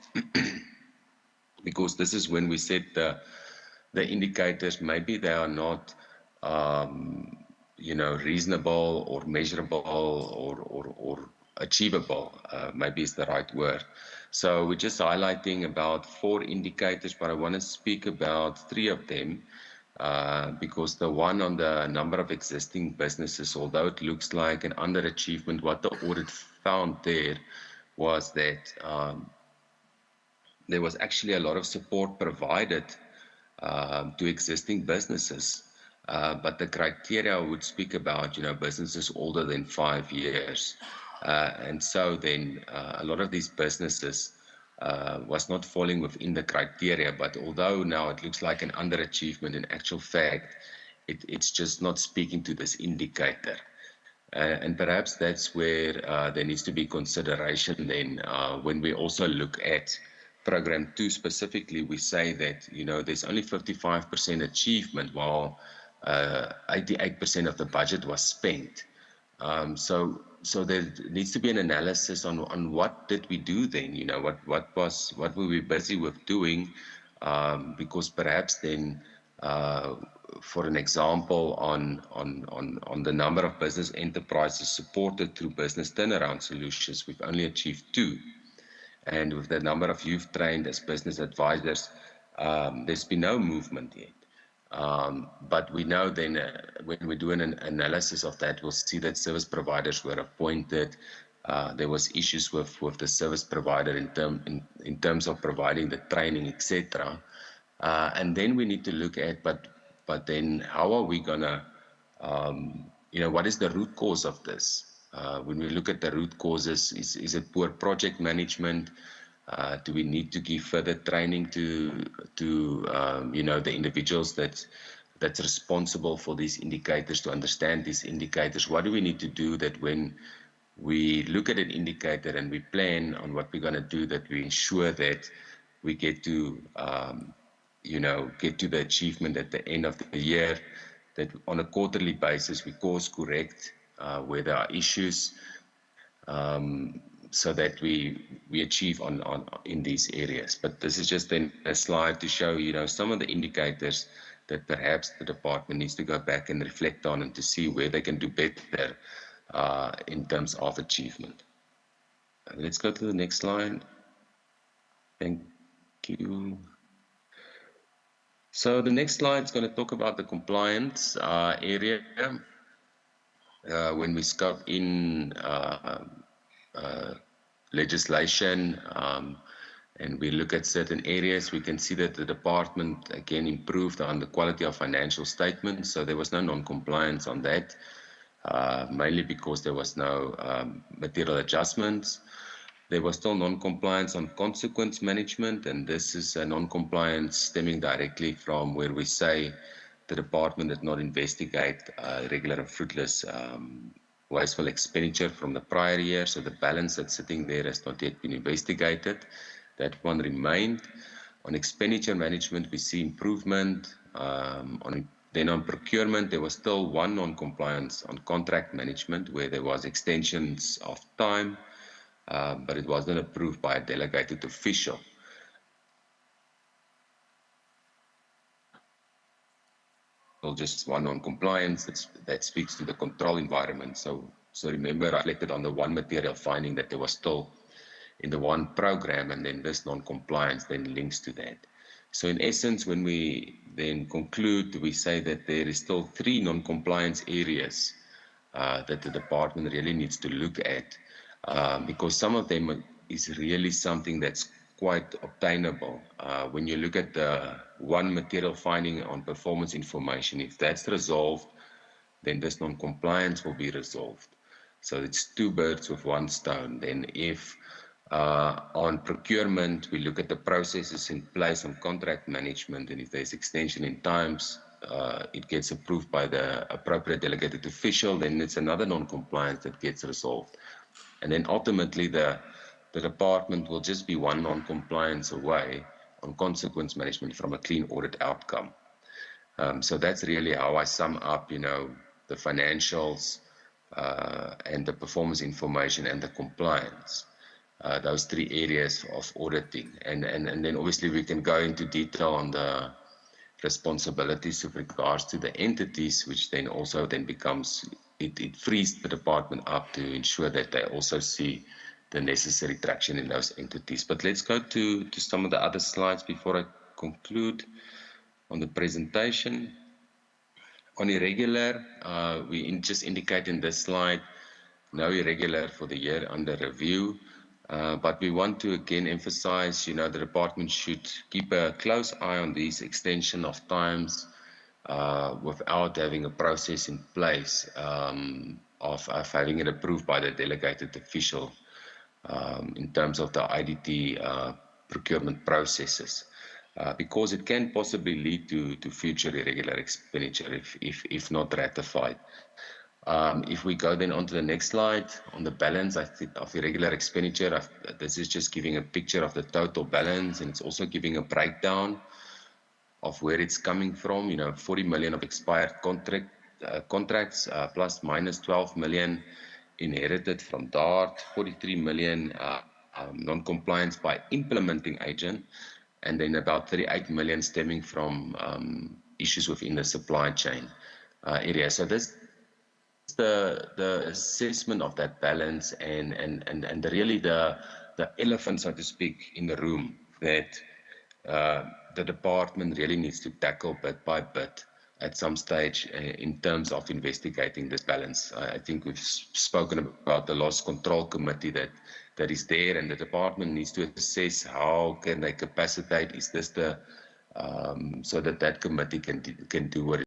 Because this is when we set the indicators, maybe they are not reasonable or measurable or achievable, maybe is the right word. So we're just highlighting about 4 indicators, but I want to speak about 3 of them, because the one on the number of existing businesses, although it looks like an underachievement, what the audit found there was that there was actually a lot of support provided to existing businesses. But the criteria would speak about, businesses older than 5 years. And so then a lot of these businesses was not falling within the criteria, but although now it looks like an underachievement, in actual fact, it's just not speaking to this indicator. And perhaps that's where there needs to be consideration then, when we also look at Program 2 specifically. We say that, there's only 55% achievement, while 88% of the budget was spent. So there needs to be an analysis on what did we do then, what were we busy with doing, because perhaps then, for an example, on the number of business enterprises supported through business turnaround solutions, we've only achieved 2. And with the number of youth trained as business advisors, there's been no movement yet. But we know then, when we do an analysis of that, we'll see that service providers were appointed. There was issues with the service provider in terms of providing the training, etc. And then we need to look at, but then how are we gonna, what is the root cause of this? When we look at the root causes, is it poor project management? Do we need to give further training to the individuals that's responsible for these indicators, to understand these indicators? What do we need to do that when we look at an indicator and we plan on what we're going to do, that we ensure that we get to the achievement at the end of the year, that on a quarterly basis we course correct where there are issues, so that we achieve in these areas. But this is just then a slide to show some of the indicators that perhaps the department needs to go back and reflect on, and to see where they can do better in terms of achievement. Let's go to the next slide. Thank you. So the next slide is going to talk about the compliance area. When we scope in legislation and we look at certain areas, we can see that the department again improved on the quality of financial statements. So there was no non-compliance on that, mainly because there was no material adjustments. There was still non-compliance on consequence management, and this is a non-compliance stemming directly from where we say the department did not investigate regular and fruitless wasteful expenditure from the prior year. So the balance that's sitting there has not yet been investigated. That one remained. On expenditure management, we see improvement. Then on procurement, there was still one non-compliance on contract management, where there was extensions of time, but it wasn't approved by a delegated official. just one non-compliance that speaks to the control environment. So remember, I reflected on the one material finding that there was still in the one program, and then this non-compliance then links to that. So in essence, when we then conclude, we say that there is still 3 non-compliance areas that the department really needs to look at, because some of them is really something that's quite obtainable. When you look at the one material finding on performance information, if that's resolved, then this non-compliance will be resolved. So it's 2 birds with 1 stone. Then if on procurement, we look at the processes in place on contract management, and if there's extension in times, it gets approved by the appropriate delegated official, then it's another non-compliance that gets resolved. And then ultimately, the department will just be one non-compliance away on consequence management from a clean audit outcome. So that's really how I sum up, the financials and the performance information and the compliance. Those 3 areas of auditing. And then obviously we can go into detail on the responsibilities with regards to the entities, which then also becomes, it frees the department up to ensure that they also see the necessary traction in those entities. But let's go to some of the other slides before I conclude on the presentation. On irregular, we just indicate in this slide, no irregular for the year under review. But we want to again emphasize, the department should keep a close eye on these extension of times without having a process in place of having it approved by the delegated official in terms of the IDT procurement processes. Because it can possibly lead to future irregular expenditure if not ratified. If we go then on to the next slide, on the balance of irregular expenditure, this is just giving a picture of the total balance, and it's also giving a breakdown of where it's coming from. 40 million of expired contracts, plus minus 12 million inherited from DART, 43 million non-compliance by implementing agent, and then about 38 million stemming from issues within the supply chain area. So this is the assessment of that balance and really the elephant, so to speak, in the room that the department really needs to tackle bit by bit at some stage in terms of investigating this balance. I think we've spoken about the loss control committee that is there, and the department needs to assess how can they capacitate, is this so that committee can do what